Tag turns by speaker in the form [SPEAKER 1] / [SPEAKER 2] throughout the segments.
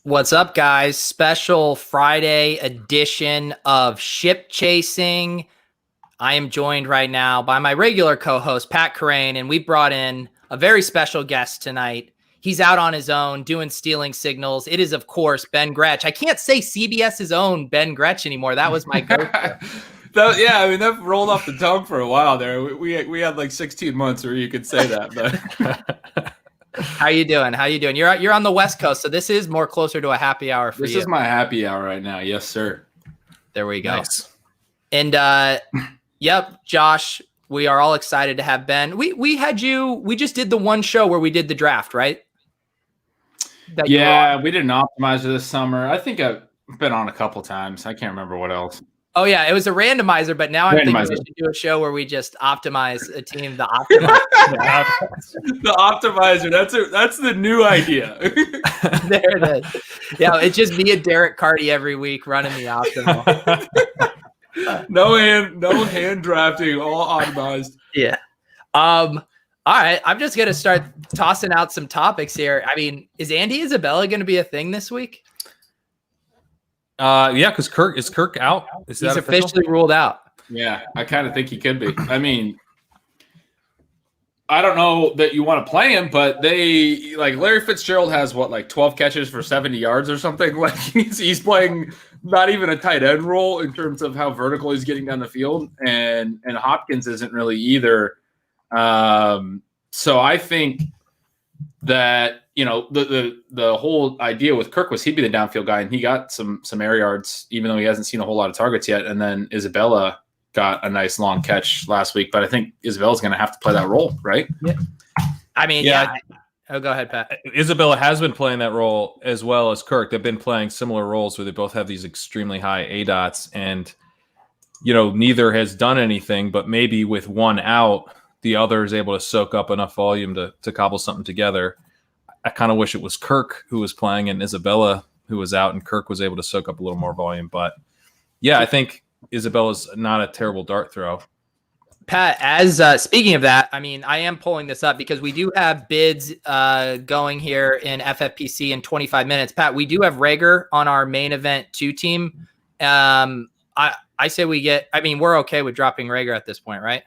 [SPEAKER 1] What's up, guys? Special Friday edition of Ship Chasing. I am joined right now by my regular co-host, Pat Crane, and we brought in a very special guest tonight. He's out on his own doing stealing signals. It is, of course, Ben Gretch. I can't say CBS's own Ben Gretch anymore. That was my go-to.
[SPEAKER 2] That rolled off the tongue for a while there. We had like 16 months where you could say that. But
[SPEAKER 1] How you doing? You're on the West Coast, so this is more closer to a happy hour for you.
[SPEAKER 2] This is my happy hour right now. Yes, sir.
[SPEAKER 1] There we go.
[SPEAKER 2] Nice.
[SPEAKER 1] And yep, Josh, we are all excited to have Ben. We had you. We just did the one show where we did the draft, right?
[SPEAKER 2] We did an optimizer this summer. I think I've been on a couple times. I can't remember what else.
[SPEAKER 1] Oh yeah, it was a randomizer, but now I'm thinking we should do a show where we just optimize a team. The optimizer.
[SPEAKER 2] The optimizer. That's the new idea.
[SPEAKER 1] There it is. Yeah, it's just me and Derek Carty every week running the optimal.
[SPEAKER 2] No hand drafting, all optimized.
[SPEAKER 1] Yeah. All right, I'm just gonna start tossing out some topics here. I mean, is Andy Isabella going to be a thing this week?
[SPEAKER 3] Yeah, because Kirk out?
[SPEAKER 1] He's officially ruled out.
[SPEAKER 2] Yeah, I kind of think he could be. I mean, I don't know that you want to play him, but Larry Fitzgerald has 12 catches for 70 yards or something. Like he's playing not even a tight end role in terms of how vertical he's getting down the field, and Hopkins isn't really either. So I think that the whole idea with Kirk was he'd be the downfield guy, and he got some air yards, even though he hasn't seen a whole lot of targets yet. And then Isabella got a nice long catch last week, but I think Isabella's going to have to play that role, right?
[SPEAKER 1] Yeah. I mean, yeah. Oh, go ahead, Pat.
[SPEAKER 3] Isabella has been playing that role as well as Kirk. They've been playing similar roles where they both have these extremely high ADOTs, and neither has done anything, but maybe with one out, the other is able to soak up enough volume to cobble something together. I kind of wish it was Kirk who was playing and Isabella who was out, and Kirk was able to soak up a little more volume. But yeah, I think Isabella's not a terrible dart throw.
[SPEAKER 1] Pat, as speaking of that, I mean, I am pulling this up because we do have bids going here in FFPC in 25 minutes. Pat, we do have Rager on our main event 2 team. I say we're okay with dropping Rager at this point, right?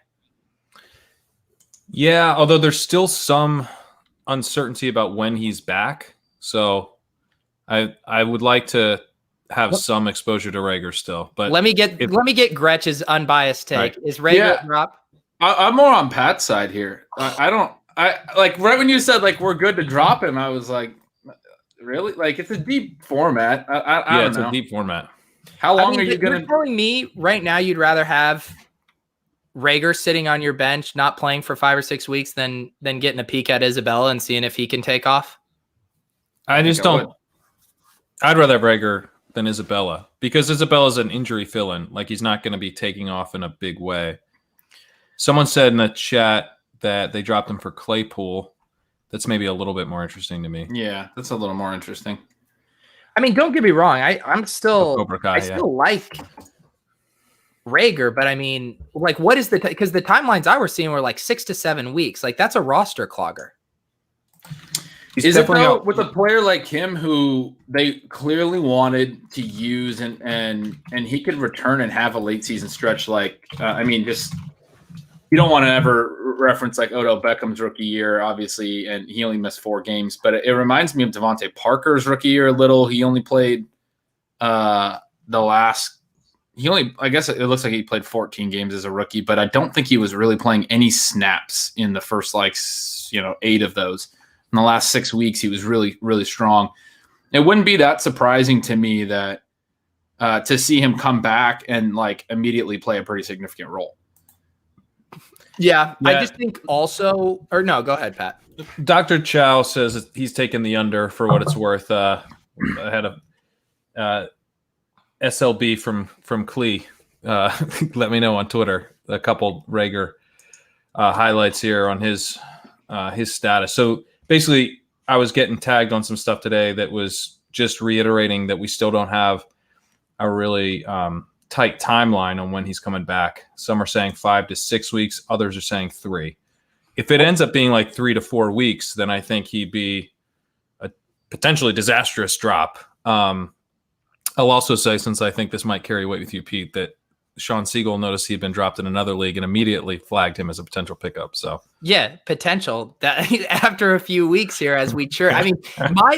[SPEAKER 3] Yeah, although there's still some uncertainty about when he's back. So I would like to have some exposure to Rager still. But
[SPEAKER 1] let me get Gretch's unbiased take. Right. Is Rager drop?
[SPEAKER 2] I'm more on Pat's side here. I right when you said we're good to drop him, I was like, really? It's a deep format. I don't know.
[SPEAKER 3] It's a deep format.
[SPEAKER 2] How long are you going to?
[SPEAKER 1] You're telling me right now you'd rather have Rager sitting on your bench, not playing for 5 or 6 weeks, than getting a peek at Isabella and seeing if he can take off?
[SPEAKER 3] I just don't. I'd rather have Rager than Isabella, because Isabella's an injury fill-in. He's not going to be taking off in a big way. Someone said in the chat that they dropped him for Claypool. That's maybe a little bit more interesting to me.
[SPEAKER 2] Yeah, that's a little more interesting.
[SPEAKER 1] I mean, don't get me wrong. I still like Rager, but I mean, what is because the timelines I was seeing were 6 to 7 weeks. That's a roster clogger.
[SPEAKER 2] Is it though, with a player like him who they clearly wanted to use and he could return and have a late season stretch? Just you don't want to ever reference Odell Beckham's rookie year, obviously, and he only missed 4 games, but it reminds me of Devontae Parker's rookie year a little. He only played I guess it looks like he played 14 games as a rookie, but I don't think he was really playing any snaps in the first 8 of those. In the last 6 weeks, he was really, really strong. It wouldn't be that surprising to me that to see him come back and immediately play a pretty significant role.
[SPEAKER 1] Yeah. I just think also, or no, go ahead, Pat.
[SPEAKER 3] Dr. Chow says he's taking the under for what it's worth. I had a SLB from Clee. Let me know on Twitter. A couple Rager highlights here on his status. So basically, I was getting tagged on some stuff today that was just reiterating that we still don't have a really tight timeline on when he's coming back. Some are saying 5 to 6 weeks. Others are saying 3. If it ends up being 3 to 4 weeks, then I think he'd be a potentially disastrous drop. I'll also say, since I think this might carry weight with you, Pete, that Sean Siegel noticed he'd been dropped in another league and immediately flagged him as a potential pickup. So yeah,
[SPEAKER 1] potential that after a few weeks here, as we churn. I mean,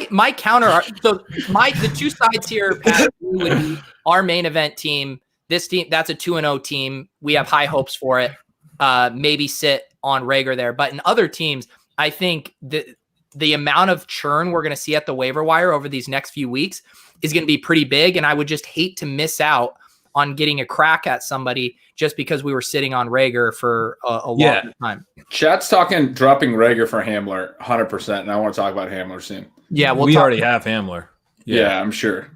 [SPEAKER 1] my counter. So the two sides here, Pat, would be our main event team. This team, that's a 2-0 team. We have high hopes for it. Maybe sit on Rager there, but in other teams, I think the amount of churn we're going to see at the waiver wire over these next few weeks is going to be pretty big. And I would just hate to miss out on getting a crack at somebody just because we were sitting on Rager for a long time.
[SPEAKER 2] Chat's talking dropping Rager for Hamler 100%. And I want to talk about Hamler soon.
[SPEAKER 1] Yeah.
[SPEAKER 3] We already have Hamler.
[SPEAKER 2] Yeah, I'm sure.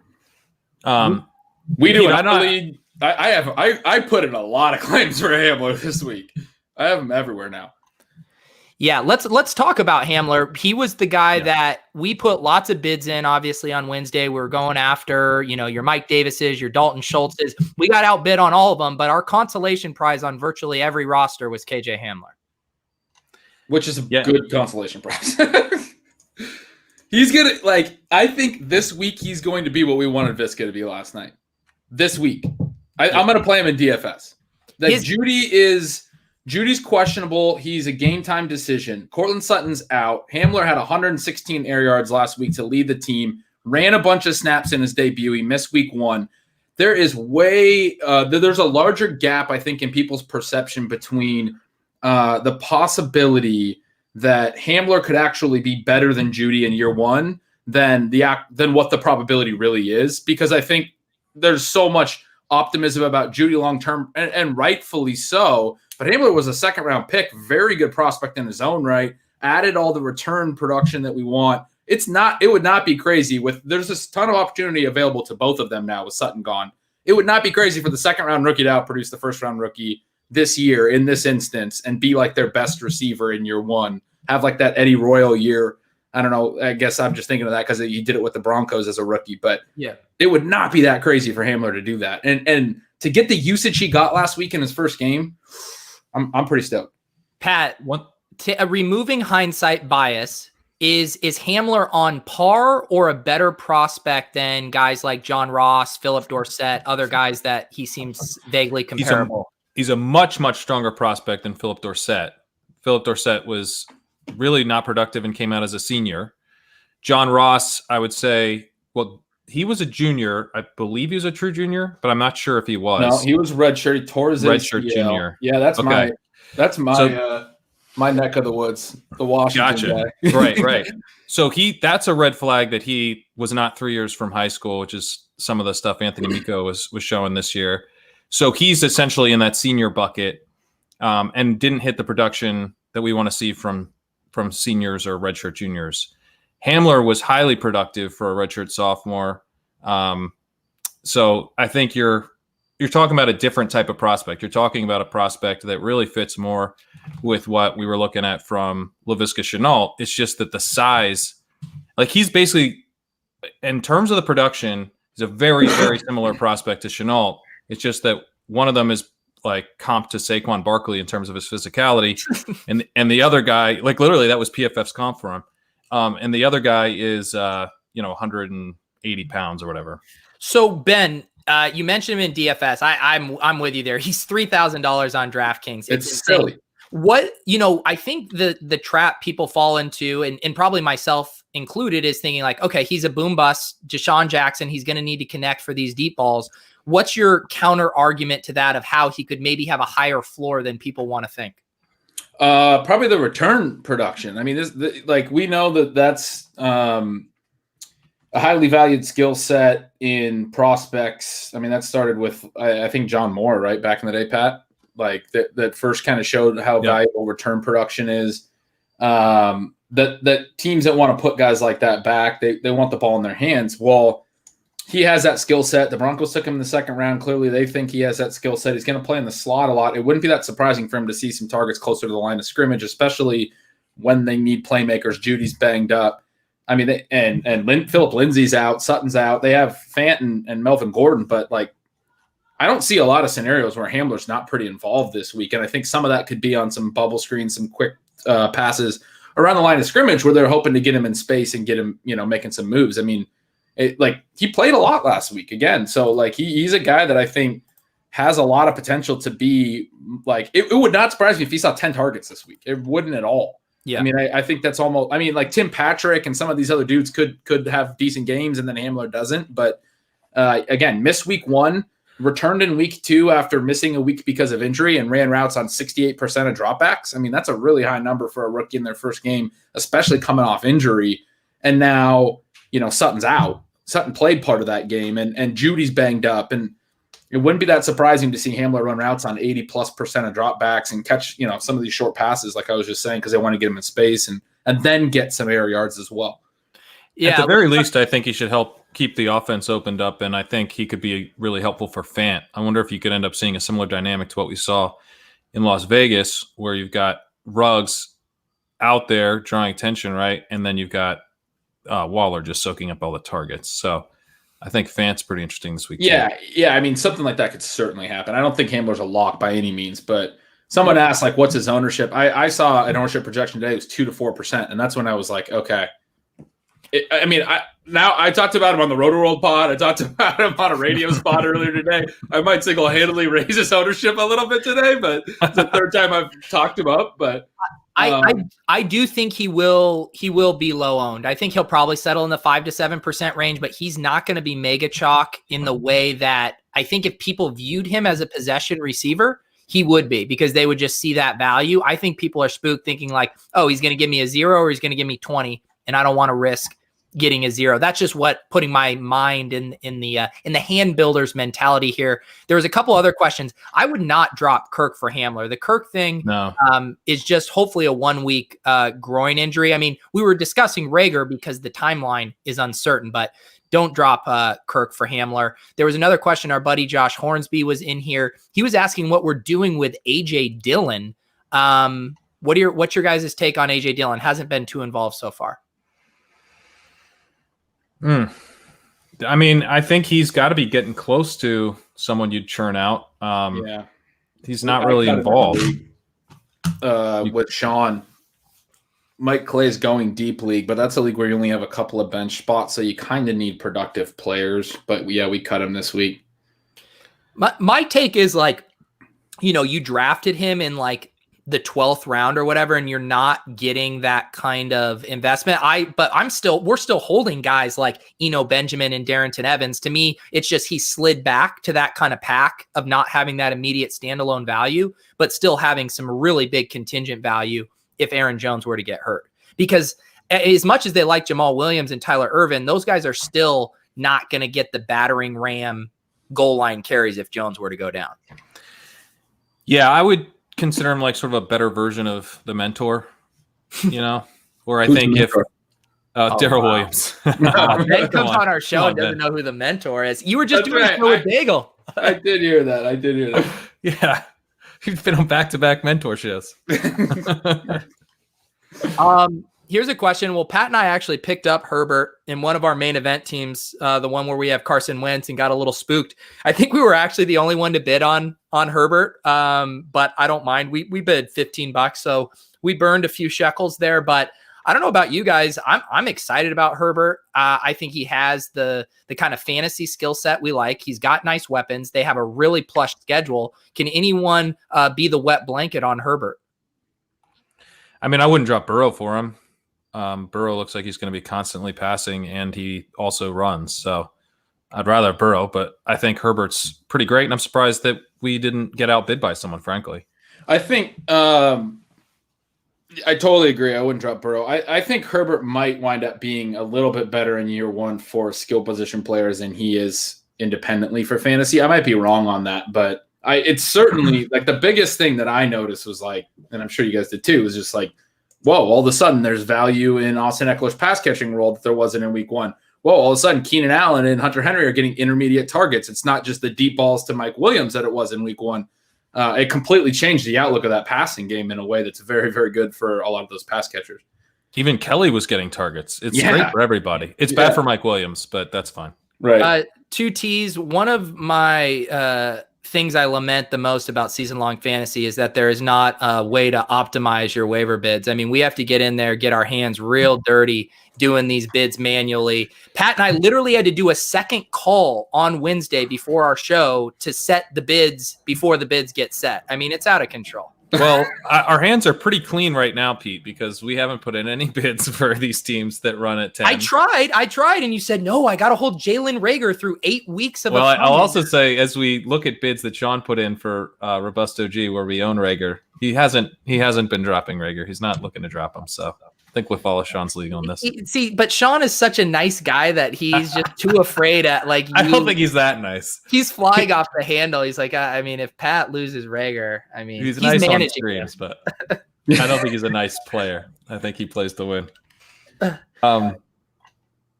[SPEAKER 2] We do. I put in a lot of claims for Hamler this week. I have him everywhere now.
[SPEAKER 1] Yeah, let's talk about Hamler. He was the guy that we put lots of bids in, obviously, on Wednesday. We were going after, your Mike Davises, your Dalton Schultzes. We got outbid on all of them, but our consolation prize on virtually every roster was KJ Hamler.
[SPEAKER 2] Which is a good consolation prize. He's going to, I think this week he's going to be what we wanted Visca to be last night. This week. I'm going to play him in DFS. Judy's questionable. He's a game time decision. Cortland Sutton's out. Hamler had 116 air yards last week to lead the team. Ran a bunch of snaps in his debut. He missed week 1. There is there's a larger gap, I think, in people's perception between the possibility that Hamler could actually be better than Judy in year 1 than what the probability really is. Because I think there's so much optimism about Judy long term, and rightfully so. But Hamler was a second-round pick, very good prospect in his own right, added all the return production that we want. It would not be crazy there's this ton of opportunity available to both of them now with Sutton gone. It would not be crazy for the second-round rookie to outproduce the first-round rookie this year in this instance and be like their best receiver in year 1. Have like that Eddie Royal year. I don't know. I guess I'm just thinking of that because he did it with the Broncos as a rookie. But it would not be that crazy for Hamler to do that. And to get the usage he got last week in his first game, I'm pretty stoked.
[SPEAKER 1] Pat, removing hindsight bias, is Hamler on par or a better prospect than guys like John Ross, Philip Dorsett, other guys that he seems vaguely comparable?
[SPEAKER 3] He's a much, much stronger prospect than Philip Dorsett. Philip Dorsett was really not productive and came out as a senior. John Ross, I would say, he was a junior. I believe he was a true junior, but I'm not sure if he was.
[SPEAKER 2] No, he was redshirt. He tore his
[SPEAKER 3] redshirt junior.
[SPEAKER 2] Yeah, that's my neck of the woods, the Washington
[SPEAKER 3] guy. Right. So that's a red flag that he was not 3 years from high school, which is some of the stuff Anthony Miko was showing this year. So he's essentially in that senior bucket and didn't hit the production that we want to see from seniors or redshirt juniors. Hamler was highly productive for a redshirt sophomore. So I think you're talking about a different type of prospect. You're talking about a prospect that really fits more with what we were looking at from Laviska Shenault. It's just that the size, he's basically, in terms of the production, he's a very, very similar prospect to Shenault. It's just that one of them is comp to Saquon Barkley in terms of his physicality. and the other guy, literally that was PFF's comp for him. And the other guy is, 180 pounds or whatever.
[SPEAKER 1] So Ben, you mentioned him in DFS. I'm with you there. He's $3,000 on DraftKings.
[SPEAKER 2] It's silly.
[SPEAKER 1] What, I think the trap people fall into, and probably myself included, is thinking okay, he's a boom bust, Deshaun Jackson. He's going to need to connect for these deep balls. What's your counter argument to that of how he could maybe have a higher floor than people want to think?
[SPEAKER 2] Probably the return production. I mean, we know that's a highly valued skill set in prospects. I mean, that started with, I think, John Moore, right? Back in the day, Pat, that first kind of showed how valuable return production is. That teams that want to put guys like that back, they want the ball in their hands. Well, he has that skill set. The Broncos took him in the second round. Clearly, they think he has that skill set. He's going to play in the slot a lot. It wouldn't be that surprising for him to see some targets closer to the line of scrimmage, especially when they need playmakers. Judy's banged up. I mean, Philip Lindsay's out. Sutton's out. They have Fant and Melvin Gordon, but I don't see a lot of scenarios where Hamler's not pretty involved this week. And I think some of that could be on some bubble screens, some quick passes around the line of scrimmage where they're hoping to get him in space and get him, making some moves. I mean, he played a lot last week again. So like he's a guy that I think has a lot of potential to be like, it would not surprise me if he saw 10 targets this week. It wouldn't at all.
[SPEAKER 1] Yeah.
[SPEAKER 2] I mean, I think that's almost, I mean, like Tim Patrick and some of these other dudes could have decent games and then Hamler doesn't. But again, missed week 1, returned in week 2 after missing a week because of injury and ran routes on 68% of dropbacks. I mean, that's a really high number for a rookie in their first game, especially coming off injury. And now, Sutton's out. Sutton played part of that game and Judy's banged up. And it wouldn't be that surprising to see Hamler run routes on 80+% of dropbacks and catch, some of these short passes, like I was just saying, because they want to get him in space and then get some air yards as well.
[SPEAKER 3] Yeah, at the very least, I think he should help keep the offense opened up, and I think he could be really helpful for Fant. I wonder if you could end up seeing a similar dynamic to what we saw in Las Vegas, where you've got Ruggs out there drawing attention, right? And then you've got Waller just soaking up all the targets. So I think Fant's pretty interesting this week.
[SPEAKER 2] Yeah, yeah. I mean, something like that could certainly happen. I don't think Hamler's a lock by any means, but someone asked, like, what's his ownership? I saw an ownership projection today. It was 2 to 4%, and that's when I was like, okay. I talked about him on the Roto-World pod. I talked about him on a radio spot earlier today. I might single-handedly raise his ownership a little bit today, but it's the third time I've talked him up. But
[SPEAKER 1] I do think he will be low owned. I think he'll probably settle in the 5 to 7% range, but he's not going to be mega chalk in the way that I think if people viewed him as a possession receiver, he would be, because they would just see that value. I think people are spooked thinking like, oh, he's going to give me a 0 or he's going to give me 20, and I don't want to risk getting a 0. That's just putting my mind in the hand builder's mentality here. There was a couple other questions. I would not drop Kirk for Hamler. The Kirk thing is just hopefully a 1 week groin injury. I mean, we were discussing Rager because the timeline is uncertain, but don't drop Kirk for Hamler. There was another question. Our buddy Josh Hornsby was in here. He was asking what we're doing with AJ Dillon. What's your guys' take on AJ Dillon? Hasn't been too involved so far.
[SPEAKER 3] I mean, I think he's got to be getting close to someone you'd churn out. He's not really involved.
[SPEAKER 2] With Sean, Mike Clay's going deep league, but that's a league where you only have a couple of bench spots, so you kind of need productive players. But yeah, we cut him this week.
[SPEAKER 1] My take is like, you drafted him in like the 12th round or whatever, and you're not getting that kind of investment. We're still holding guys like Benjamin and Darrington Evans. To me, it's just he slid back to that kind of pack of not having that immediate standalone value, but still having some really big contingent value if Aaron Jones were to get hurt. Because as much as they like Jamal Williams and Tyler Ervin, those guys are still not going to get the battering ram goal line carries if Jones were to go down.
[SPEAKER 3] Yeah, I would consider him like sort of a better version of the mentor, or I think if Darrell Williams
[SPEAKER 1] Ben comes on our show and doesn't know who the mentor is. You were just doing a show with Bagel.
[SPEAKER 2] I did hear that.
[SPEAKER 3] Yeah. He's been on back-to-back mentor shows.
[SPEAKER 1] Here's a question. Well, Pat and I actually picked up Herbert in one of our main event teams, the one where we have Carson Wentz, and got a little spooked. I think we were actually the only one to bid on Herbert, but I don't mind. We bid $15, so we burned a few shekels there. But I don't know about you guys. I'm excited about Herbert. I think he has the kind of fantasy skill set we like. He's got nice weapons. They have a really plush schedule. Can anyone be the wet blanket on Herbert?
[SPEAKER 3] I mean, I wouldn't drop Burrow for him. Burrow looks like he's going to be constantly passing, and he also runs. So I'd rather Burrow, but I think Herbert's pretty great, and I'm surprised that we didn't get outbid by someone, frankly.
[SPEAKER 2] I think I totally agree. I wouldn't drop Burrow. I think Herbert might wind up being a little bit better in year one for skill position players than he is independently for fantasy. I might be wrong on that, but it's certainly like the biggest thing that I noticed was like, and I'm sure you guys did too, was just like, whoa, all of a sudden there's value in Austin Eckler's pass catching role that there wasn't in week 1. Whoa, all of a sudden Keenan Allen and Hunter Henry are getting intermediate targets. It's not just the deep balls to Mike Williams that it was in week 1. It completely changed the outlook of that passing game in a way that's very, very good for a lot of those pass catchers.
[SPEAKER 3] Even Kelly was getting targets. It's great for everybody. It's bad for Mike Williams, but that's fine.
[SPEAKER 2] Right.
[SPEAKER 1] 2 T's. One of my things I lament the most about season-long fantasy is that there is not a way to optimize your waiver bids. I mean, we have to get in there, get our hands real dirty doing these bids manually. Pat and I literally had to do a second call on Wednesday before our show to set the bids before the bids get set. I mean, it's out of control.
[SPEAKER 3] Well, our hands are pretty clean right now, Pete, because we haven't put in any bids for these teams that run at 10.
[SPEAKER 1] I tried, and you said, no, I got to hold Jalen Reagor through 8 weeks of
[SPEAKER 3] I'll also say, as we look at bids that Sean put in for Robusto G, where we own Reagor, he hasn't been dropping Reagor. He's not looking to drop him, so I think we'll follow Sean's league on this.
[SPEAKER 1] See, but Sean is such a nice guy that he's just too afraid at I
[SPEAKER 3] don't think he's that nice.
[SPEAKER 1] He's flying off the handle. He's like, I mean, if Pat loses Reagor, I mean,
[SPEAKER 3] he's nice on streams, but I don't think he's a nice player. I think he plays to win. No,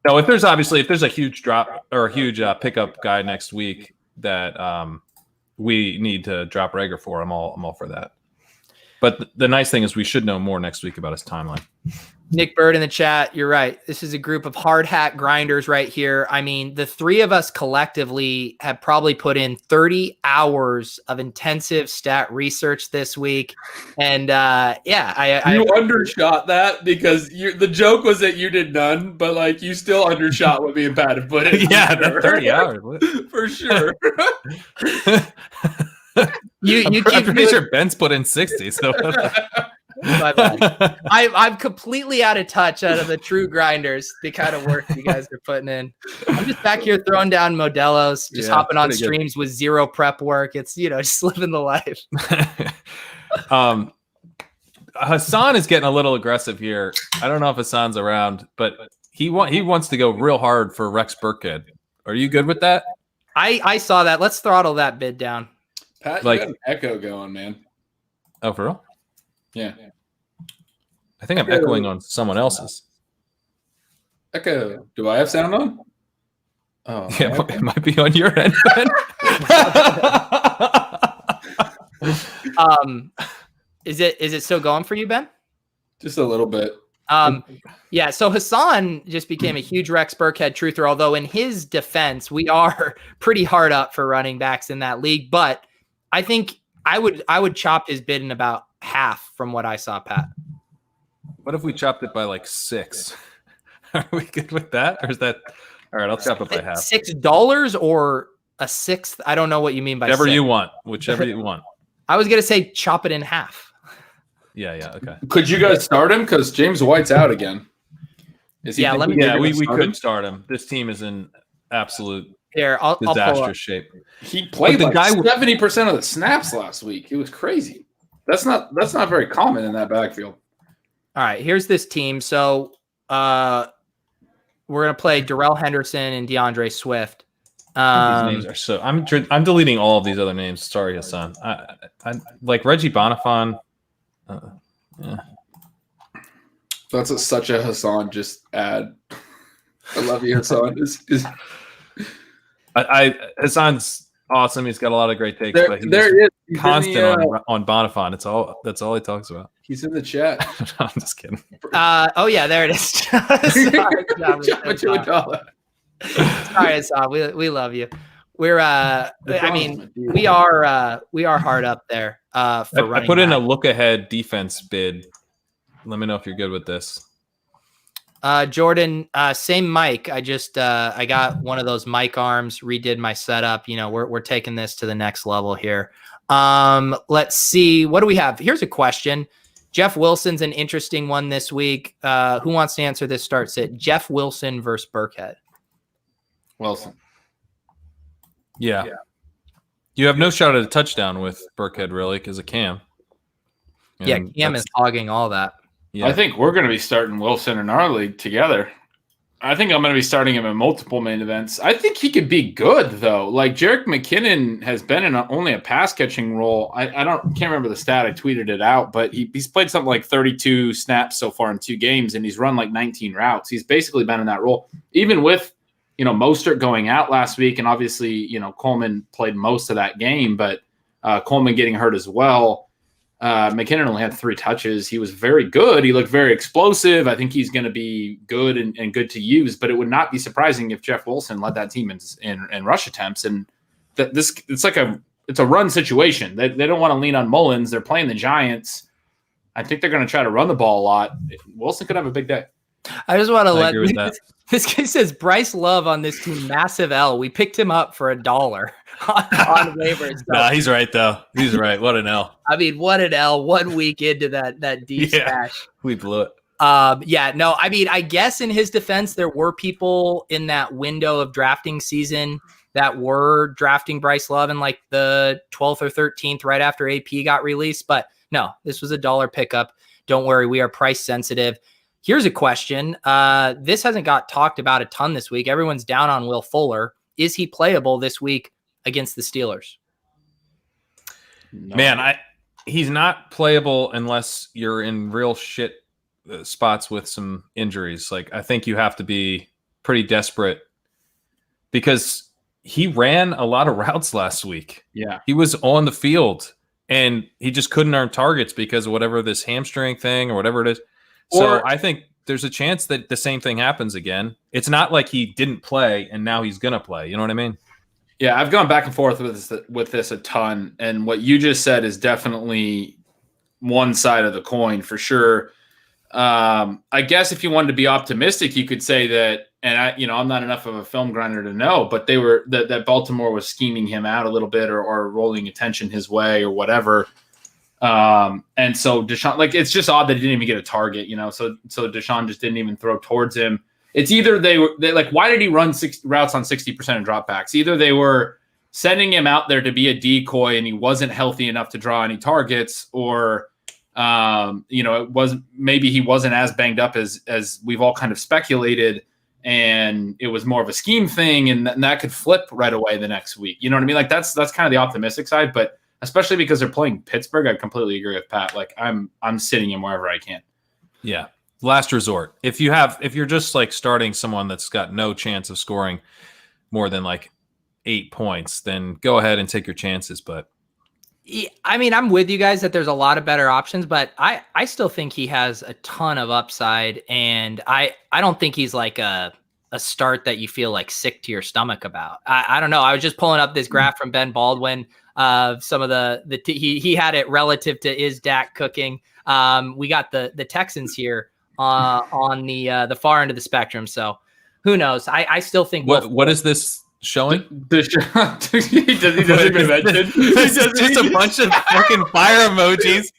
[SPEAKER 3] if there's a huge drop or a huge pickup guy next week that we need to drop Reagor for, I'm all for that. But the nice thing is we should know more next week about his timeline.
[SPEAKER 1] Nick Bird in the chat, you're right. This is a group of hard hat grinders right here. I mean, the three of us collectively have probably put in 30 hours of intensive stat research this week. And I
[SPEAKER 2] undershot that because the joke was that you did none, but you still undershot what me and Pat have put in.
[SPEAKER 3] Yeah, that 30 hours.
[SPEAKER 2] For sure.
[SPEAKER 1] I'm
[SPEAKER 3] pretty sure Ben's put in 60. So
[SPEAKER 1] my bad. I'm completely out of touch out of the true grinders, the kind of work you guys are putting in. I'm just back here throwing down Modelos, just hopping on streams with zero prep work. It's just living the life.
[SPEAKER 3] Hassan is getting a little aggressive here. I don't know if Hassan's around, but he wants to go real hard for Rex Burkhead. Are you good with that?
[SPEAKER 1] I saw that. Let's throttle that bid down.
[SPEAKER 2] Pat, you got an echo going, man.
[SPEAKER 3] Oh, for real?
[SPEAKER 2] Yeah.
[SPEAKER 3] I think I'm echoing on someone else's.
[SPEAKER 2] Echo. Do I have sound on? Oh,
[SPEAKER 3] yeah, it might be on your end.
[SPEAKER 1] Is it still going for you, Ben?
[SPEAKER 2] Just a little bit.
[SPEAKER 1] Yeah, so Hassan just became a huge Rex Burkhead truther, although in his defense, we are pretty hard up for running backs in that league. But I think I would chop his bid in about half from what I saw, Pat.
[SPEAKER 3] What if we chopped it by 6? Are we good with that? Or is that all right? I'll chop it by half.
[SPEAKER 1] $6 or a sixth? I don't know what you mean by
[SPEAKER 3] whatever
[SPEAKER 1] six.
[SPEAKER 3] you want, whichever you want.
[SPEAKER 1] I was gonna say chop it in half.
[SPEAKER 3] Yeah, okay.
[SPEAKER 2] Could you guys start him? Because James White's out again.
[SPEAKER 3] We could start him. This team is in absolute disastrous shape.
[SPEAKER 2] He played 70% of the snaps last week. It was crazy. That's not very common in that backfield.
[SPEAKER 1] All right, here's this team. So we're gonna play Darrell Henderson and DeAndre Swift.
[SPEAKER 3] These names are so. I'm deleting all of these other names. Sorry, Hassan. I like Reggie Bonifon. Yeah.
[SPEAKER 2] That's such a Hassan just ad. I love you, Hassan.
[SPEAKER 3] Hassan's awesome. He's got a lot of great takes, but he's constant on Bonifon. That's all he talks about.
[SPEAKER 2] He's in the chat.
[SPEAKER 3] I'm just kidding.
[SPEAKER 1] There it is. Sorry, Hassan. We love you. We're we are hard up there for running.
[SPEAKER 3] I put in a look ahead defense bid. Let me know if you're good with this.
[SPEAKER 1] Jordan, same mic. I got one of those mic arms, redid my setup. We're taking this to the next level here. Let's see. What do we have? Here's a question. Jeff Wilson's an interesting one this week. Who wants to answer this? Start sit. Jeff Wilson versus Burkhead.
[SPEAKER 2] Wilson.
[SPEAKER 3] Yeah. You have no shot at a touchdown with Burkhead, really, because of Cam.
[SPEAKER 1] And Cam is hogging all that.
[SPEAKER 2] Yeah. I think we're going to be starting Wilson in our league together. I think I'm going to be starting him in multiple main events. I think he could be good, though. Jerick McKinnon has been in only a pass-catching role. I can't remember the stat. I tweeted it out, but he's played something like 32 snaps so far in 2 games, and he's run 19 routes. He's basically been in that role. Even with Mostert going out last week, and obviously, Coleman played most of that game, but Coleman getting hurt as well. McKinnon only had 3 touches. He was very good. He looked very explosive. I think he's going to be good and good to use, but it would not be surprising if Jeff Wilson led that team in rush attempts. And it's like a it's a run situation. They don't want to lean on Mullins. They're playing the Giants. I think they're going to try to run the ball a lot. Wilson could have a big day.
[SPEAKER 1] I just want to let this guy says Bryce Love on this team, massive L. We picked him up for $1 on waivers.
[SPEAKER 3] Nah, he's right though. He's right. What an L.
[SPEAKER 1] I mean, what an L 1 week into that D stash.
[SPEAKER 3] We blew it.
[SPEAKER 1] I guess in his defense, there were people in that window of drafting season that were drafting Bryce Love in like the 12th or 13th right after AP got released. But no, this was $1 pickup. Don't worry, we are price sensitive. Here's a question. This hasn't got talked about a ton this week. Everyone's down on Will Fuller. Is he playable this week against the Steelers?
[SPEAKER 2] No.
[SPEAKER 3] Man, he's not playable unless you're in real shit spots with some injuries. Like, I think you have to be pretty desperate because he ran a lot of routes last week.
[SPEAKER 2] Yeah.
[SPEAKER 3] He was on the field and he just couldn't earn targets because of whatever this hamstring thing or whatever it is. So I think there's a chance that the same thing happens again. It's not like he didn't play and now he's going to play. You know what I mean?
[SPEAKER 2] Yeah, I've gone back and forth with this a ton. And what you just said is definitely one side of the coin for sure. I guess if you wanted to be optimistic, you could say that, and I'm not enough of a film grinder to know, but they were that Baltimore was scheming him out a little bit or rolling attention his way or whatever. And so Deshaun, like, it's just odd that he didn't even get a target, so Deshaun just didn't even throw towards him. It's either they like, why did he run 6 routes on 60% of dropbacks? Either they were sending him out there to be a decoy and he wasn't healthy enough to draw any targets, or it was maybe he wasn't as banged up as we've all kind of speculated, and it was more of a scheme thing, and that could flip right away the next week. You know what I mean? Like, that's kind of the optimistic side, but especially because they're playing Pittsburgh, I completely agree with Pat. Like, I'm sitting him wherever I can.
[SPEAKER 3] Yeah. Last resort. If you're just like starting someone that's got no chance of scoring more than like 8 points, then go ahead and take your chances. But
[SPEAKER 1] I mean, I'm with you guys that there's a lot of better options, but I still think he has a ton of upside, and I don't think he's like a start that you feel like sick to your stomach about. I don't know. I was just pulling up this graph from Ben Baldwin of some of he had it relative to is Dak cooking. We got the Texans here on the far end of the spectrum. So who knows? I still think
[SPEAKER 3] what is this showing?
[SPEAKER 2] He doesn't even mention.
[SPEAKER 3] This is just a bunch of fucking fire emojis.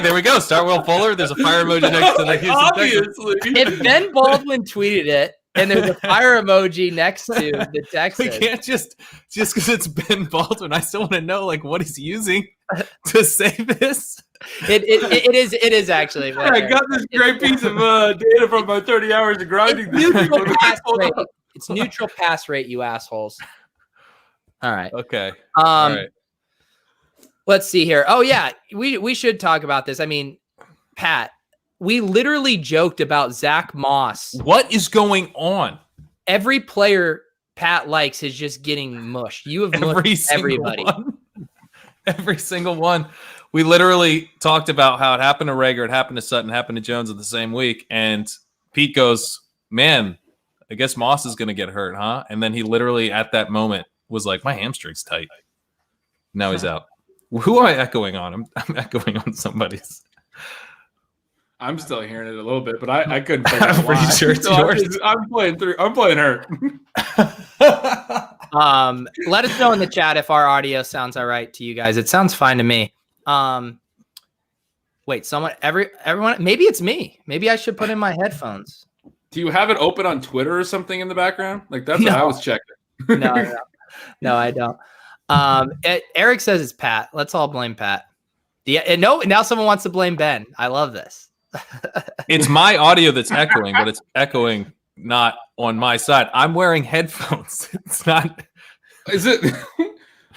[SPEAKER 3] There we go. Start Will Fuller. There's a fire emoji next to the Houston Texans.
[SPEAKER 1] If Ben Baldwin tweeted it and there's a fire emoji next to the Texans,
[SPEAKER 3] we can't just because it's Ben Baldwin. I still want to know like what he's using to say this.
[SPEAKER 1] It is actually.
[SPEAKER 2] Yeah, I got this great piece of data from my 30 hours of grinding.
[SPEAKER 1] It's neutral pass rate, you assholes. All right.
[SPEAKER 3] Okay. All right.
[SPEAKER 1] Let's see here. Oh yeah, we should talk about this. I mean, Pat, we literally joked about Zach Moss.
[SPEAKER 3] What is going on?
[SPEAKER 1] Every player Pat likes is just getting mushed. You have mushed everybody.
[SPEAKER 3] Every single one. We literally talked about how it happened to Rager, it happened to Sutton, happened to Jones in the same week, and Pete goes, "Man, I guess Moss is going to get hurt, huh?" And then he literally at that moment was like, "My hamstring's tight." Now he's out. Who am I echoing on? I'm echoing on somebody's.
[SPEAKER 2] I'm still hearing it a little bit, but I couldn't.
[SPEAKER 3] I'm pretty sure it's yours.
[SPEAKER 2] I'm playing hurt.
[SPEAKER 1] Let us know in the chat if our audio sounds all right to you guys. It sounds fine to me. Wait, everyone, maybe it's me. Maybe I should put in my headphones.
[SPEAKER 2] Do you have it open on Twitter or something in the background? Like, that's what I was checking.
[SPEAKER 1] No, I don't. Eric says it's Pat. Let's all blame Pat. No, now someone wants to blame Ben. I love this.
[SPEAKER 3] It's my audio that's echoing, but it's echoing not on my side. I'm wearing headphones. It's not.
[SPEAKER 2] Is it?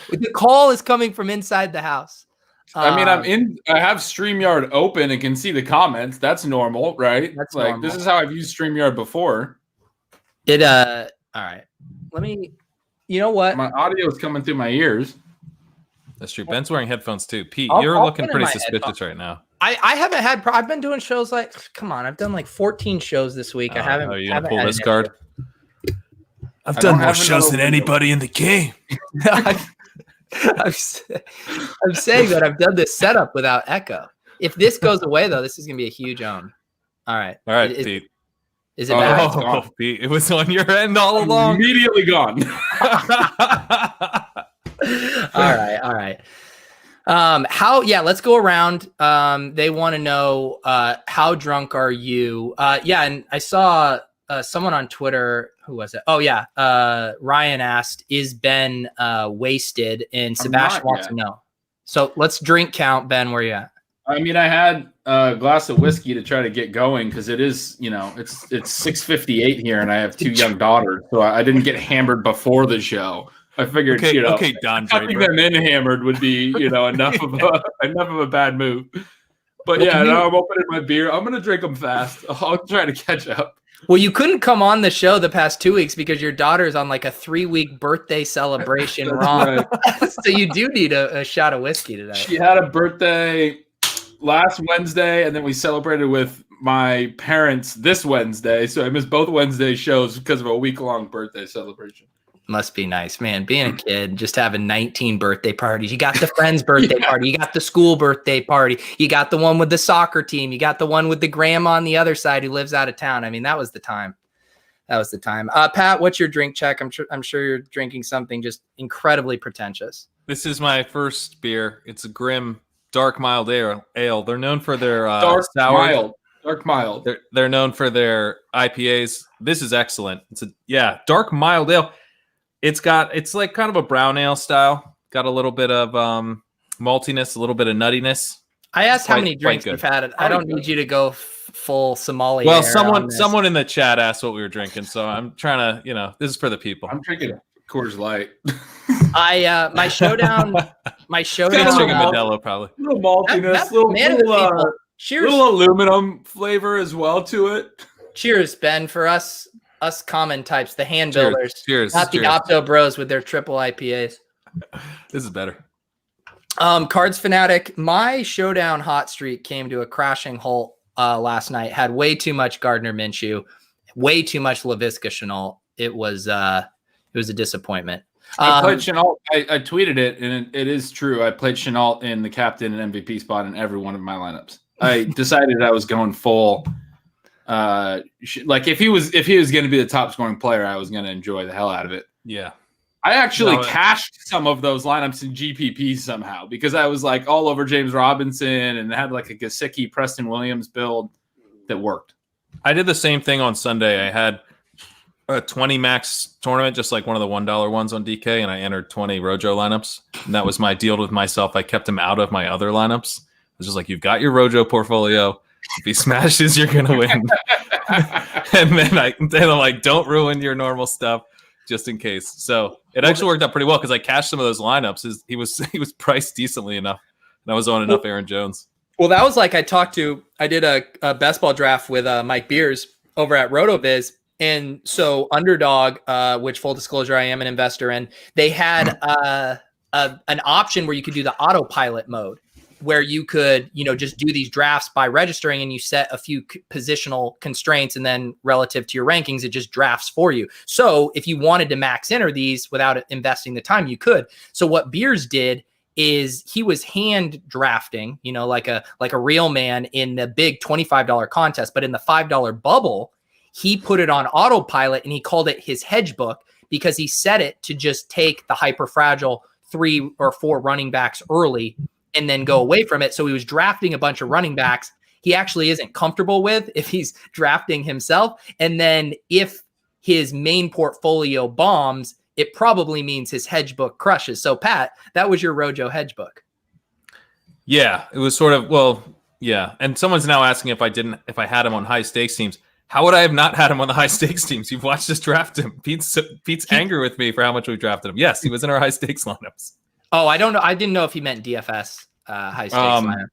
[SPEAKER 1] The call is coming from inside the house.
[SPEAKER 2] I mean, I have StreamYard open and can see the comments. That's normal, right?
[SPEAKER 1] That's
[SPEAKER 2] like
[SPEAKER 1] normal.
[SPEAKER 2] This is how I've used StreamYard before.
[SPEAKER 1] All right. Let me. You know what?
[SPEAKER 2] My audio is coming through my ears.
[SPEAKER 3] That's true. Ben's wearing headphones too. Pete,
[SPEAKER 1] I'll
[SPEAKER 3] you're looking
[SPEAKER 1] put in
[SPEAKER 3] pretty
[SPEAKER 1] my
[SPEAKER 3] suspicious
[SPEAKER 1] headphones.
[SPEAKER 3] right now.
[SPEAKER 1] I haven't had. I've been doing shows like. Come on, I've done like 14 shows this week. I haven't.
[SPEAKER 3] Are you gonna
[SPEAKER 1] haven't
[SPEAKER 3] pull
[SPEAKER 1] had
[SPEAKER 3] this
[SPEAKER 1] an
[SPEAKER 3] card?
[SPEAKER 1] issue.
[SPEAKER 3] I've done more shows than anybody in the game.
[SPEAKER 1] I'm saying that I've done this setup without echo. If this goes away, though, this is going to be a huge own. All right,
[SPEAKER 3] Pete.
[SPEAKER 1] Is it back?
[SPEAKER 3] Oh, Pete, it was on your end all along.
[SPEAKER 2] Immediately gone.
[SPEAKER 1] All right. Let's go around. They want to know how drunk are you? And I saw someone on Twitter. Who was it? Oh yeah, Ryan asked, "Is Ben wasted?" And Sebastian wants to know. So let's drink count. Ben, where you at?
[SPEAKER 2] I mean, I had a glass of whiskey to try to get going because it is, it's 6:58 here, and I have 2 young daughters, so I didn't get hammered before the show. I figured,
[SPEAKER 3] Don
[SPEAKER 2] cutting them in hammered would be, enough of a bad move. But now I'm opening my beer. I'm gonna drink them fast. I'll try to catch up.
[SPEAKER 1] Well, you couldn't come on the show the past 2 weeks because your daughter's on like a 3-week birthday celebration wrong. Right. So you do need a shot of whiskey today.
[SPEAKER 2] She had a birthday last Wednesday, and then we celebrated with my parents this Wednesday. So I missed both Wednesday shows because of a week-long birthday celebration.
[SPEAKER 1] Must be nice, man. Being a kid, just having 19 birthday parties. You got the friend's birthday party. You got the school birthday party. You got the one with the soccer team. You got the one with the grandma on the other side who lives out of town. I mean, that was the time. Pat, what's your drink check? I'm sure you're drinking something just incredibly pretentious.
[SPEAKER 3] This is my first beer. It's a Grim Dark Mild Ale. They're known for their
[SPEAKER 2] Dark
[SPEAKER 3] sour.
[SPEAKER 2] Mild.
[SPEAKER 3] They're known for their IPAs. This is excellent. It's Dark Mild Ale. It's like kind of a brown ale style. Got a little bit of maltiness, a little bit of nuttiness.
[SPEAKER 1] I asked how many drinks you've had. I don't need you to go full sommelier.
[SPEAKER 3] Well, someone in the chat asked what we were drinking, so I'm trying to, this is for the people.
[SPEAKER 2] I'm drinking Coors Light.
[SPEAKER 1] My showdown.
[SPEAKER 3] Modelo, probably.
[SPEAKER 2] A little maltiness, little aluminum flavor as well to it.
[SPEAKER 1] Cheers, Ben, for us common types, the hand builders.
[SPEAKER 3] Cheers.
[SPEAKER 1] Not the Opto Bros with their triple IPAs.
[SPEAKER 3] This is better.
[SPEAKER 1] Cards Fanatic, my showdown hot streak came to a crashing halt last night. Had way too much Gardner Minshew, way too much Laviska Shenault. It was a disappointment.
[SPEAKER 2] I played Shenault. I tweeted it, and it is true. I played Shenault in the captain and MVP spot in every one of my lineups. I decided I was going full. Like if he was going to be the top scoring player, I was going to enjoy the hell out of it.
[SPEAKER 3] Yeah.
[SPEAKER 2] I actually cashed some of those lineups in GPP somehow because I was like all over James Robinson and had like a Gesicki, Preston Williams build that worked.
[SPEAKER 3] I did the same thing on Sunday. I had a 20 max tournament, just like one of the $1 ones on DK, and I entered 20 Rojo lineups. And that was my deal with myself. I kept him out of my other lineups. I was just like, you've got your Rojo portfolio. If he smashes, you're gonna win. And then I'm like, don't ruin your normal stuff just in case. So it actually worked out pretty well because I cashed some of those lineups. He was priced decently enough, and I was on enough Aaron Jones.
[SPEAKER 1] Well, that was like I did a best ball draft with Mike Beers over at RotoViz, and so Underdog, which full disclosure I am an investor in, they had an option where you could do the autopilot mode, where you could, just do these drafts by registering and you set a few positional constraints and then relative to your rankings, it just drafts for you. So if you wanted to max enter these without investing the time, you could. So what Beers did is he was hand drafting, like a real man in the big $25 contest, but in the $5 bubble, he put it on autopilot and he called it his hedge book because he set it to just take the hyper fragile 3 or 4 running backs early and then go away from it. So he was drafting a bunch of running backs he actually isn't comfortable with if he's drafting himself. And then if his main portfolio bombs, it probably means his hedge book crushes. So Pat, that was your Rojo hedge book.
[SPEAKER 3] Yeah, it was sort of, yeah. And someone's now asking if I had him on high stakes teams. How would I have not had him on the high stakes teams? You've watched us draft him. Pete's angry with me for how much we drafted him. Yes, he was in our high stakes lineups.
[SPEAKER 1] Oh, I don't know. I didn't know if he meant DFS high stakes lineup.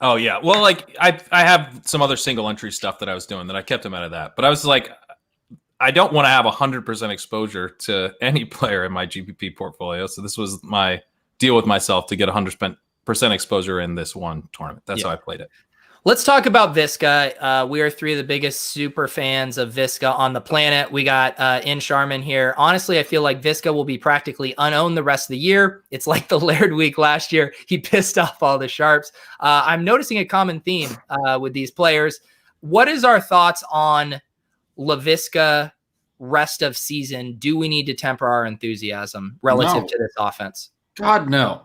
[SPEAKER 3] Oh yeah. Well, like I have some other single entry stuff that I was doing that I kept him out of that. But I was like, I don't want to have 100% exposure to any player in my GPP portfolio. So this was my deal with myself to get 100% exposure in this one tournament. That's how I played it.
[SPEAKER 1] Let's talk about Visca. We are three of the biggest super fans of Visca on the planet. We got In Sharman here. Honestly, I feel like Visca will be practically unowned the rest of the year. It's like the Laird week last year. He pissed off all the sharps. I'm noticing a common theme with these players. What is our thoughts on Laviska rest of season? Do we need to temper our enthusiasm relative to this offense?
[SPEAKER 2] God, no.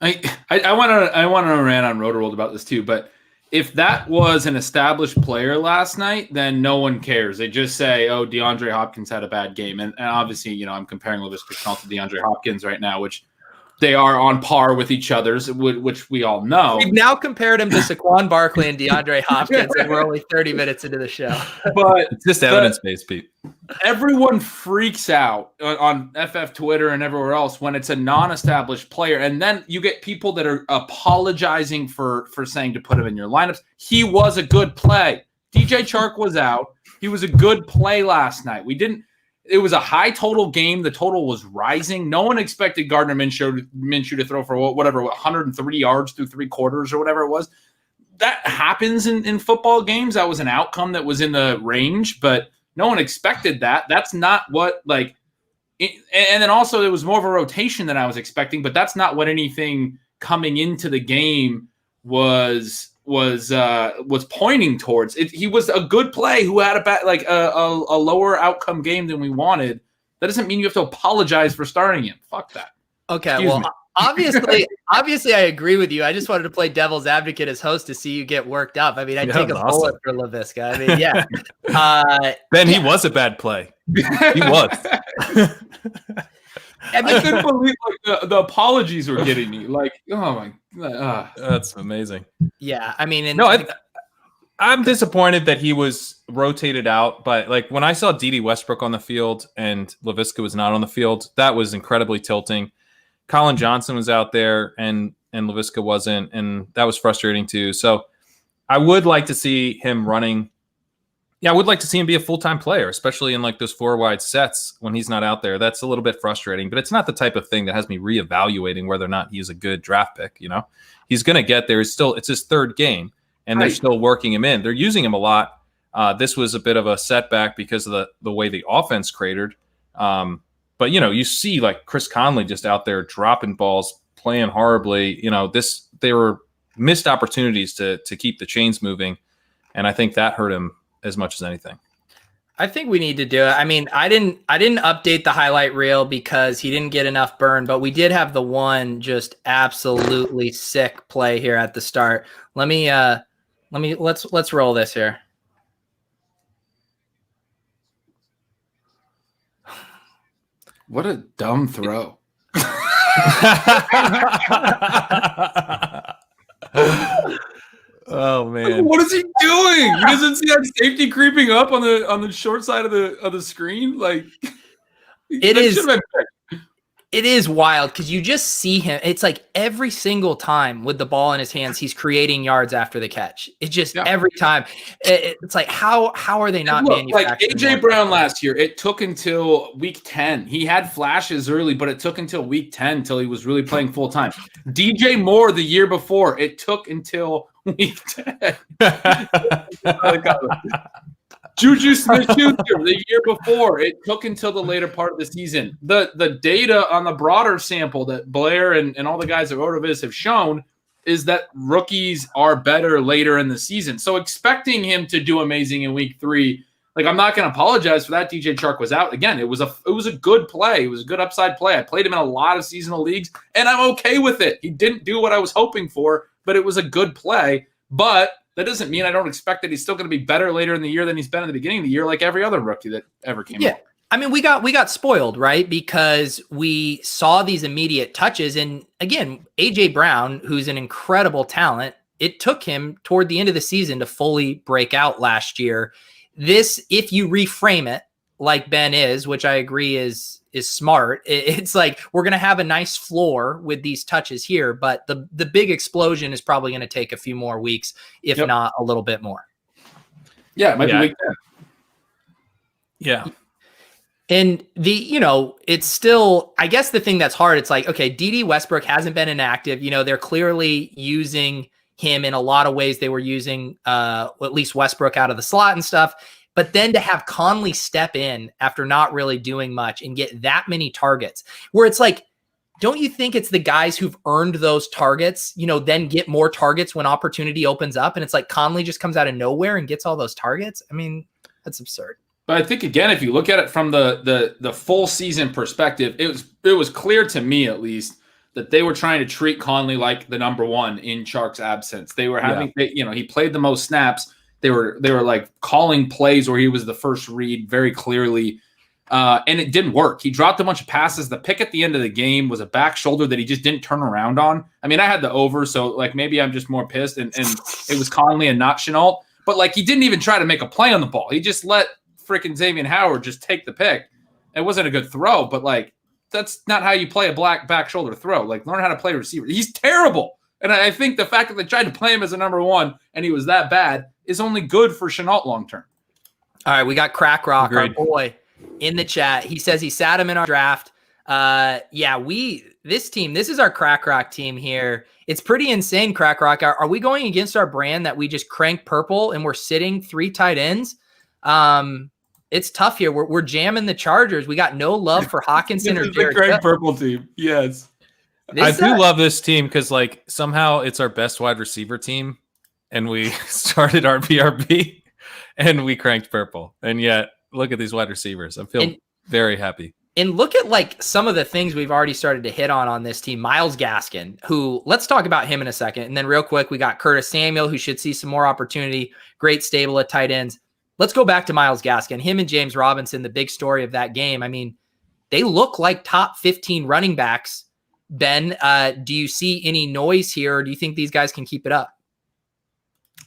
[SPEAKER 2] I want to rant on Roto-World about this too, but if that was an established player last night, then no one cares. They just say, oh, DeAndre Hopkins had a bad game. And obviously, I'm comparing Laviska Shenault to DeAndre Hopkins right now, which they are on par with each other's, which we all know.
[SPEAKER 1] We've now compared him to Saquon Barkley and DeAndre Hopkins, and we're only 30 minutes into the show.
[SPEAKER 3] But it's just evidence-based, Pete.
[SPEAKER 2] Everyone freaks out on FF Twitter and everywhere else when it's a non-established player, and then you get people that are apologizing for saying to put him in your lineups. He was a good play. DJ Chark was out. He was a good play last night. It was a high total game. The total was rising. No one expected Gardner Minshew to throw for 103 yards through 3 quarters or whatever it was. That happens in football games. That was an outcome that was in the range, but no one expected that. That's not what and then also it was more of a rotation than I was expecting, but that's not what anything coming into the game was pointing towards. He was a good play who had a lower outcome game than we wanted. That doesn't mean you have to apologize for starting him. Fuck that.
[SPEAKER 1] Okay,
[SPEAKER 2] Excuse me.
[SPEAKER 1] obviously I agree with you. I just wanted to play devil's advocate as host to see you get worked up. I mean, I'd take a bullet for Laviska. I mean, yeah.
[SPEAKER 3] Ben, he was a bad play. He was.
[SPEAKER 2] I couldn't believe the apologies were getting me. Like, oh my,
[SPEAKER 3] that's amazing.
[SPEAKER 1] Yeah, I mean,
[SPEAKER 3] I'm disappointed that he was rotated out. But when I saw D.D. Westbrook on the field and Laviska was not on the field, that was incredibly tilting. Colin Johnson was out there and Laviska wasn't, and that was frustrating too. So I would like to see him running. Yeah, I would like to see him be a full-time player, especially in those 4 wide sets when he's not out there. That's a little bit frustrating, but it's not the type of thing that has me reevaluating whether or not he's a good draft pick. He's going to get there. It's his 3rd game, and they're still working him in. They're using him a lot. This was a bit of a setback because of the way the offense cratered. But you see Chris Conley just out there dropping balls, playing horribly. They were missed opportunities to keep the chains moving, and I think that hurt him as much as anything.
[SPEAKER 1] I think we need to do it. I mean, I didn't update the highlight reel because he didn't get enough burn, but we did have the one just absolutely sick play here at the start. Let's roll this here.
[SPEAKER 2] What a dumb throw.
[SPEAKER 3] Oh man!
[SPEAKER 2] What is he doing? He doesn't see that safety creeping up on the short side of the screen.
[SPEAKER 1] It is wild because you just see him. It's every single time with the ball in his hands, he's creating yards after the catch. It's just every time. It's how are they not manufacturing?
[SPEAKER 2] AJ Brown last year, it took until week 10. He had flashes early, but it took until week 10 till he was really playing full time. DJ Moore the year before, it took until week 10. Juju Smith-Schuster the year before, it took until the later part of the season. The data on the broader sample that Blair and all the guys at RotoViz have shown is that rookies are better later in the season. So expecting him to do amazing in week 3, I'm not going to apologize for that. DJ Chark was out. Again, it was a good play. It was a good upside play. I played him in a lot of seasonal leagues, and I'm okay with it. He didn't do what I was hoping for, but it was a good play. But that doesn't mean I don't expect that he's still going to be better later in the year than he's been in the beginning of the year, like every other rookie that ever came out.
[SPEAKER 1] I mean, we got spoiled, right? Because we saw these immediate touches. And again, AJ Brown, who's an incredible talent, it took him toward the end of the season to fully break out last year. This, if you reframe it like Ben is, which I agree is smart, it's we're going to have a nice floor with these touches here, but the big explosion is probably going to take a few more weeks, if not a little bit more.
[SPEAKER 2] Yeah, it might be week 10.
[SPEAKER 3] Yeah.
[SPEAKER 1] And it's still, I guess the thing that's hard, it's okay, D.D. Westbrook hasn't been inactive. They're clearly using him in a lot of ways. They were using at least Westbrook out of the slot and stuff. But then to have Conley step in after not really doing much and get that many targets, where it's like, don't you think it's the guys who've earned those targets, then get more targets when opportunity opens up? And it's like Conley just comes out of nowhere and gets all those targets. I mean, that's absurd.
[SPEAKER 2] But I think, again, if you look at it from the full season perspective, it was clear to me, at least, that they were trying to treat Conley like the number one in Chark's absence. They were having, he played the most snaps. They were like calling plays where he was the first read very clearly, and it didn't work. He dropped a bunch of passes. The pick at the end of the game was a back shoulder that he just didn't turn around on. I mean, I had the over, so like maybe I'm just more pissed, and it was Conley and not Shenault. But like he didn't even try to make a play on the ball. He just let freaking Xavier Howard just take the pick. It wasn't a good throw, but like that's not how you play a back shoulder throw. Like learn how to play receiver. He's terrible. And I think the fact that they tried to play him as a number one and he was that bad is only good for Shenault long term.
[SPEAKER 1] All right, we got Crack Rock,
[SPEAKER 3] Agreed.
[SPEAKER 1] our boy, in the chat. He says he sat him in our draft. This team, this is our Crack Rock team here. It's pretty insane, Crack Rock. Are we going against our brand that we just crank purple and we're sitting 3 tight ends? It's tough here. We're jamming the Chargers. We got no love for Hawkinson or Jared.
[SPEAKER 2] The crank purple team, yes.
[SPEAKER 3] I do love this team because like somehow it's our best wide receiver team, and we started our BRB and we cranked purple, and yet look at these wide receivers. I feel very happy.
[SPEAKER 1] And look at like some of the things we've already started to hit on this team. Myles Gaskin, who let's talk about him in a second, and then real quick we got Curtis Samuel, who should see some more opportunity. Great stable at tight ends. Let's go back to Myles Gaskin. Him and James Robinson, the big story of that game. I mean, they look like top 15 running backs. Ben, do you see any noise here, or do you think these guys can keep it up?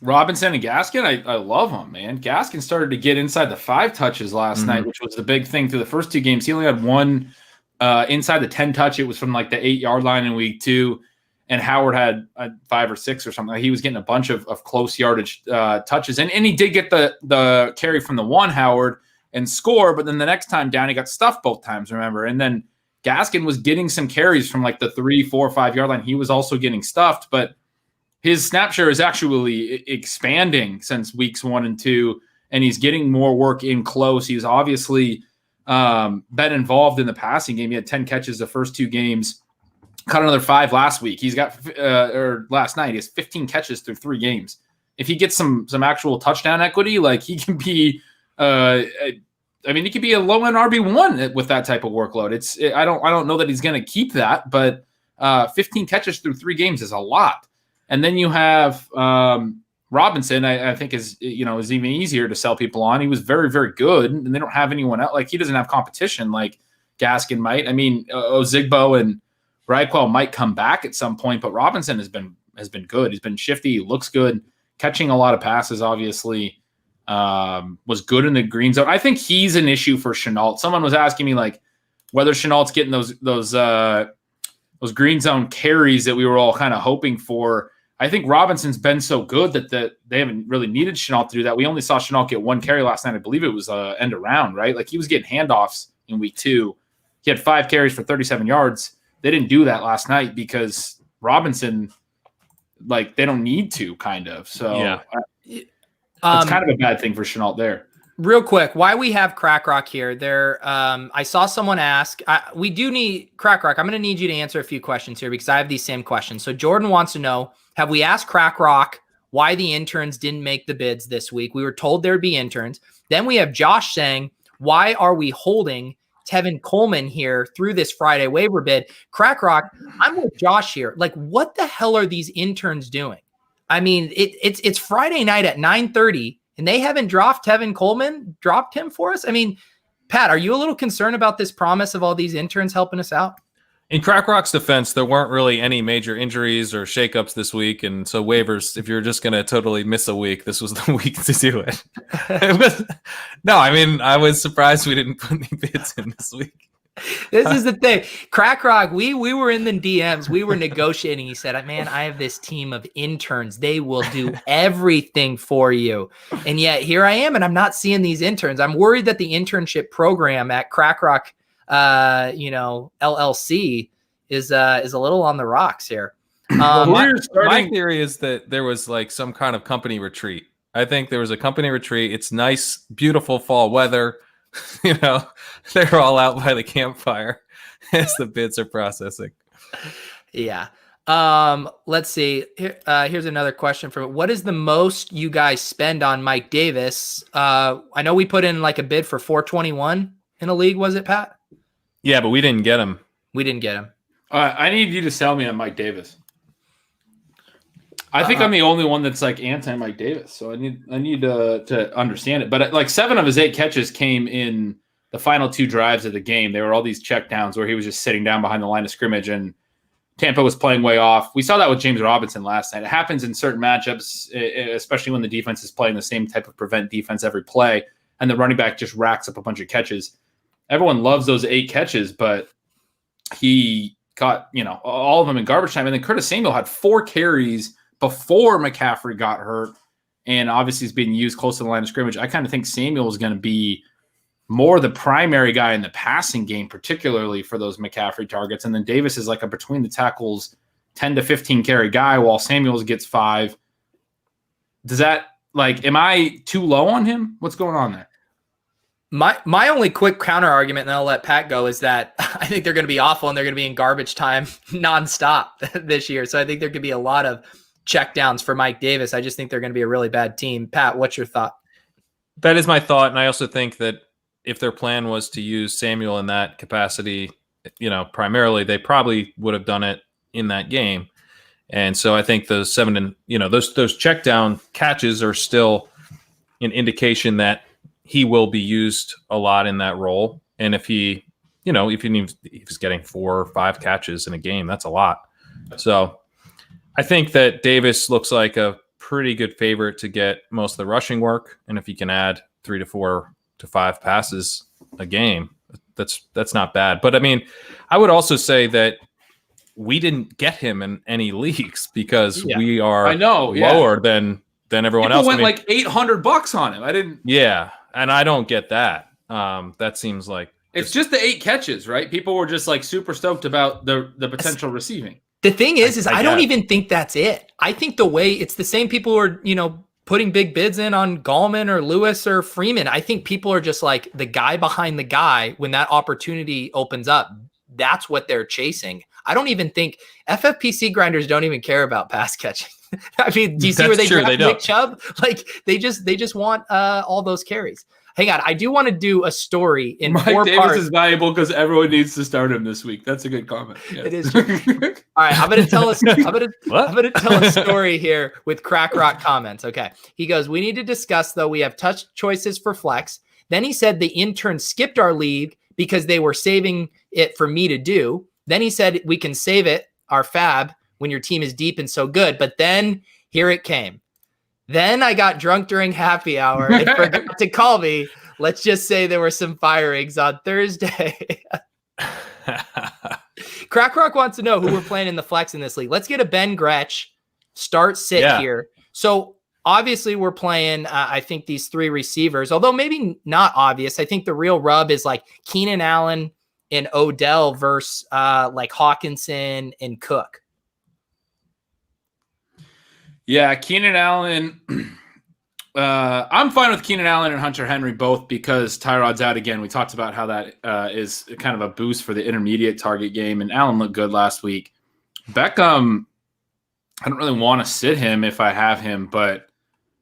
[SPEAKER 2] Robinson and Gaskin, I love them, man. Gaskin started to get inside the 5 touches last night, which was the big thing through the first 2 games. He only had one inside the 10 touch. It was from like the 8-yard line in week 2, and Howard had 5 or 6 or something. He was getting a bunch of close yardage touches, and he did get the carry from the one Howard and score, but then the next time down, he got stuffed both times, remember? And then Gaskin was getting some carries from like the 3, 4, 5-yard line. He was also getting stuffed, but his snap share is actually expanding since weeks 1 and 2, and he's getting more work in close. He's obviously been involved in the passing game. He had 10 catches the first 2 games, caught another 5 last week. He's got or last night, he has 15 catches through 3 games. If he gets some actual touchdown equity, like he can be he could be a low-end RB1 with that type of workload. I don't know that he's going to keep that, but 15 catches through 3 games is a lot. And then you have Robinson, I think is even easier to sell people on. He was very, very good, and they don't have anyone else. Like he doesn't have competition like Gaskin might. I mean, Ozigbo and Raquel might come back at some point, but Robinson has been good. He's been shifty. He looks good, catching a lot of passes. Obviously. Was good in the green zone. I think he's an issue for Shenault. Someone was asking me like whether Chenault's getting those green zone carries that we were all kind of hoping for. I think Robinson's been so good that they haven't really needed Shenault to do that. We only saw Shenault get 1 carry last night. I believe it was end around, right? Like he was getting handoffs in week 2. He had 5 carries for 37 yards. They didn't do that last night because Robinson, like they don't need to kind of. So yeah. It's kind of a bad thing for Shenault there.
[SPEAKER 1] Real quick, why we have Crack Rock here? I saw someone ask. We do need Crack Rock. I'm going to need you to answer a few questions here because I have these same questions. So Jordan wants to know: have we asked Crack Rock why the interns didn't make the bids this week? We were told there'd be interns. Then we have Josh saying, "Why are we holding Tevin Coleman here through this Friday waiver bid?" Crack Rock, I'm with Josh here. Like, what the hell are these interns doing? I mean, it's Friday night at 9:30, and they haven't dropped him for us. I mean, Pat, are you a little concerned about this promise of all these interns helping us out?
[SPEAKER 3] In Crack Rock's defense, there weren't really any major injuries or shakeups this week, and so waivers, if you're just going to totally miss a week, this was the week to do it. I was surprised we didn't put any bids in this week.
[SPEAKER 1] This is the thing. Crack Rock, we were in the DMs. We were negotiating. He said, man, I have this team of interns. They will do everything for you. And yet here I am, and I'm not seeing these interns. I'm worried that the internship program at Crack Rock, LLC is a little on the rocks here.
[SPEAKER 3] My theory is that there was like some kind of company retreat. I think there was a company retreat. It's nice, beautiful fall weather. They're all out by the campfire as the bids are processing.
[SPEAKER 1] Yeah. Let's see. Here's another question from what is the most you guys spend on Mike Davis? I know we put in like a bid for 421 in a league, was it, Pat?
[SPEAKER 3] Yeah, but we didn't get him.
[SPEAKER 2] I need you to sell me on Mike Davis. I think I'm the only one that's like anti Mike Davis, so I need to understand it. But like 7 of his 8 catches came in the final 2 drives of the game. There were all these checkdowns where he was just sitting down behind the line of scrimmage, and Tampa was playing way off. We saw that with James Robinson last night. It happens in certain matchups, especially when the defense is playing the same type of prevent defense every play, and the running back just racks up a bunch of catches. Everyone loves those 8 catches, but he caught all of them in garbage time. And then Curtis Samuel had 4 carries before McCaffrey got hurt, and obviously he's being used close to the line of scrimmage. I kind of think Samuel is going to be more the primary guy in the passing game, particularly for those McCaffrey targets. And then Davis is like a between the tackles 10 to 15 carry guy while Samuels gets 5. Does that am I too low on him? What's going on there?
[SPEAKER 1] My only quick counter argument, and I'll let Pat go, is that I think they're going to be awful and they're going to be in garbage time nonstop this year. So I think there could be a lot of checkdowns for Mike Davis. I just think they're going to be a really bad team. Pat, what's your thought?
[SPEAKER 3] That is my thought. And I also think that if their plan was to use Samuel in that capacity, primarily, they probably would have done it in that game. And so I think those 7 and, those check down catches are still an indication that he will be used a lot in that role. And if he, if he's getting 4 or 5 catches in a game, that's a lot. So I think that Davis looks like a pretty good favorite to get most of the rushing work. And if he can add 3 to 4 to 5 passes a game, that's not bad. But I mean, I would also say that we didn't get him in any leagues because we are lower than everyone else.
[SPEAKER 2] People went like $800 on him. I didn't.
[SPEAKER 3] Yeah. And I don't get that. That seems like
[SPEAKER 2] it's just the 8 catches, right? People were just like super stoked about the potential receiving.
[SPEAKER 1] The thing is I don't even think that's it. I think the way it's the same people who are, putting big bids in on Gallman or Lewis or Freeman. I think people are just like the guy behind the guy when that opportunity opens up. That's what they're chasing. I don't even think FFPC grinders don't even care about pass catching. I mean, do you see where they draft Nick Chubb? Like they just want all those carries. Hang on, I do want to do a story in
[SPEAKER 2] Mike
[SPEAKER 1] 4
[SPEAKER 2] Davis
[SPEAKER 1] parts.
[SPEAKER 2] Is valuable because everyone needs to start him this week. That's a good comment. Yes.
[SPEAKER 1] It is true. All right, I'm gonna tell a story here with Crack Rock comments. Okay, he goes, we need to discuss though. We have touch choices for flex. Then he said the intern skipped our league because they were saving it for me to do. Then he said we can save it, our fab, when your team is deep and so good. But then here it came. Then I got drunk during happy hour and forgot to call me. Let's just say there were some firings on Thursday. Crack Rock wants to know who we're playing in the flex in this league. Let's get a Ben Gretch start sit here. So obviously we're playing, I think, these 3 receivers, although maybe not obvious. I think the real rub is like Keenan Allen and Odell versus like Hawkinson and Cook.
[SPEAKER 2] Yeah, Keenan Allen. I'm fine with Keenan Allen and Hunter Henry both because Tyrod's out again. We talked about how that is kind of a boost for the intermediate target game, and Allen looked good last week. Beckham, I don't really want to sit him if I have him, but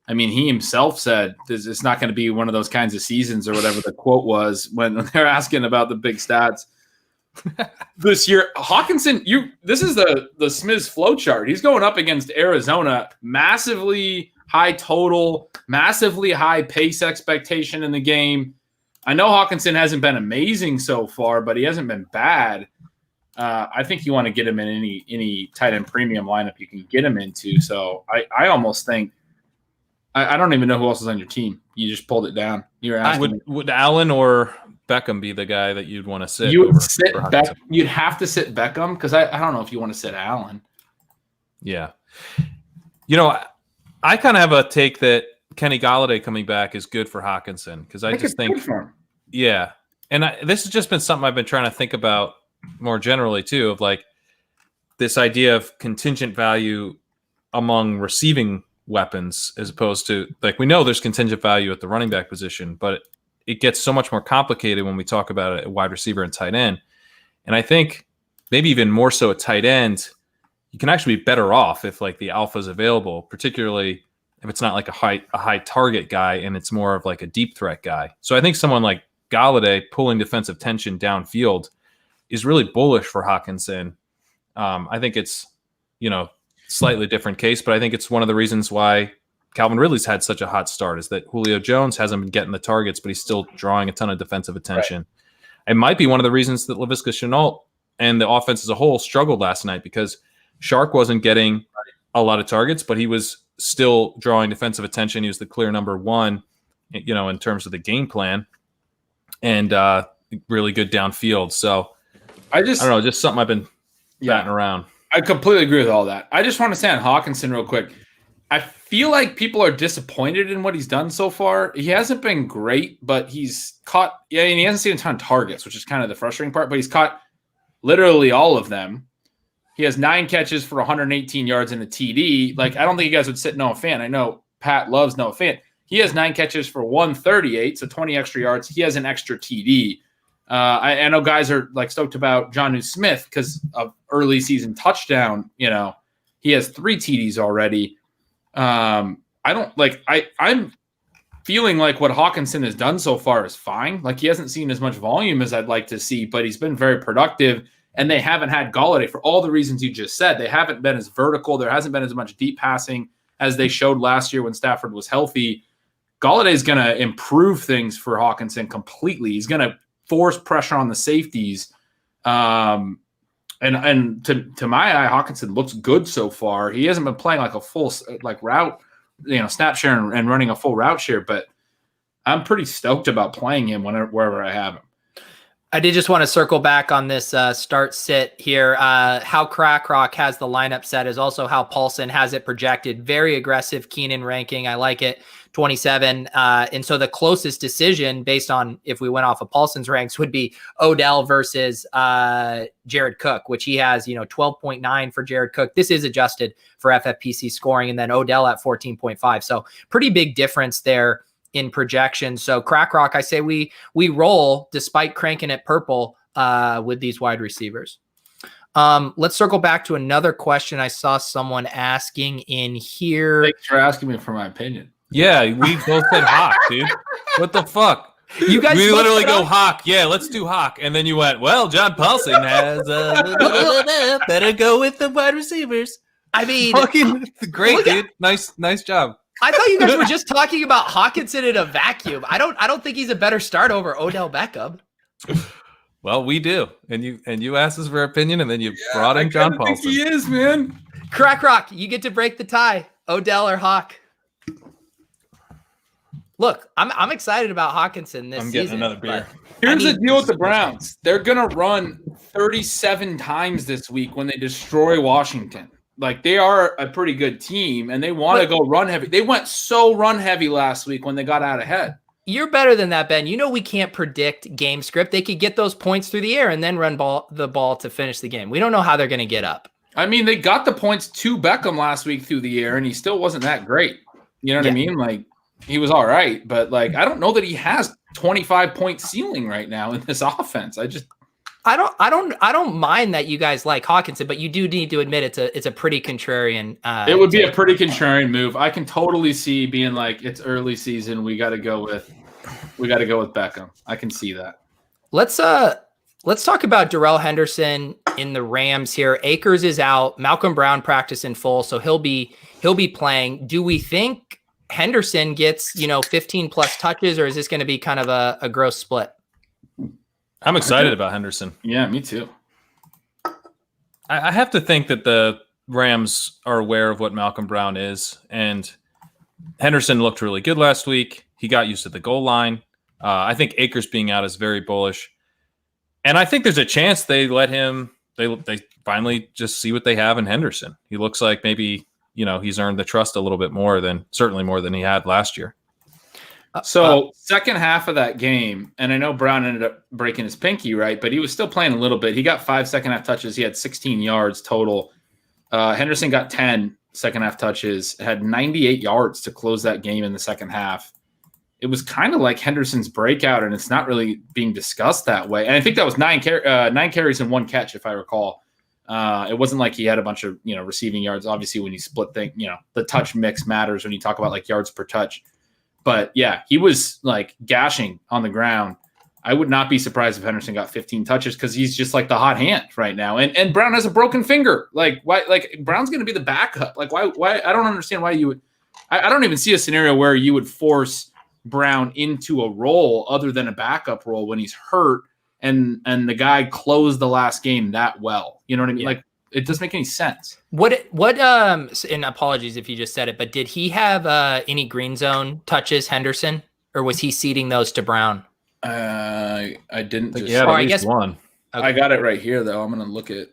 [SPEAKER 2] I mean, he himself said it's not going to be one of those kinds of seasons or whatever the quote was when they're asking about the big stats. This year, Hawkinson, this is the Smiths flow chart. He's going up against Arizona, massively high total, massively high pace expectation in the game. I know Hawkinson hasn't been amazing so far, but he hasn't been bad. I think you want to get him in any tight end premium lineup you can get him into. So I almost think I don't even know who else is on your team. You just pulled it down. You're asking
[SPEAKER 3] would Allen or Beckham be the guy that you'd want to sit?
[SPEAKER 2] You'd have to sit Beckham because I don't know if you want to sit Allen.
[SPEAKER 3] Yeah. I kind of have a take that Kenny Golladay coming back is good for Hawkinson because I just think, yeah. And this has just been something I've been trying to think about more generally too, of like, this idea of contingent value among receiving weapons, as opposed to, like, we know there's contingent value at the running back position, but it gets so much more complicated when we talk about a wide receiver and tight end. And I think maybe even more so at tight end, you can actually be better off if, like, the alpha is available, particularly if it's not like a high target guy and it's more of like a deep threat guy. So I think someone like Galladay pulling defensive tension downfield is really bullish for Hockenson. I think it's, slightly different case, but I think it's one of the reasons why Calvin Ridley's had such a hot start is that Julio Jones hasn't been getting the targets, but he's still drawing a ton of defensive attention. Right. It might be one of the reasons that Laviska Shenault and the offense as a whole struggled last night, because Shark wasn't getting a lot of targets, but he was still drawing defensive attention. He was the clear number one, in terms of the game plan, and really good downfield. So I don't know, just something I've been batting around.
[SPEAKER 2] I completely agree with all that. I just want to say on Hockenson real quick, I feel like people are disappointed in what he's done so far. He hasn't been great, but he's caught, and he hasn't seen a ton of targets, which is kind of the frustrating part, but he's caught literally all of them. He has 9 catches for 118 yards in a TD. Like, I don't think you guys would sit Noah Fant. I know Pat loves Noah Fant. He has 9 catches for 138, so 20 extra yards. He has an extra TD. I know guys are like stoked about Jonnu Smith because of early season touchdown. He has 3 TDs already. I'm feeling like what Hockenson has done so far is fine. Like, he hasn't seen as much volume as I'd like to see, but he's been very productive. And they haven't had Galladay for all the reasons you just said. They haven't been as vertical. There hasn't been as much deep passing as they showed last year when Stafford was healthy. Galladay is going to improve things for Hockenson completely. He's going to force pressure on the safeties. And to my eye, Hockenson looks good so far. He hasn't been playing like a full route, snap share and running a full route share, but I'm pretty stoked about playing him wherever I have him.
[SPEAKER 1] I did just want to circle back on this start sit here. How Crack Rock has the lineup set is also how Paulson has it projected. Very aggressive Keenan ranking. I like it. 27. And so the closest decision based on if we went off of Paulson's ranks would be Odell versus Jared Cook, which he has, 12.9 for Jared Cook. This is adjusted for FFPC scoring, and then Odell at 14.5. So pretty big difference there in projection. So Crack Rock, I say we roll despite cranking it purple with these wide receivers. Let's circle back to another question I saw someone asking in here.
[SPEAKER 2] Thanks for asking me for my opinion.
[SPEAKER 3] Yeah, we both said Hawk, dude. What the fuck?
[SPEAKER 1] You guys,
[SPEAKER 3] we literally go Hawk. Yeah, let's do Hawk. And then you went, well, John Paulson has better go with the wide receivers.
[SPEAKER 1] I mean,
[SPEAKER 3] fucking great, dude. Nice job.
[SPEAKER 1] I thought you guys were just talking about Hockenson in a vacuum. I don't think he's a better start over Odell Beckham.
[SPEAKER 3] Well, we do. And you asked us for our opinion, and then you brought in John Paulson.
[SPEAKER 2] Think he is, man.
[SPEAKER 1] Crack Rock, you get to break the tie. Odell or Hawk. Look, I'm excited about Hockenson this season.
[SPEAKER 3] I'm getting another beer.
[SPEAKER 2] Here's the deal with the Browns. They're going to run 37 times this week when they destroy Washington. Like, they are a pretty good team, and they want to go run heavy. They went so run heavy last week when they got out ahead.
[SPEAKER 1] You're better than that, Ben. We can't predict game script. They could get those points through the air and then run the ball to finish the game. We don't know how they're going to get up.
[SPEAKER 2] I mean, they got the points to Beckham last week through the air, and he still wasn't that great. You know what I mean? Like, he was all right, but like, I don't know that he has 25-point ceiling right now in this offense.
[SPEAKER 1] I don't mind that you guys like Hockenson, but you do need to admit it's a pretty contrarian.
[SPEAKER 2] It would be a pretty contrarian move. I can totally see being like, it's early season. We got to go with Beckham. I can see that.
[SPEAKER 1] Let's talk about Darrell Henderson in the Rams here. Akers is out. Malcolm Brown practiced in full, so he'll be playing. Do we think Henderson gets 15 plus touches, or is this going to be kind of a gross split?
[SPEAKER 3] I'm excited about Henderson.
[SPEAKER 2] Yeah, me too.
[SPEAKER 3] I have to think that the Rams are aware of what Malcolm Brown is, and Henderson looked really good last week. He got used to the goal line. I think Akers being out is very bullish, and I think there's a chance they let him. They finally just see what they have in Henderson. He looks like maybe he's earned the trust a little bit more than he had last year.
[SPEAKER 2] So second half of that game, and I know Brown ended up breaking his pinky, right? But he was still playing a little bit. He got 5 second half touches. He had 16 yards total. Henderson got 10 second half touches, had 98 yards to close that game in the second half. It was kind of like Henderson's breakout, and it's not really being discussed that way. And I think that was 9 carries and 1 catch, if I recall. It wasn't like he had a bunch of receiving yards. Obviously, when you split the touch mix matters when you talk about like yards per touch. But yeah, he was like gashing on the ground. I would not be surprised if Henderson got 15 touches because he's just like the hot hand right now. And Brown has a broken finger. Like why? Like Brown's going to be the backup. Like why? I don't understand why you would. I don't even see a scenario where you would force Brown into a role other than a backup role when he's hurt and the guy closed the last game that well. You know what I mean? Yeah. Like it doesn't make any sense.
[SPEAKER 1] And apologies if you just said it, but did he have any green zone touches, Henderson, or was he ceding those to Brown?
[SPEAKER 2] I didn't.
[SPEAKER 3] I guess one.
[SPEAKER 2] Okay. I got it right here though. I'm going to look at.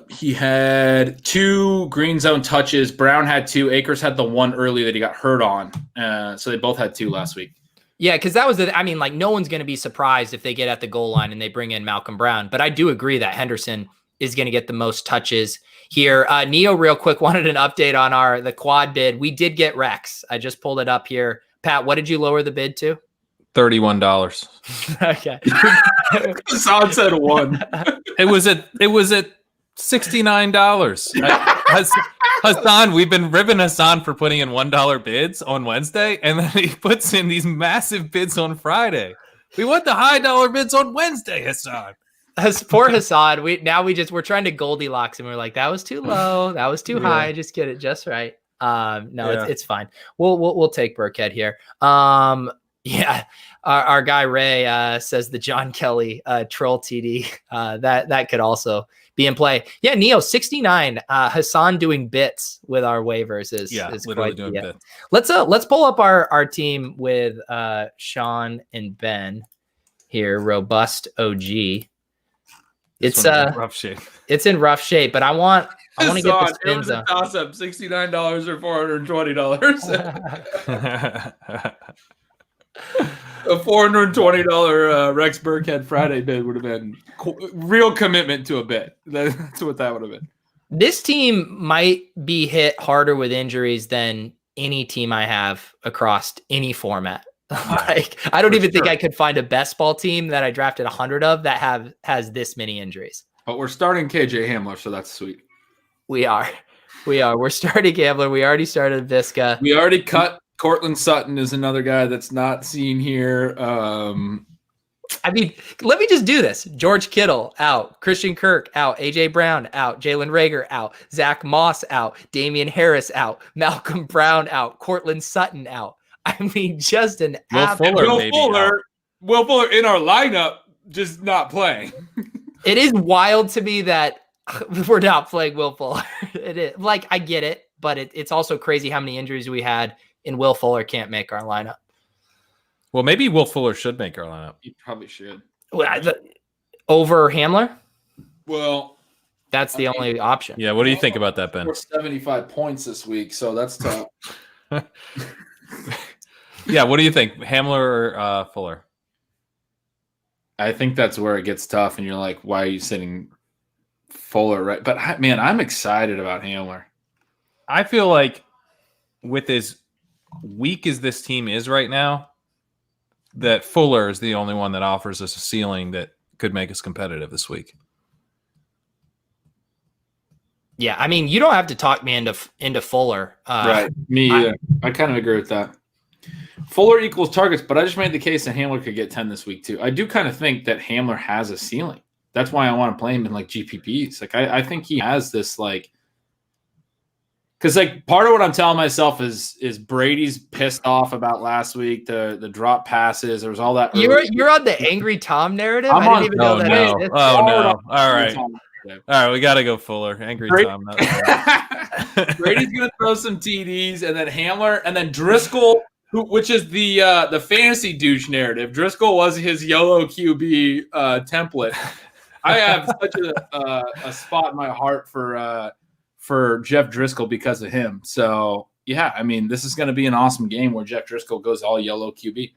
[SPEAKER 2] He had 2 green zone touches. Brown had 2. Akers had the one early that he got hurt on. So they both had 2 last week.
[SPEAKER 1] Yeah, because that was no one's going to be surprised if they get at the goal line and they bring in Malcolm Brown. But I do agree that Henderson is going to get the most touches here. Neo, real quick, wanted an update on the quad bid. We did get Rex. I just pulled it up here. Pat, what did you lower the bid to?
[SPEAKER 3] $31.
[SPEAKER 1] Okay.
[SPEAKER 2] Hassan said 1.
[SPEAKER 3] It was at $69. Hassan, we've been ribbing Hassan for putting in $1 bids on Wednesday, and then he puts in these massive bids on Friday. We want the high dollar bids on Wednesday, Hassan.
[SPEAKER 1] As for Hassan, we're trying to Goldilocks him. We're like, that was too low, that was too high. Just get it just right. It's fine. We'll take Burkhead here. Yeah, our guy Ray says the John Kelly troll TD that could also be in play. Yeah, Neo 69. Hassan doing bits with our waivers is
[SPEAKER 3] literally doing bits.
[SPEAKER 1] Let's pull up our team with Sean and Ben here. Robust OG. It's in
[SPEAKER 3] rough shape.
[SPEAKER 1] It's in rough shape, but I want to get the spin
[SPEAKER 2] zone. It was a toss up, $69 or $420. A $420 Rex Burkhead Friday bid would have been real commitment to a bet. That's what that would have been.
[SPEAKER 1] This team might be hit harder with injuries than any team I have across any format. Like I don't even think I could find a best ball team that I drafted 100 of that has this many injuries.
[SPEAKER 2] But we're starting KJ Hamler, so that's sweet.
[SPEAKER 1] We are. We're starting Hamler. We already started Visca.
[SPEAKER 2] We already cut. Cortland Sutton is another guy that's not seen here.
[SPEAKER 1] Let me just do this. George Kittle out. Christian Kirk out. AJ Brown out. Jalen Reagor out. Zach Moss out. Damian Harris out. Malcolm Brown out. Cortland Sutton out. I mean, just an
[SPEAKER 2] Will Fuller in our lineup, just not playing.
[SPEAKER 1] It is wild to me that we're not playing Will Fuller. It is like I get it, but it's also crazy how many injuries we had. And Will Fuller can't make our lineup.
[SPEAKER 3] Well, maybe Will Fuller should make our lineup.
[SPEAKER 2] He probably should.
[SPEAKER 1] Over Hamler?
[SPEAKER 2] Well,
[SPEAKER 1] that's the only option.
[SPEAKER 3] Yeah, what do you think about that, Ben?
[SPEAKER 2] We're 75 points this week, so that's tough.
[SPEAKER 3] Yeah, what do you think? Hamler or Fuller?
[SPEAKER 2] I think that's where it gets tough, and you're like, why are you sitting Fuller? Right? But, I'm excited about Hamler.
[SPEAKER 3] I feel like with as weak as this team is right now, that Fuller is the only one that offers us a ceiling that could make us competitive this week.
[SPEAKER 1] Yeah, I mean, you don't have to talk me into Fuller.
[SPEAKER 2] Right, me either. I kind of agree with that. Fuller equals targets, but I just made the case that Hamler could get 10 this week too. I do kind of think that Hamler has a ceiling. That's why I want to play him in like GPPs. Like I think he has this like. Because like part of what I'm telling myself is Brady's pissed off about last week, the drop passes. There was all that.
[SPEAKER 1] You're on the angry Tom narrative.
[SPEAKER 3] I didn't even know that. No. Oh no! All right, we got to go Fuller. Angry Tom.
[SPEAKER 2] Brady's gonna throw some TDs, and then Hamler, and then Driscoll, which is the fantasy douche narrative. Driscoll was his YOLO QB template. I have such a spot in my heart for Jeff Driscoll because of him. So, yeah, I mean, this is going to be an awesome game where Jeff Driscoll goes all yellow QB.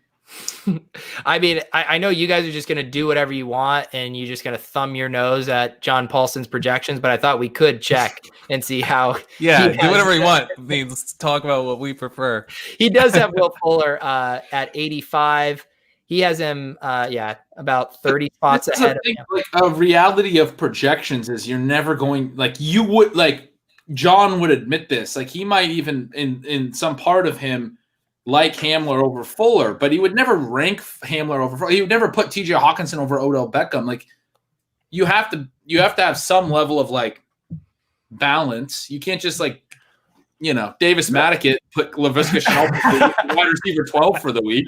[SPEAKER 1] I mean, I know you guys are just going to do whatever you want and you're just going to thumb your nose at John Paulson's projections, but I thought we could check and see how.
[SPEAKER 3] Yeah, do whatever you want. I mean, let's talk about what we prefer.
[SPEAKER 1] He does have Will Fuller at 85. He has him, about 30 spots ahead of him.
[SPEAKER 2] Like, a reality of projections is you're never going, like, you would, like, John would admit this. Like, he might even, in some part of him, like Hamler over Fuller, but he would never rank Hamler over Fuller. He would never put TJ Hawkinson over Odell Beckham. Like, you have to have some level of, like, balance. You can't just, like, Davis Mattek put Laviska Shenault wide receiver 12 for the week.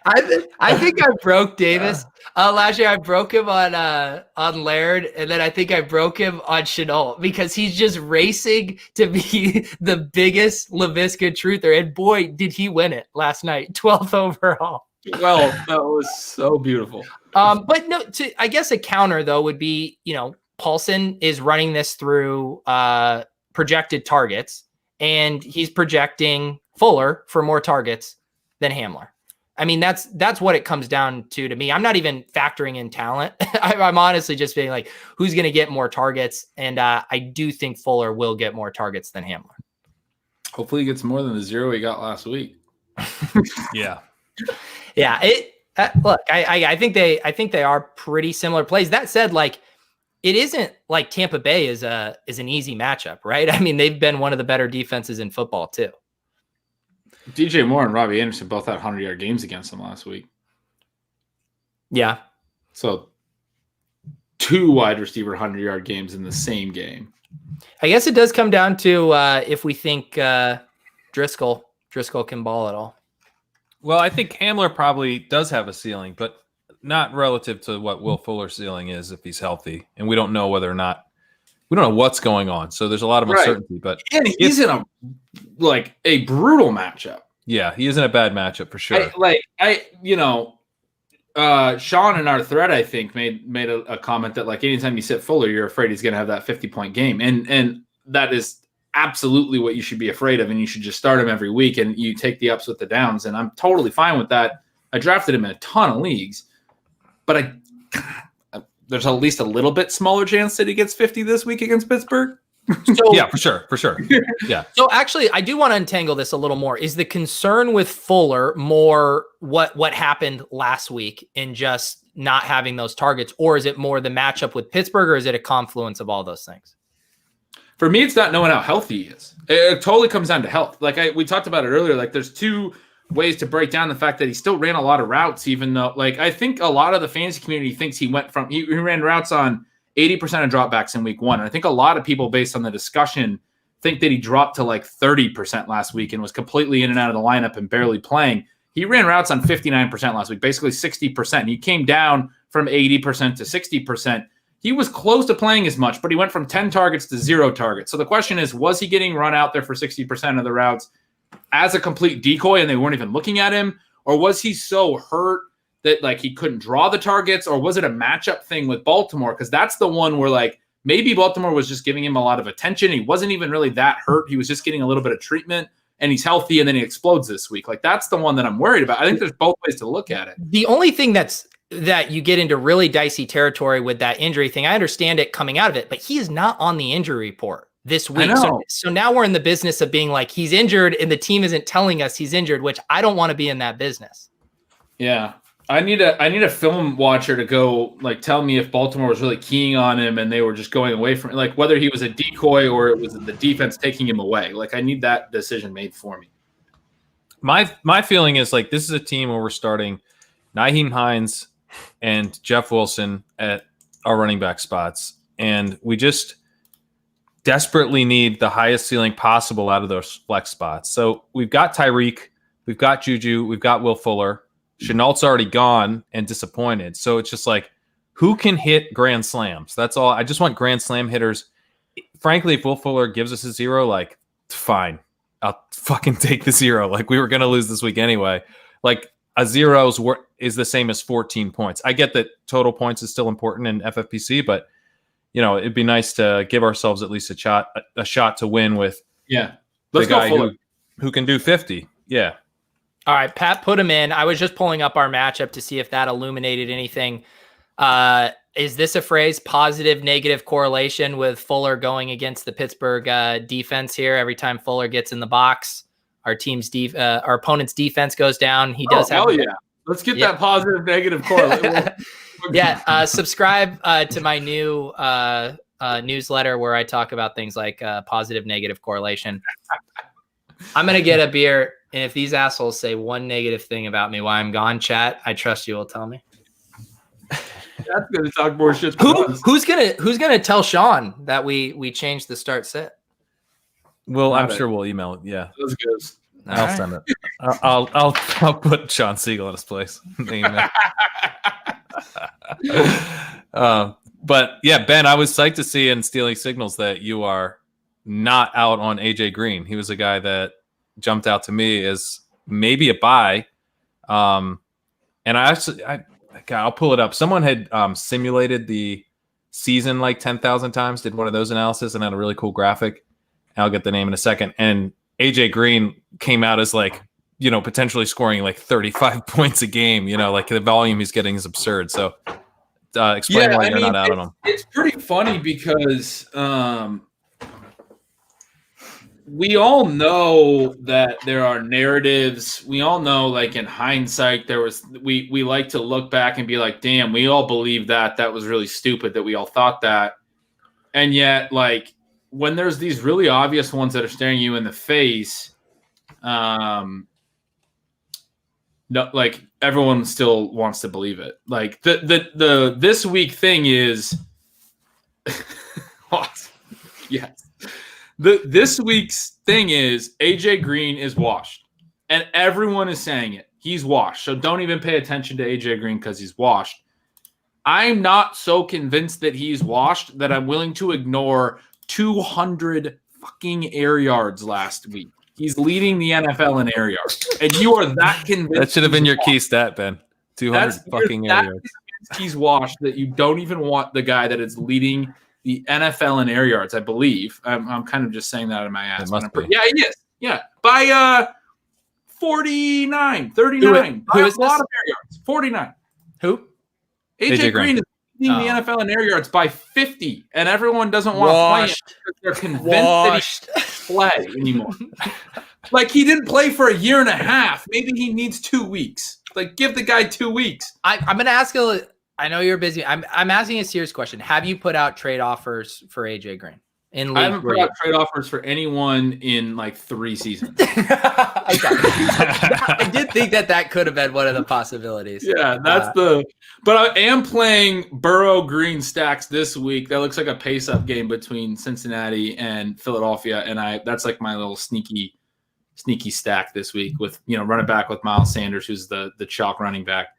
[SPEAKER 1] I think I broke Davis. Last year I broke him on Laird, and then I think I broke him on Shenault because he's just racing to be the biggest Laviska truther. And boy, did he win it last night, 12th overall.
[SPEAKER 2] Well, that was so beautiful.
[SPEAKER 1] But no, I guess a counter though would be, Paulson is running this through projected targets, and he's projecting Fuller for more targets than Hamler. I mean, that's what it comes down to me. I'm not even factoring in talent. I'm honestly just being like, who's going to get more targets? And I do think Fuller will get more targets than Hamler.
[SPEAKER 2] Hopefully he gets more than the 0 he got last week.
[SPEAKER 3] Yeah.
[SPEAKER 1] Yeah. Look, I think they are pretty similar plays. That said, like, it isn't like Tampa Bay is an easy matchup, right? I mean, they've been one of the better defenses in football too.
[SPEAKER 2] DJ Moore and Robbie Anderson both had 100-yard games against them last week.
[SPEAKER 1] Yeah.
[SPEAKER 2] So 2 wide receiver 100-yard games in the same game.
[SPEAKER 1] I guess it does come down to if we think Driscoll can ball at all.
[SPEAKER 3] Well, I think Hamler probably does have a ceiling, but not relative to what Will Fuller's ceiling is if he's healthy. And we don't know whether or not – we don't know what's going on. So there's a lot of uncertainty. But
[SPEAKER 2] and he's in a brutal matchup.
[SPEAKER 3] Yeah, he is in a bad matchup for sure.
[SPEAKER 2] Sean in our thread, I think, made a comment that, like, anytime you sit Fuller, you're afraid he's going to have that 50-point game. And that is absolutely what you should be afraid of, and you should just start him every week, and you take the ups with the downs, and I'm totally fine with that. I drafted him in a ton of leagues, but there's at least a little bit smaller chance that he gets 50 this week against Pittsburgh.
[SPEAKER 1] So,
[SPEAKER 3] yeah, for sure. Yeah.
[SPEAKER 1] So actually, I do want to untangle this a little more. Is the concern with Fuller more what happened last week in just not having those targets, or is it more the matchup with Pittsburgh, or is it a confluence of all those things?
[SPEAKER 2] For me, it's not knowing how healthy he is. It totally comes down to health. Like we talked about it earlier, like there's 2 ways to break down the fact that he still ran a lot of routes, even though, like, I think a lot of the fantasy community thinks he ran routes on 80% of dropbacks in week 1. And I think a lot of people, based on the discussion, think that he dropped to like 30% last week and was completely in and out of the lineup and barely playing. He ran routes on 59% last week, basically 60%. He came down from 80% to 60%. He was close to playing as much, but he went from 10 targets to 0 targets. So the question is, was he getting run out there for 60% of the routes as a complete decoy and they weren't even looking at him? Or was he so hurt that, like, he couldn't draw the targets? Or was it a matchup thing with Baltimore? Because that's the one where, like, maybe Baltimore was just giving him a lot of attention. He wasn't even really that hurt. He was just getting a little bit of treatment, and he's healthy, and then he explodes this week. Like, that's the one that I'm worried about. I think there's both ways to look at it.
[SPEAKER 1] The only thing that you get into really dicey territory with that injury thing, I understand it coming out of it, but he is not on the injury report this week. So now we're in the business of being like, he's injured and the team isn't telling us he's injured, which I don't want to be in that business.
[SPEAKER 2] Yeah. I need a film watcher to go, like, tell me if Baltimore was really keying on him and they were just going away from it, like whether he was a decoy or it was the defense taking him away. Like, I need that decision made for me.
[SPEAKER 3] My feeling is, like, this is a team where we're starting Nyheim Hines and Jeff Wilson at our running back spots, and we just desperately need the highest ceiling possible out of those flex spots. So we've got Tyreek, we've got Juju, we've got Will Fuller. Chenault's already gone and disappointed. So it's just like, who can hit grand slams? That's all. I just want grand slam hitters. Frankly, if Will Fuller gives us a 0, like, fine. I'll fucking take the 0. Like, we were going to lose this week anyway. Like, a 0 is the same as 14 points. I get that total points is still important in FFPC, but, you know, it'd be nice to give ourselves at least a shot to win with
[SPEAKER 2] let's
[SPEAKER 3] the guy
[SPEAKER 2] go Fuller.
[SPEAKER 3] who can do 50. Yeah.
[SPEAKER 1] All right, Pat put him in. I was just pulling up our matchup to see if that illuminated anything. Is this a phrase, positive, negative correlation with Fuller going against the Pittsburgh defense here? Every time Fuller gets in the box, our opponent's defense goes down. He does have.
[SPEAKER 2] Oh, yeah. Let's get that positive, negative correlation.
[SPEAKER 1] Yeah. Subscribe to my new newsletter where I talk about things like positive, negative correlation. I'm going to get a beer. And if these assholes say one negative thing about me while I'm gone, chat, I trust you will tell me.
[SPEAKER 2] That's going to talk more shit.
[SPEAKER 1] Who's gonna tell Sean that we changed the start set?
[SPEAKER 3] Well, I'm sure we'll email it. Yeah,
[SPEAKER 2] those goes.
[SPEAKER 3] I'll send it. I'll put Sean Siegel in his place. But yeah, Ben, I was psyched to see in Stealing Signals that you are not out on AJ Green. He was a guy that jumped out to me as maybe a buy. And I'll pull it up. Someone had simulated the season like 10,000 times, did one of those analysis, and had a really cool graphic. I'll get the name in a second. And AJ Green came out as like, potentially scoring like 35 points a game. Like the volume he's getting is absurd. So explain why you're not out on him.
[SPEAKER 2] It's pretty funny because we all know that there are narratives. We all know, like in hindsight, we like to look back and be like, damn, we all believe that was really stupid that we all thought that. And yet, like, when there's these really obvious ones that are staring you in the face, no, like everyone still wants to believe it. Like the this week thing is, yes. This week's thing is AJ Green is washed, and everyone is saying it. He's washed. So don't even pay attention to AJ Green because he's washed. I'm not so convinced that he's washed that I'm willing to ignore 200 fucking air yards last week. He's leading the NFL in air yards, and you are that convinced.
[SPEAKER 3] That should have been your key stat, Ben. 200 fucking air yards.
[SPEAKER 2] He's washed that you don't even want the guy that is leading the NFL in air yards, I believe. I'm kind of just saying that out of my ass. Yeah, he is. Yeah. By 49, 39.
[SPEAKER 1] Who is
[SPEAKER 2] a lot of air yards. 49.
[SPEAKER 1] Who?
[SPEAKER 2] AJ Green is leading the NFL in air yards by 50, and everyone doesn't want to play him because they're convinced that he can't play anymore. Like, he didn't play for a year and a half. Maybe he needs 2 weeks. Like, give the guy 2 weeks.
[SPEAKER 1] I'm going to ask I know you're busy. I'm asking a serious question. Have you put out trade offers for AJ Green in league?
[SPEAKER 2] I haven't put out trade offers for anyone in like 3 seasons.
[SPEAKER 1] I did think that could have been one of the possibilities.
[SPEAKER 2] Yeah, but I am playing Burrow Green stacks this week. That looks like a pace-up game between Cincinnati and Philadelphia, and that's like my little sneaky stack this week with running back with Miles Sanders, who's the chalk running back.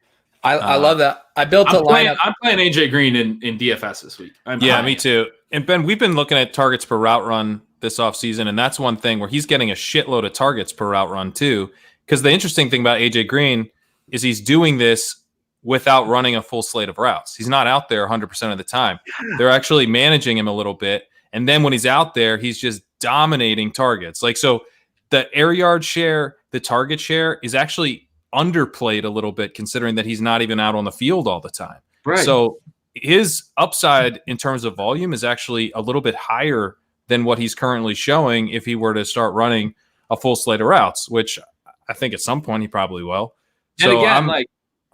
[SPEAKER 1] I love that. I built a lineup.
[SPEAKER 2] I'm playing AJ Green in DFS this week.
[SPEAKER 3] Me too. And Ben, we've been looking at targets per route run this offseason, and that's one thing where he's getting a shitload of targets per route run too. Because the interesting thing about AJ Green is he's doing this without running a full slate of routes. He's not out there 100% of the time. They're actually managing him a little bit. And then when he's out there, he's just dominating targets. Like, so the air yard share, the target share is actually underplayed a little bit considering that he's not even out on the field all the time.
[SPEAKER 2] Right.
[SPEAKER 3] So his upside in terms of volume is actually a little bit higher than what he's currently showing if he were to start running a full slate of routes, which I think at some point he probably will.
[SPEAKER 2] And
[SPEAKER 3] so
[SPEAKER 2] again,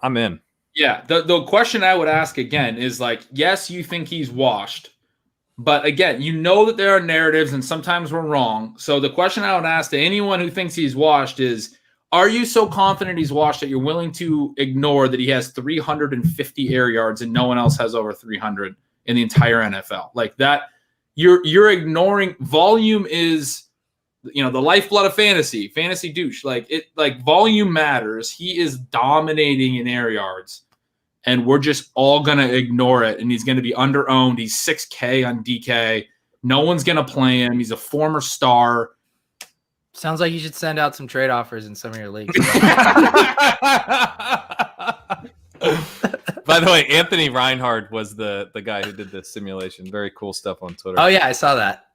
[SPEAKER 3] I'm in.
[SPEAKER 2] Yeah. The question I would ask again is like, yes, you think he's washed, but again, that there are narratives and sometimes we're wrong. So the question I would ask to anyone who thinks he's washed is, are you so confident he's washed that you're willing to ignore that he has 350 air yards and no one else has over 300 in the entire NFL? Like that, you're ignoring volume is, the lifeblood of fantasy douche. Like volume matters. He is dominating in air yards, and we're just all gonna ignore it. And he's gonna be under-owned. He's 6K on DK. No one's gonna play him. He's a former star.
[SPEAKER 1] Sounds like you should send out some trade offers in some of your leagues.
[SPEAKER 3] By the way, Anthony Reinhardt was the guy who did this simulation. Very cool stuff on Twitter.
[SPEAKER 1] Oh, yeah, I saw that.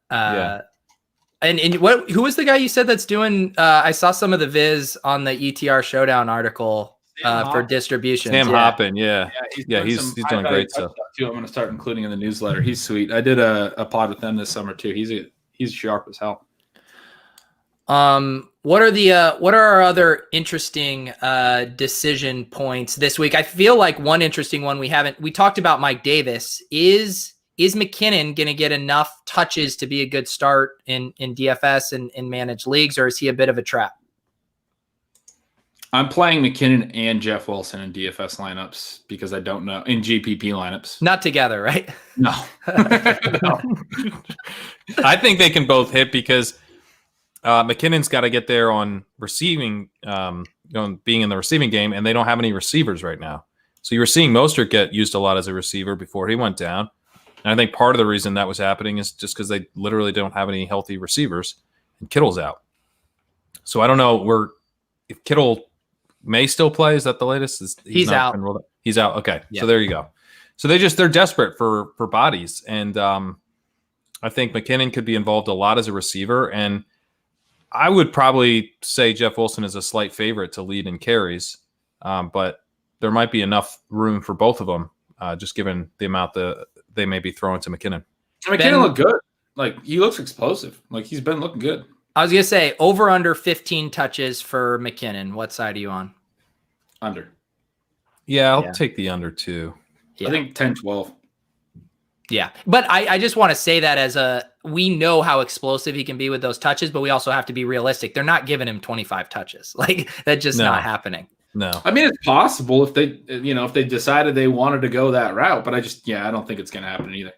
[SPEAKER 1] And who was the guy you said that's doing? I saw some of the viz on the ETR Showdown article for distribution.
[SPEAKER 3] Sam Hoppin, yeah, he's doing great stuff
[SPEAKER 2] too. I'm going to start including in the newsletter. He's sweet. I did a pod with them this summer too. He's sharp as hell.
[SPEAKER 1] What are our other interesting decision points this week? I feel like one interesting one we talked about Mike Davis. Is Mckinnon going to get enough touches to be a good start in DFS and in managed leagues, or is he a bit of a trap?
[SPEAKER 2] I'm playing McKinnon and Jeff Wilson in DFS lineups because I don't know in GPP lineups.
[SPEAKER 1] Not together, right?
[SPEAKER 2] No.
[SPEAKER 3] No. I think they can both hit because McKinnon's got to get there on receiving, being in the receiving game, and they don't have any receivers right now. So you were seeing Mostert get used a lot as a receiver before he went down. And I think part of the reason that was happening is just because they literally don't have any healthy receivers, and Kittle's out. So I don't know if Kittle may still play. Is that the latest?
[SPEAKER 1] He's out.
[SPEAKER 3] He's out. Okay,
[SPEAKER 1] yeah.
[SPEAKER 3] So there you go. So they're desperate for bodies, and I think McKinnon could be involved a lot as a receiver, and I would probably say Jeff Wilson is a slight favorite to lead in carries, but there might be enough room for both of them, just given the amount that they may be throwing to McKinnon.
[SPEAKER 2] McKinnon look good. Like, he looks explosive. Like, he's been looking good.
[SPEAKER 1] I was going to say, over under 15 touches for McKinnon. What side are you on?
[SPEAKER 2] Under.
[SPEAKER 3] Yeah, I'll take the under too.
[SPEAKER 2] Yeah. I think 10, 12.
[SPEAKER 1] Yeah, but I just want to say that we know how explosive he can be with those touches, but we also have to be realistic. They're not giving him 25 touches. Like, that's just not happening.
[SPEAKER 3] No.
[SPEAKER 2] I mean, it's possible if they decided they wanted to go that route, but I don't think it's going to happen either.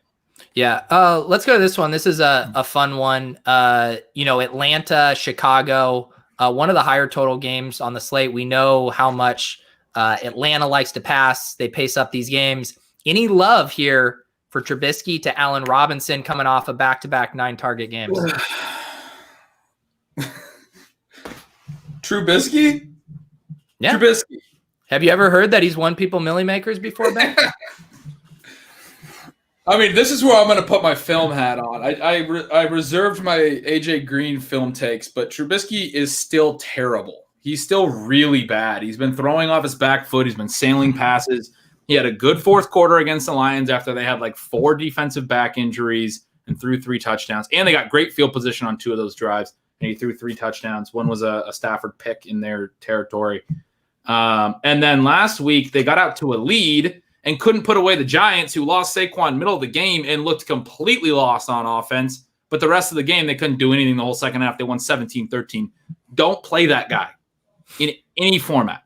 [SPEAKER 1] Yeah. Let's go to this one. This is a fun one. Atlanta, Chicago, one of the higher total games on the slate. We know how much Atlanta likes to pass. They pace up these games. Any love here for Trubisky to Allen Robinson coming off a back-to-back 9-target games?
[SPEAKER 2] Trubisky?
[SPEAKER 1] Yeah.
[SPEAKER 2] Trubisky.
[SPEAKER 1] Have you ever heard that he's won people milli makers before, Ben?
[SPEAKER 2] I mean, this is where I'm going to put my film hat on. I reserved my AJ Green film takes, but Trubisky is still terrible. He's still really bad. He's been throwing off his back foot. He's been sailing passes. He had a good fourth quarter against the Lions after they had like 4 defensive back injuries and threw 3 touchdowns. And they got great field position on 2 of those drives. And he threw 3 touchdowns. One was a Stafford pick in their territory. And then last week they got out to a lead and couldn't put away the Giants, who lost Saquon middle of the game and looked completely lost on offense. But the rest of the game, they couldn't do anything the whole second half. They won 17-13. Don't play that guy in any format.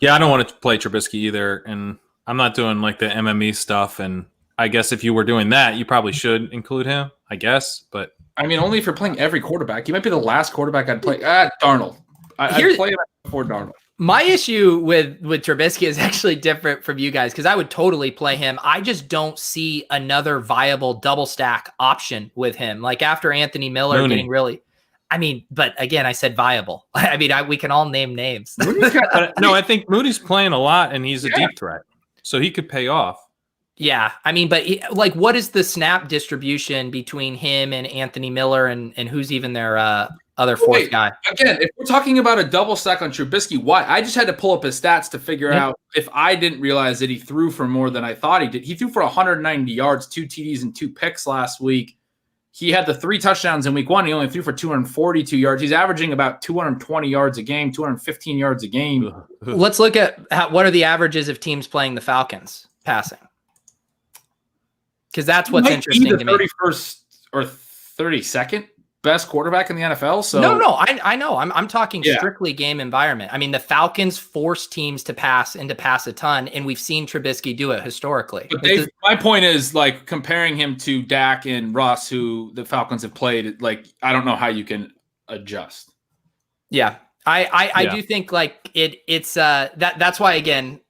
[SPEAKER 3] Yeah, I don't want to play Trubisky either, and I'm not doing like the MME stuff. And I guess if you were doing that, you probably should include him, I guess. But
[SPEAKER 2] I mean, only if you're playing every quarterback. He might be the last quarterback I'd play. Darnold. I'd play him before Darnold.
[SPEAKER 1] My issue with Trubisky is actually different from you guys because I would totally play him. I just don't see another viable double stack option with him. Like after Anthony Miller getting really. I mean, but again, I said viable. I mean, we can all name names.
[SPEAKER 3] No, I think Moody's playing a lot, and he's a deep threat, so he could pay off.
[SPEAKER 1] Yeah, I mean, but what is the snap distribution between him and Anthony Miller, and who's even their other fourth guy?
[SPEAKER 2] Again, if we're talking about a double stack on Trubisky, why? I just had to pull up his stats to figure out if I didn't realize that he threw for more than I thought he did. He threw for 190 yards, 2 TDs, and 2 picks last week. He had the 3 touchdowns in week 1. He only threw for 242 yards. He's averaging about 220 yards a game, 215 yards a game.
[SPEAKER 1] Let's look at what are the averages of teams playing the Falcons passing. Because that's what's interesting to me.
[SPEAKER 2] 31st or 32nd best quarterback in the NFL. So
[SPEAKER 1] no, I know. I'm talking strictly game environment. I mean, the Falcons force teams to pass and to pass a ton, and we've seen Trubisky do it historically.
[SPEAKER 2] But my point is, like, comparing him to Dak and Russ, who the Falcons have played, like, I don't know how you can adjust.
[SPEAKER 1] Yeah. I do think like it's that's why again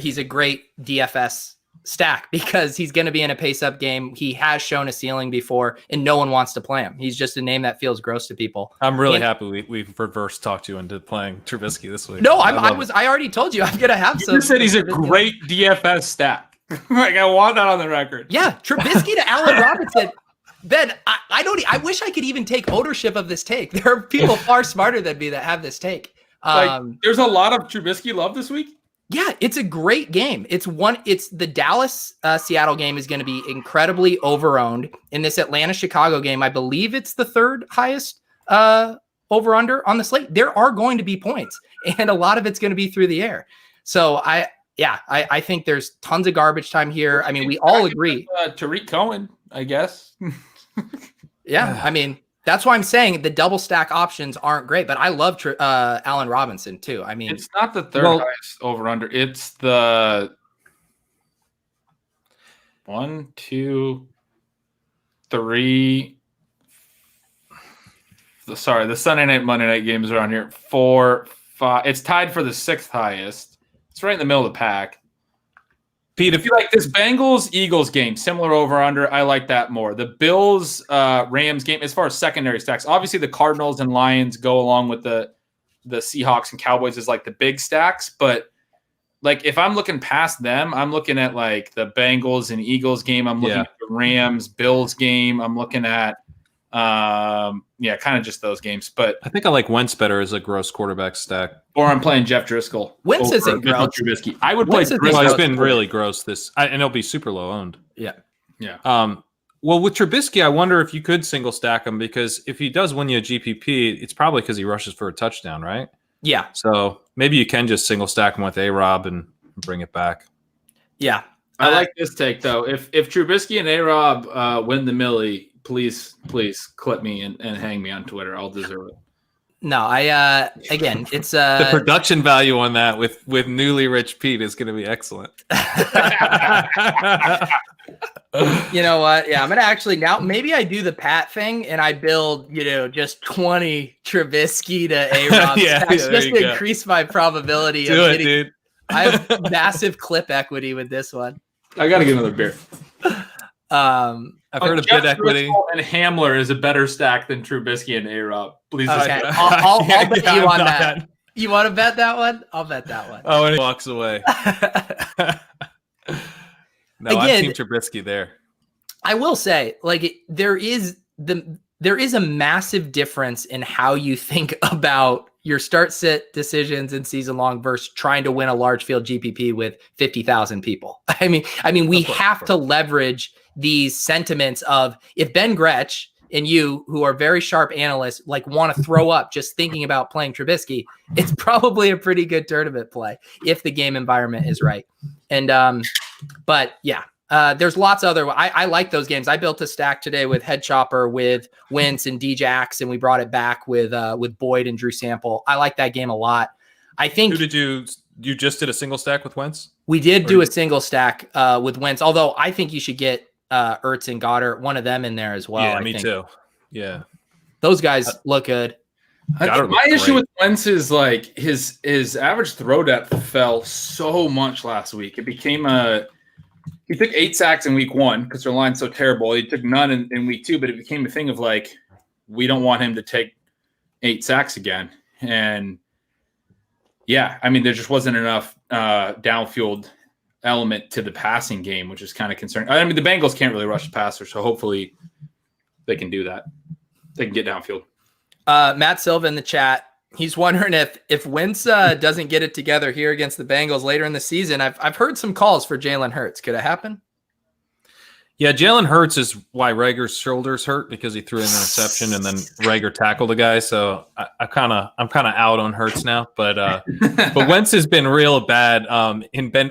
[SPEAKER 1] he's a great DFS stack because he's going to be in a pace up game. He has shown a ceiling before and no one wants to play him. He's just a name that feels gross to people.
[SPEAKER 3] I'm really happy we've reverse talked you into playing Trubisky this week.
[SPEAKER 1] No, I already told you I'm going to have some.
[SPEAKER 2] You said he's a great DFS stack. Like I want that on the record.
[SPEAKER 1] Yeah. Trubisky to Allen Robinson. Ben, I wish I could even take ownership of this take. There are people far smarter than me that have this take.
[SPEAKER 2] There's a lot of Trubisky love this week.
[SPEAKER 1] Yeah, it's a great game. It's the Dallas Seattle game is going to be incredibly over-owned. In this Atlanta Chicago game, I believe it's the third highest over-under on the slate. There are going to be points, and a lot of it's going to be through the air. So I think there's tons of garbage time here. I mean, we all agree.
[SPEAKER 2] Tariq Cohen, I guess.
[SPEAKER 1] Yeah, I mean, that's why I'm saying the double stack options aren't great, but I love Allen Robinson too. I mean,
[SPEAKER 2] it's not the third highest over under. It's the 1, 2, 3. Sorry, the Sunday night, Monday night games are on here. 4, 5. It's tied for the 6th highest. It's right in the middle of the pack. Pete, if you like this Bengals-Eagles game, similar over-under, I like that more. The Bills-Rams game, as far as secondary stacks, obviously the Cardinals and Lions go along with the Seahawks and Cowboys as like the big stacks. But like if I'm looking past them, I'm looking at like the Bengals and Eagles game. I'm looking at the Rams-Bills game. I'm looking at kind of just those games. But
[SPEAKER 3] I think I like Wentz better as a gross quarterback stack.
[SPEAKER 2] Or I'm playing Jeff Driscoll.
[SPEAKER 1] Wentz isn't gross.
[SPEAKER 2] Trubisky. I would play Driscoll.
[SPEAKER 3] Well, he's been really gross and he'll be super low owned.
[SPEAKER 1] Yeah.
[SPEAKER 3] Well, with Trubisky, I wonder if you could single stack him, because if he does win you a GPP, it's probably because he rushes for a touchdown, right?
[SPEAKER 1] Yeah.
[SPEAKER 3] So maybe you can just single stack him with A-Rob and bring it back.
[SPEAKER 1] Yeah.
[SPEAKER 2] I like this take, though. If Trubisky and A-Rob win the Millie, please clip me and hang me on Twitter. I'll deserve it.
[SPEAKER 1] No, again, it's
[SPEAKER 3] the production value on that with newly rich Pete is going to be excellent.
[SPEAKER 1] You know what? Yeah, I'm going to actually now, maybe I do the Pat thing and I build, just 20 Trubisky to A-Rob stacks just to increase my probability of getting. Dude. I have massive clip equity with this one.
[SPEAKER 2] I got to get another beer.
[SPEAKER 3] I've heard of bid equity.
[SPEAKER 2] And Hamler is a better stack than Trubisky and A-Rob. Please.
[SPEAKER 1] Okay. I'll bet you on that. You want to bet that one? I'll bet that one.
[SPEAKER 3] Oh, and he walks away. No, I'm Team Trubisky there.
[SPEAKER 1] I will say, there is a massive difference in how you think about your start sit decisions in season long versus trying to win a large field GPP with 50,000 people. I mean, we have to leverage these sentiments of, if Ben Gretch and you, who are very sharp analysts, want to throw up just thinking about playing Trubisky, it's probably a pretty good tournament play if the game environment is right. And but yeah, there's lots of other. I like those games. I built a stack today with Head Chopper, with Wentz and Djax, and we brought it back with Boyd and Drew Sample. I like that game a lot. I think.
[SPEAKER 3] Who did you just did a single stack with Wentz?
[SPEAKER 1] We did do a single stack with Wentz, although I think you should get Ertz and Goddard, one of them in there as well.
[SPEAKER 3] Yeah,
[SPEAKER 1] I
[SPEAKER 3] me
[SPEAKER 1] think.
[SPEAKER 3] Too. Yeah,
[SPEAKER 1] those guys look good.
[SPEAKER 2] My issue with Wentz is his average throw depth fell so much last week. It became he took 8 sacks in week 1 because their line's so terrible. He took none in week 2, but it became a thing of we don't want him to take 8 sacks again. And yeah, I mean, there just wasn't enough downfield element to the passing game, which is kind of concerning. I mean, the Bengals can't really rush the passer, so hopefully they can do that. They can get downfield.
[SPEAKER 1] Matt Silva in the chat, he's wondering if Wentz doesn't get it together here against the Bengals later in the season. I've heard some calls for Jalen Hurts. Could it happen?
[SPEAKER 3] Yeah, Jalen Hurts is why Rager's shoulders hurt, because he threw an interception and then Rager tackled the guy. So I'm kind of out on Hurts now. But Wentz has been real bad.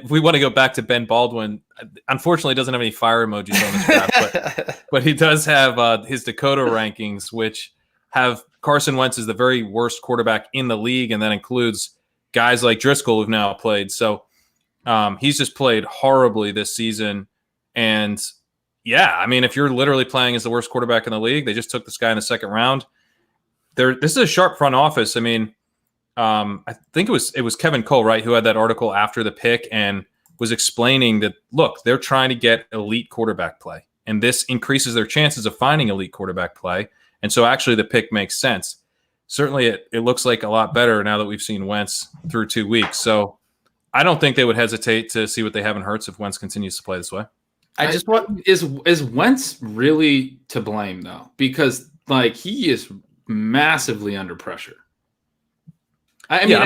[SPEAKER 3] We want to go back to Ben Baldwin. Unfortunately, doesn't have any fire emojis on his graph, but he does have his Dakota rankings, which have Carson Wentz as the very worst quarterback in the league, and that includes guys like Driscoll who've now played. So he's just played horribly this season. And yeah, I mean, if you're literally playing as the worst quarterback in the league, they just took this guy in the second round. This is a sharp front office. I mean, I think it was Kevin Cole, right, who had that article after the pick and was explaining that, look, they're trying to get elite quarterback play, and this increases their chances of finding elite quarterback play. And so actually the pick makes sense. Certainly it looks like a lot better now that we've seen Wentz through 2 weeks. So I don't think they would hesitate to see what they have in Hurts if Wentz continues to play this way.
[SPEAKER 1] I just want
[SPEAKER 2] is Wentz really to blame though? Because like he is massively under pressure. I mean,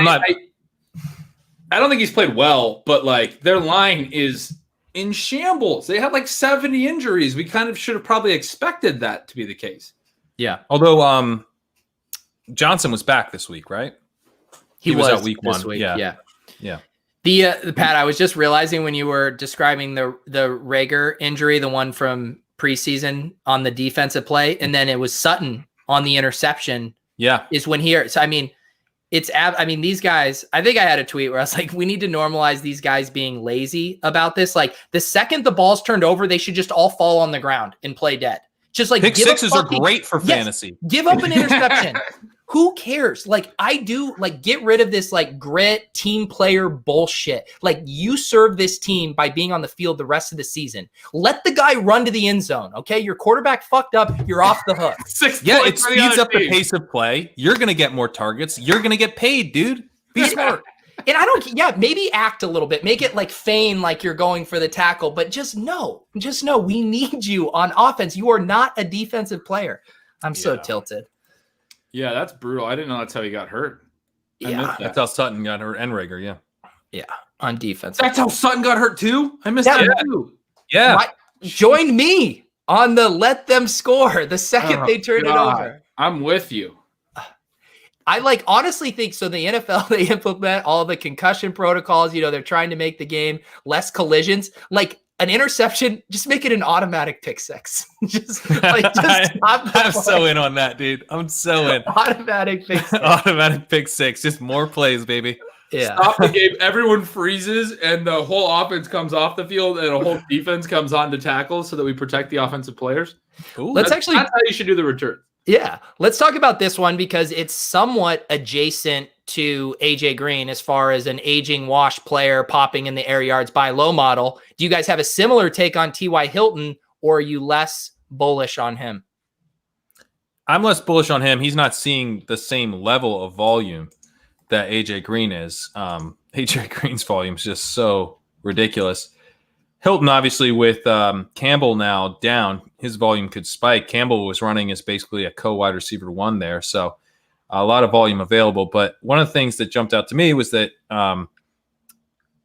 [SPEAKER 2] I don't think he's played well, but like their line is in shambles. They had like 70 injuries. We kind of should have probably expected that to be the case.
[SPEAKER 1] Yeah.
[SPEAKER 3] Although Johnson was back this week, right?
[SPEAKER 1] He was
[SPEAKER 3] out week 1.
[SPEAKER 1] Yeah.
[SPEAKER 3] The
[SPEAKER 1] Pat, I was just realizing when you were describing the Rager injury, the one from preseason on the defensive play, and then it was Sutton on the interception.
[SPEAKER 3] Yeah.
[SPEAKER 1] Is when he, so I mean, these guys, I think I had a tweet where I was like, we need to normalize these guys being lazy about this. Like the second the ball's turned over, they should just all fall on the ground and play dead. Just like
[SPEAKER 3] pick sixes are great for fantasy.
[SPEAKER 1] Give up an interception. Who cares? Like I do, like get rid of this like grit team player bullshit. Like you serve this team by being on the field the rest of the season. Let the guy run to the end zone. Okay. Your quarterback fucked up. You're off the hook.
[SPEAKER 3] It speeds up the pace of play. You're going to get more targets. You're going to get paid, dude. Be smart.
[SPEAKER 1] And maybe act a little bit, make it like feign like you're going for the tackle, but just know we need you on offense. You are not a defensive player. I'm so tilted.
[SPEAKER 2] Yeah, that's brutal. I didn't know that's how he got hurt.
[SPEAKER 3] That's how Sutton got hurt and Rager.
[SPEAKER 1] Yeah, on defense.
[SPEAKER 2] That's how Sutton got hurt too. I missed that too.
[SPEAKER 3] Yeah.
[SPEAKER 1] Join me on the let them score the second they turn it over.
[SPEAKER 2] I'm with you.
[SPEAKER 1] I honestly think so. The NFL, they implement all the concussion protocols. They're trying to make the game less collisions. Like an interception, just make it an automatic pick six. just
[SPEAKER 3] I'm so in on that, dude. I'm so in.
[SPEAKER 1] Automatic pick six.
[SPEAKER 3] Automatic pick six. Just more plays, baby.
[SPEAKER 1] Yeah.
[SPEAKER 2] Stop the game. Everyone freezes, and the whole offense comes off the field, and a whole defense comes on to tackle so that we protect the offensive players.
[SPEAKER 1] Ooh,
[SPEAKER 2] that's how you should do the return.
[SPEAKER 1] Yeah. Let's talk about this one because it's somewhat adjacent to AJ Green as far as an aging washed player popping in the air yards by low model. Do you guys have a similar take on T.Y. Hilton, or are you less bullish on him?
[SPEAKER 3] I'm less bullish on him. He's not seeing the same level of volume that AJ Green is. AJ Green's volume is just so ridiculous. Hilton, obviously, with Campbell now down, his volume could spike. Campbell was running as basically a co-wide receiver 1 there, so a lot of volume available. But one of the things that jumped out to me was that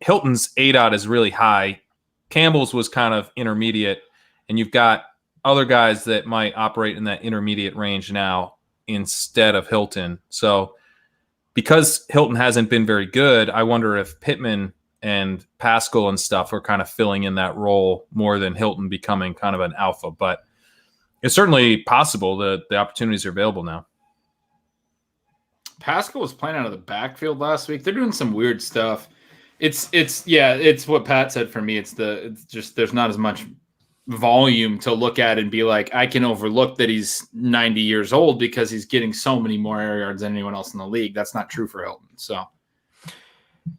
[SPEAKER 3] Hilton's ADOT is really high. Campbell's was kind of intermediate, and you've got other guys that might operate in that intermediate range now instead of Hilton. So because Hilton hasn't been very good, I wonder if Pittman and Pascal and stuff are kind of filling in that role more than Hilton becoming kind of an alpha. But it's certainly possible that the opportunities are available now.
[SPEAKER 2] Pascal was playing out of the backfield last week. They're doing some weird stuff. It's what Pat said for me. It's just there's not as much volume to look at and be like, I can overlook that he's 90 years old because he's getting so many more air yards than anyone else in the league. That's not true for Hilton. So.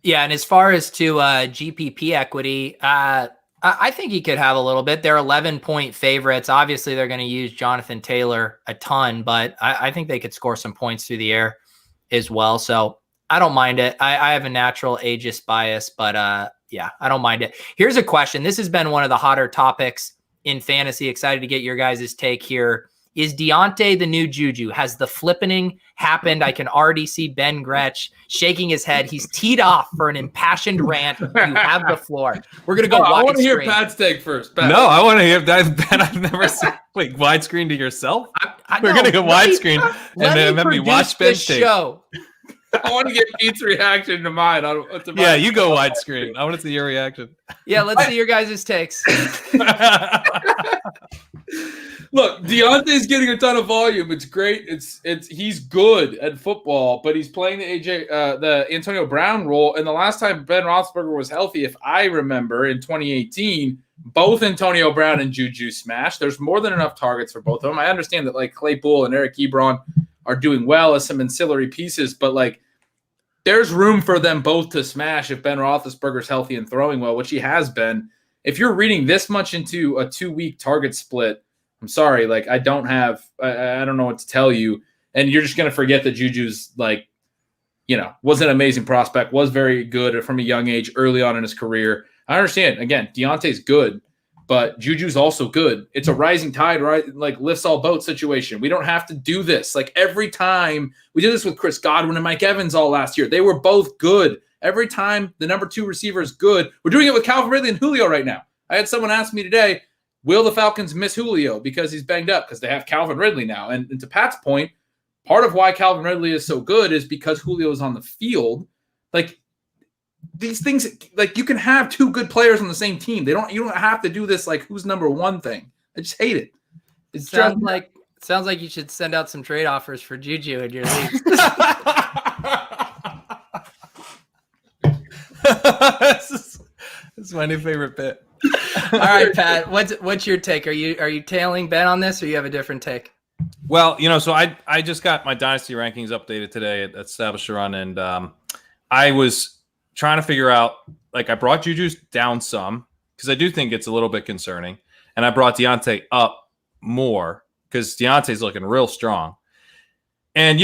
[SPEAKER 1] Yeah, and as far as to GPP equity, I think he could have a little bit. They're 11-point favorites. Obviously, they're going to use Jonathan Taylor a ton, but I think they could score some points through the air as well. So I don't mind it. I have a natural ageist bias, but I don't mind it. Here's a question. This has been one of the hotter topics in fantasy. Excited to get your guys' take here. Is Deontay the new Juju? Has the flippening happened? I can already see Ben Gretch shaking his head. He's teed off for an impassioned rant. You have the floor. We're going to go widescreen.
[SPEAKER 2] I want to hear Pat's take first. Pat.
[SPEAKER 3] No, I want to hear that. Ben, I've never seen. Wait, widescreen to yourself? We're going to go widescreen and then let me watch Ben's take. Show.
[SPEAKER 2] I want to get Pete's reaction to mine.
[SPEAKER 3] Yeah, you go widescreen. I want to see your reaction.
[SPEAKER 1] Yeah, let's see your guys' takes.
[SPEAKER 2] Look, Deontay's getting a ton of volume. It's great. He's good at football, but he's playing the Antonio Brown role. And the last time Ben Roethlisberger was healthy, if I remember, in 2018, both Antonio Brown and Juju smashed. There's more than enough targets for both of them. I understand that like Claypool and Eric Ebron are doing well as some ancillary pieces, but like there's room for them both to smash if Ben Roethlisberger's healthy and throwing well, which he has been. If you're reading this much into a 2-week target split, I'm sorry, like I don't know what to tell you. And you're just going to forget that Juju's like, was an amazing prospect, was very good from a young age early on in his career. I understand. Again, Deontay's good, but Juju's also good. It's a rising tide, right? Like lifts all boats situation. We don't have to do this. Like every time we did this with Chris Godwin and Mike Evans all last year, they were both good. Every time the number 2 receiver is good, we're doing it with Calvin Ridley and Julio right now. I had someone ask me today, will the Falcons miss Julio because he's banged up? Because they have Calvin Ridley now. And to Pat's point, part of why Calvin Ridley is so good is because Julio is on the field. Like these things, like you can have 2 good players on the same team. You don't have to do this like who's number 1 thing. I just hate it.
[SPEAKER 1] It sounds like you should send out some trade offers for Juju in your league.
[SPEAKER 3] This is my new favorite bit.
[SPEAKER 1] All right, Pat, what's your take? Are you tailing Ben on this, or you have a different take?
[SPEAKER 3] Well, so I just got my dynasty rankings updated today at Establish a Run, and I was trying to figure out, like, I brought Juju's down some because I do think it's a little bit concerning, and I brought Deontay up more because Deontay's looking real strong. And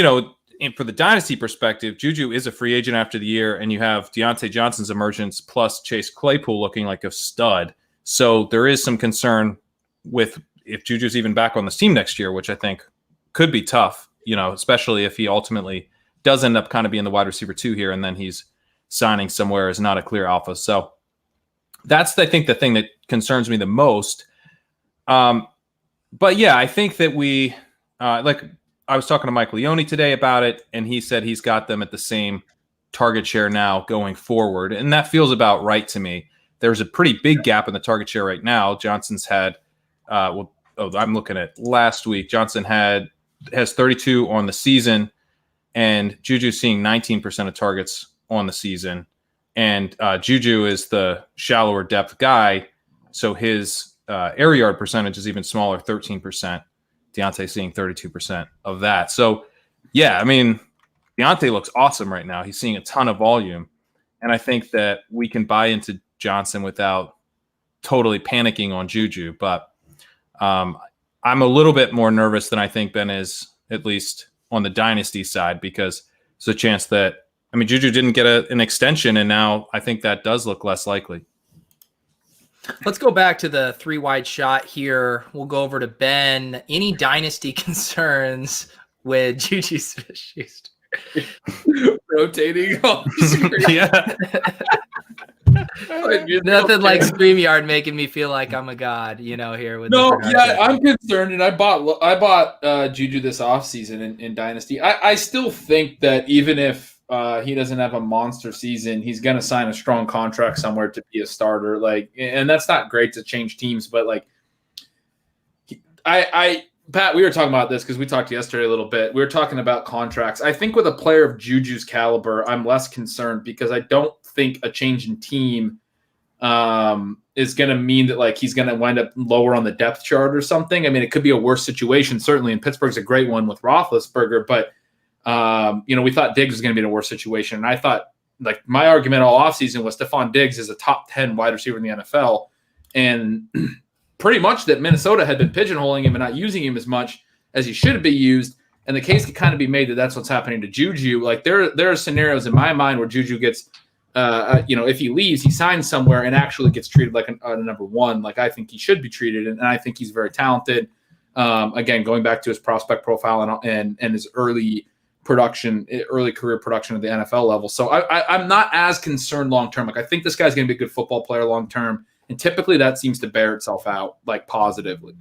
[SPEAKER 3] for the dynasty perspective, Juju is a free agent after the year, and you have Deontay Johnson's emergence plus Chase Claypool looking like a stud. So there is some concern with if Juju's even back on this team next year, which I think could be tough, especially if he ultimately does end up kind of being the wide receiver 2 here, and then he's signing somewhere as not a clear alpha. So that's, I think, the thing that concerns me the most. But yeah, I think that we I was talking to Mike Leone today about it, and he said he's got them at the same target share now going forward. And that feels about right to me. There's a pretty big gap in the target share right now. Johnson's had, I'm looking at last week. Johnson has 32 on the season, and Juju's seeing 19% of targets on the season. And Juju is the shallower depth guy, so his air yard percentage is even smaller, 13%. Deontay seeing 32% of that. So, yeah, I mean, Deontay looks awesome right now. He's seeing a ton of volume. And I think that we can buy into Johnson without totally panicking on Juju. But I'm a little bit more nervous than I think Ben is, at least on the dynasty side, because there's a chance that, Juju didn't get an extension, and now I think that does look less likely.
[SPEAKER 1] Let's go back to the 3 wide shot here. We'll go over to Ben. Any dynasty concerns with Juju Smith-Schuster?
[SPEAKER 2] Rotating on the screen.
[SPEAKER 1] Yeah. Nothing like StreamYard making me feel like I'm a god, here with
[SPEAKER 2] I'm concerned, and I bought Juju this offseason in Dynasty. I still think that even if he doesn't have a monster season, he's going to sign a strong contract somewhere to be a starter. And that's not great to change teams, but Pat, we were talking about this because we talked yesterday a little bit. We were talking about contracts. I think with a player of Juju's caliber, I'm less concerned because I don't think a change in team is going to mean that he's going to wind up lower on the depth chart or something. It could be a worse situation, certainly, and Pittsburgh's a great one with Roethlisberger, but we thought Diggs was going to be in a worse situation. And I thought, my argument all offseason was Stephon Diggs is a top 10 wide receiver in the NFL. And pretty much that Minnesota had been pigeonholing him and not using him as much as he should be used. And the case could kind of be made that that's what's happening to Juju. There are scenarios in my mind where Juju gets, if he leaves, he signs somewhere and actually gets treated like a number 1, like I think he should be treated. And I think he's very talented. Again, going back to his prospect profile and his early career production at the NFL level. So I'm not as concerned long-term. I think this guy's going to be a good football player long-term. And typically that seems to bear itself out positively.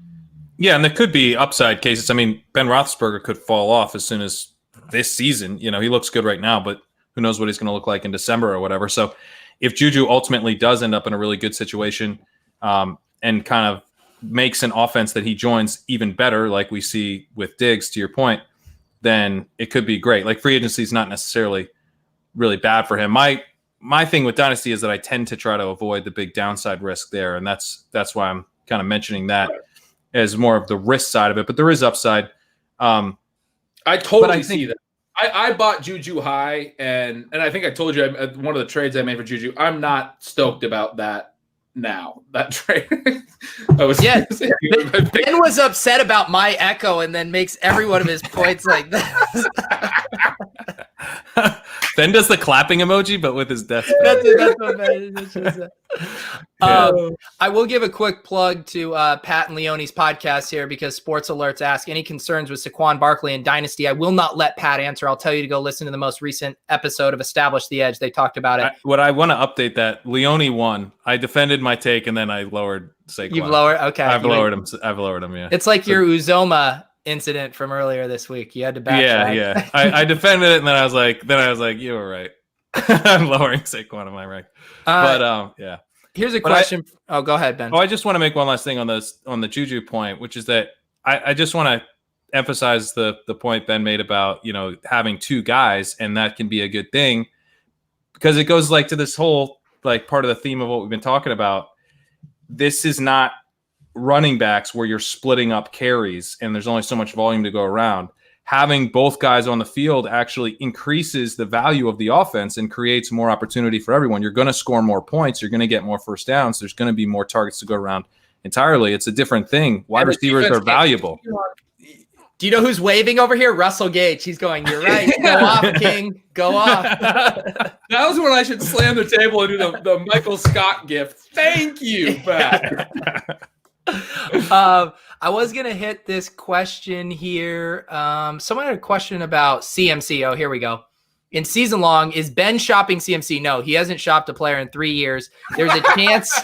[SPEAKER 3] Yeah. And there could be upside cases. Ben Roethlisberger could fall off as soon as this season. He looks good right now, but who knows what he's going to look like in December or whatever. So if Juju ultimately does end up in a really good situation and kind of makes an offense that he joins even better, like we see with Diggs, to your point, then it could be great. Free agency is not necessarily really bad for him. My thing with Dynasty is that I tend to try to avoid the big downside risk there, and that's why I'm kind of mentioning that as more of the risk side of it. But there is upside.
[SPEAKER 2] I totally see that. I bought Juju high, and I think I told you one of the trades I made for Juju. I'm not stoked about that now. That trade. Ben
[SPEAKER 1] was upset about my echo, and then makes every one of his points like that.
[SPEAKER 3] Ben does the clapping emoji, but with his desk.
[SPEAKER 1] That's what Ben said. I will give a quick plug to Pat and Leone's podcast here because Sports Alerts ask any concerns with Saquon Barkley and Dynasty. I will not let Pat answer. I'll tell you to go listen to the most recent episode of Establish the Edge. They talked about it.
[SPEAKER 3] I want to update that. Leone won. I defended my take and then I lowered Saquon.
[SPEAKER 1] You've lowered? Okay.
[SPEAKER 3] I've lowered him. Yeah.
[SPEAKER 1] It's like your Uzoma incident from earlier this week. You had to backtrack.
[SPEAKER 3] Yeah. I defended it and then I was like, you were right. I'm lowering Saquon on my rank. Yeah.
[SPEAKER 1] Here's a question. Go ahead, Ben.
[SPEAKER 3] I just want to make one last thing on the Juju point, which is that I just want to emphasize the point Ben made about, having two guys, and that can be a good thing because it goes to this whole part of the theme of what we've been talking about. This is not running backs where you're splitting up carries and there's only so much volume to go around. Having both guys on the field actually increases the value of the offense and creates more opportunity for everyone. You're going to score more points. You're going to get more first downs. There's going to be more targets to go around entirely. It's a different thing. Wide receivers are valuable.
[SPEAKER 1] Do you know who's waving over here? Russell Gage. He's going, you're right. Go off, King. Go off.
[SPEAKER 2] That was when I should slam the table and do the Michael Scott gift. Thank you, Pat.
[SPEAKER 1] I was going to hit this question here. Someone had a question about CMC. Oh, here we go. In season long, is Ben shopping CMC? No, he hasn't shopped a player in 3 years. There's a chance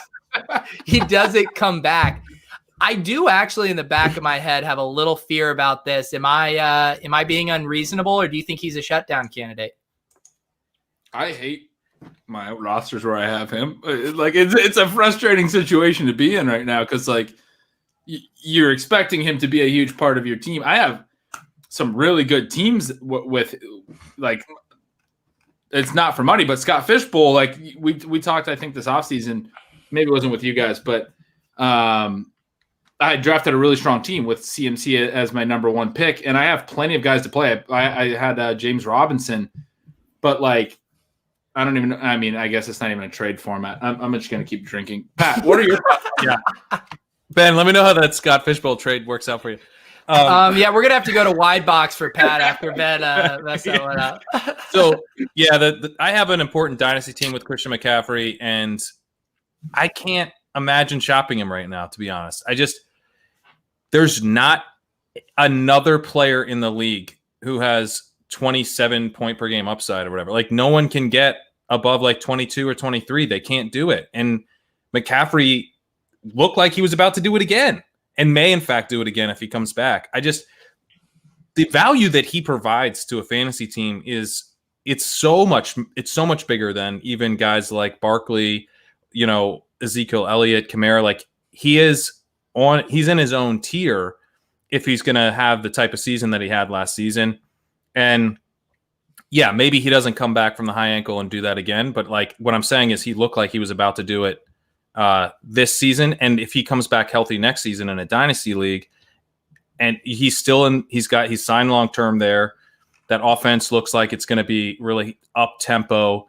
[SPEAKER 1] he doesn't come back. I do actually in the back of my head have a little fear about this. Am I being unreasonable, or do you think he's a shutdown candidate?
[SPEAKER 2] I hate my rosters where I have him. It's a frustrating situation to be in right now because you're expecting him to be a huge part of your team. I have some really good teams with it's not for money, but Scott Fishbowl, we talked, I think this offseason, maybe it wasn't with you guys, but I drafted a really strong team with CMC as my number one pick, and I have plenty of guys to play. I had James Robinson, but I don't even. I mean, I guess it's not even a trade format. I'm just going to keep drinking. Pat, what are your thoughts?
[SPEAKER 3] Yeah, Ben, let me know how that Scott Fishbowl trade works out for you.
[SPEAKER 1] Yeah, we're gonna have to go to wide box for Pat after Ben messed that one up.
[SPEAKER 3] So yeah, I have an important dynasty team with Christian McCaffrey, and I can't imagine shopping him right now. To be honest, there's not another player in the league who has 27 point per game upside or whatever. No one can get above 22 or 23. They can't do it. And McCaffrey looked like he was about to do it again and may in fact do it again if he comes back. The value that he provides to a fantasy team it's so much bigger than even guys like Barkley, Ezekiel Elliott, Kamara. He's in his own tier if he's going to have the type of season that he had last season. And yeah, maybe he doesn't come back from the high ankle and do that again. But what I'm saying is he looked like he was about to do it this season. And if he comes back healthy next season in a dynasty league, and he's signed long-term there, that offense looks like it's going to be really up tempo.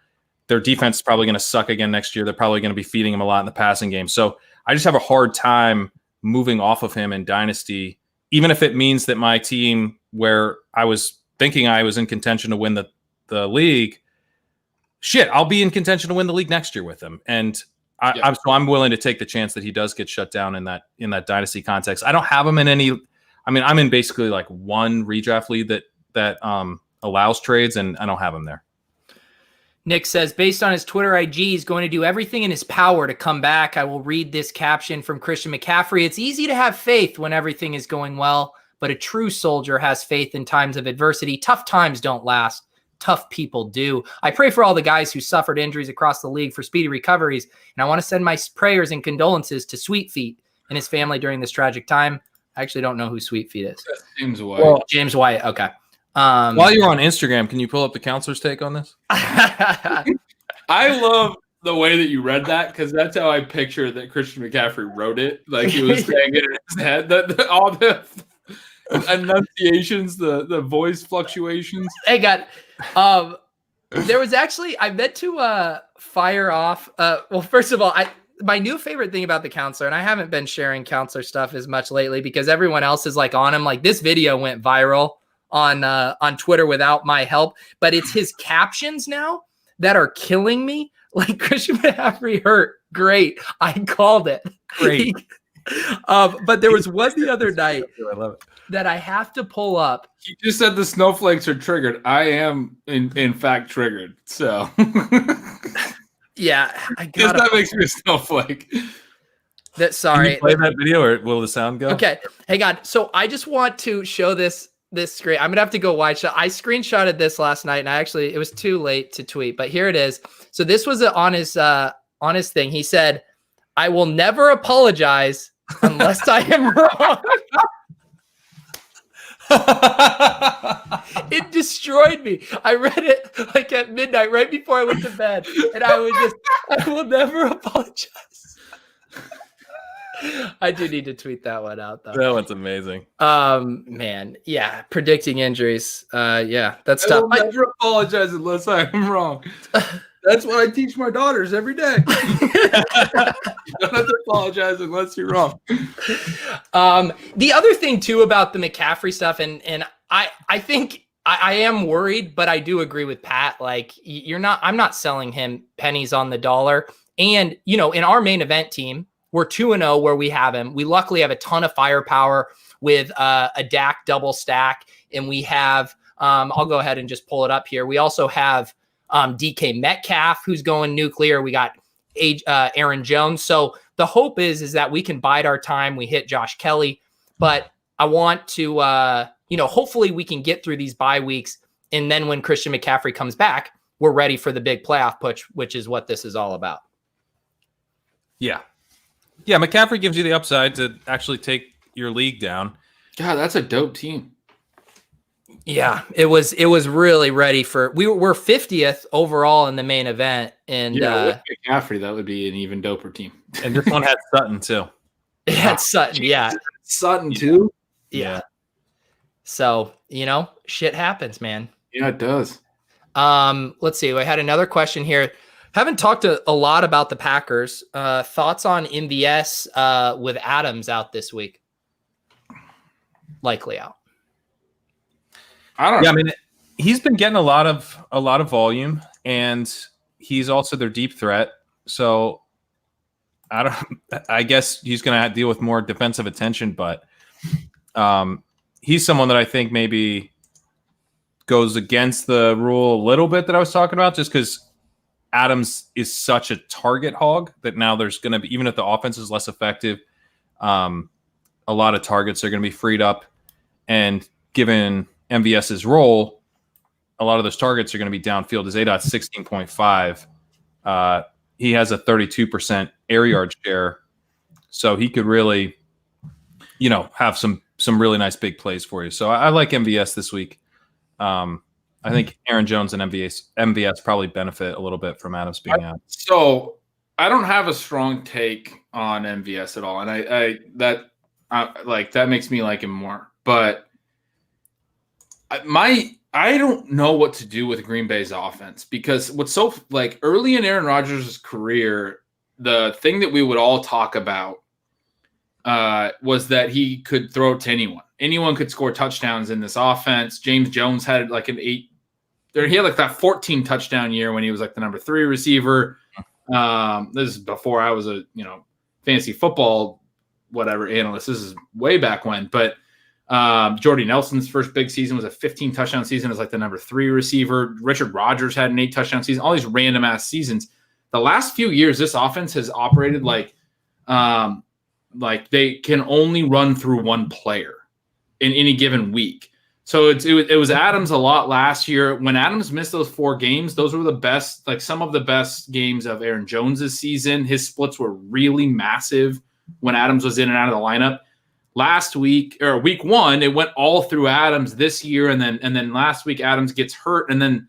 [SPEAKER 3] Their defense is probably going to suck again next year. They're probably going to be feeding him a lot in the passing game. So I just have a hard time moving off of him in dynasty, even if it means that my team, where I was thinking I was in contention to win the league, I'll be in contention to win the league next year with him. And I'm willing to take the chance that he does get shut down in that dynasty context. I don't have him in any. I mean, I'm in basically one redraft league that allows trades, and I don't have him there.
[SPEAKER 1] Nick says, based on his Twitter IG, he's going to do everything in his power to come back. I will read this caption from Christian McCaffrey. It's easy to have faith when everything is going well, but a true soldier has faith in times of adversity. Tough times don't last. Tough people do. I pray for all the guys who suffered injuries across the league for speedy recoveries, and I want to send my prayers and condolences to Sweet Feet and his family during this tragic time. I actually don't know who Sweet Feet is.
[SPEAKER 2] James White.
[SPEAKER 1] James White. Okay.
[SPEAKER 3] While you're on Instagram, can you pull up the counselor's take on this?
[SPEAKER 2] I love the way that you read that because that's how I picture that Christian McCaffrey wrote it. He was saying it in his head. All the enunciations, the voice fluctuations.
[SPEAKER 1] Hey, God. There was actually, I meant to fire off. Well, first of all, my new favorite thing about the counselor, and I haven't been sharing counselor stuff as much lately because everyone else is on him. This video went viral on Twitter without my help, but it's his captions now that are killing me. Like Christian McCaffrey hurt. Great. I called it.
[SPEAKER 3] Great.
[SPEAKER 1] But there was one the other night
[SPEAKER 3] I love it.
[SPEAKER 1] that I have to pull up.
[SPEAKER 2] He just said the snowflakes are triggered. I am in fact triggered. So
[SPEAKER 1] yeah, I
[SPEAKER 2] guess that makes me a snowflake.
[SPEAKER 1] Sorry.
[SPEAKER 3] Can you play that video or will the sound go?
[SPEAKER 1] Okay. Hang on. So I just want to show this screen. I'm gonna have to go wide shot. I screenshotted this last night, and it was too late to tweet, but here it is. So this was on his thing. He said, "I will never apologize unless I am wrong." It destroyed me. I read it like at midnight, right before I went to bed, and I will never apologize. I do need to tweet that one out though.
[SPEAKER 3] That one's amazing.
[SPEAKER 1] Man, yeah, predicting injuries. Yeah, that's tough.
[SPEAKER 2] I will never apologize unless I am wrong. That's what I teach my daughters every day. You don't have to apologize unless you're wrong.
[SPEAKER 1] The other thing too about the McCaffrey stuff, and I think I am worried, but I do agree with Pat. Like I'm not selling him pennies on the dollar. And in our main event team, we're 2-0 where we have him. We luckily have a ton of firepower with a Dak double stack, and we have. I'll go ahead and just pull it up here. We also have DK Metcalf, who's going nuclear. We got Aaron Jones. So the hope is that we can bide our time. We hit Josh Kelly, but I want to, hopefully we can get through these bye weeks. And then when Christian McCaffrey comes back, we're ready for the big playoff push, which is what this is all about.
[SPEAKER 3] Yeah. Yeah. McCaffrey gives you the upside to actually take your league down.
[SPEAKER 2] God, that's a dope team.
[SPEAKER 1] Yeah, it was really ready for. We're 50th overall in the main event, and
[SPEAKER 2] with McCaffrey, that would be an even doper team.
[SPEAKER 3] And this one had Sutton too.
[SPEAKER 1] It had Sutton, yeah.
[SPEAKER 2] Sutton too.
[SPEAKER 1] Yeah. So shit happens, man.
[SPEAKER 2] Yeah, it does.
[SPEAKER 1] Let's see. I had another question here. Haven't talked a lot about the Packers. Thoughts on MVS with Adams out this week? Likely out.
[SPEAKER 2] I don't know.
[SPEAKER 3] I mean, he's been getting a lot of volume, and he's also their deep threat. So I guess he's going to deal with more defensive attention, but he's someone that I think maybe goes against the rule a little bit that I was talking about, just because Adams is such a target hog that now there's going to be, even if the offense is less effective, a lot of targets are going to be freed up, and given MVS's role, a lot of those targets are going to be downfield. His ADOT 16.5. He has a 32% air yard share, so he could really, have some really nice big plays for you. So I like MVS this week. I think Aaron Jones and MVS probably benefit a little bit from Adams being out.
[SPEAKER 2] So I don't have a strong take on MVS at all, and that makes me like him more, but. I don't know what to do with Green Bay's offense, because what's so early in Aaron Rodgers' career, the thing that we would all talk about was that he could throw to anyone. Anyone could score touchdowns in this offense. James Jones had he had that 14 touchdown year when he was the number 3 receiver. This is before I was a fantasy football analyst. This is way back when, but. Jordy Nelson's first big season was a 15 touchdown season as the number 3 receiver. Richard Rodgers had an 8 touchdown season. All these random ass seasons. The last few years, this offense has operated like they can only run through one player in any given week. So it was Adams a lot last year. When Adams missed those 4 games, those were the best, some of the best games of Aaron Jones's season. His splits were really massive when Adams was in and out of the lineup. Last week or week 1, it went all through Adams this year. And then last week Adams gets hurt. And then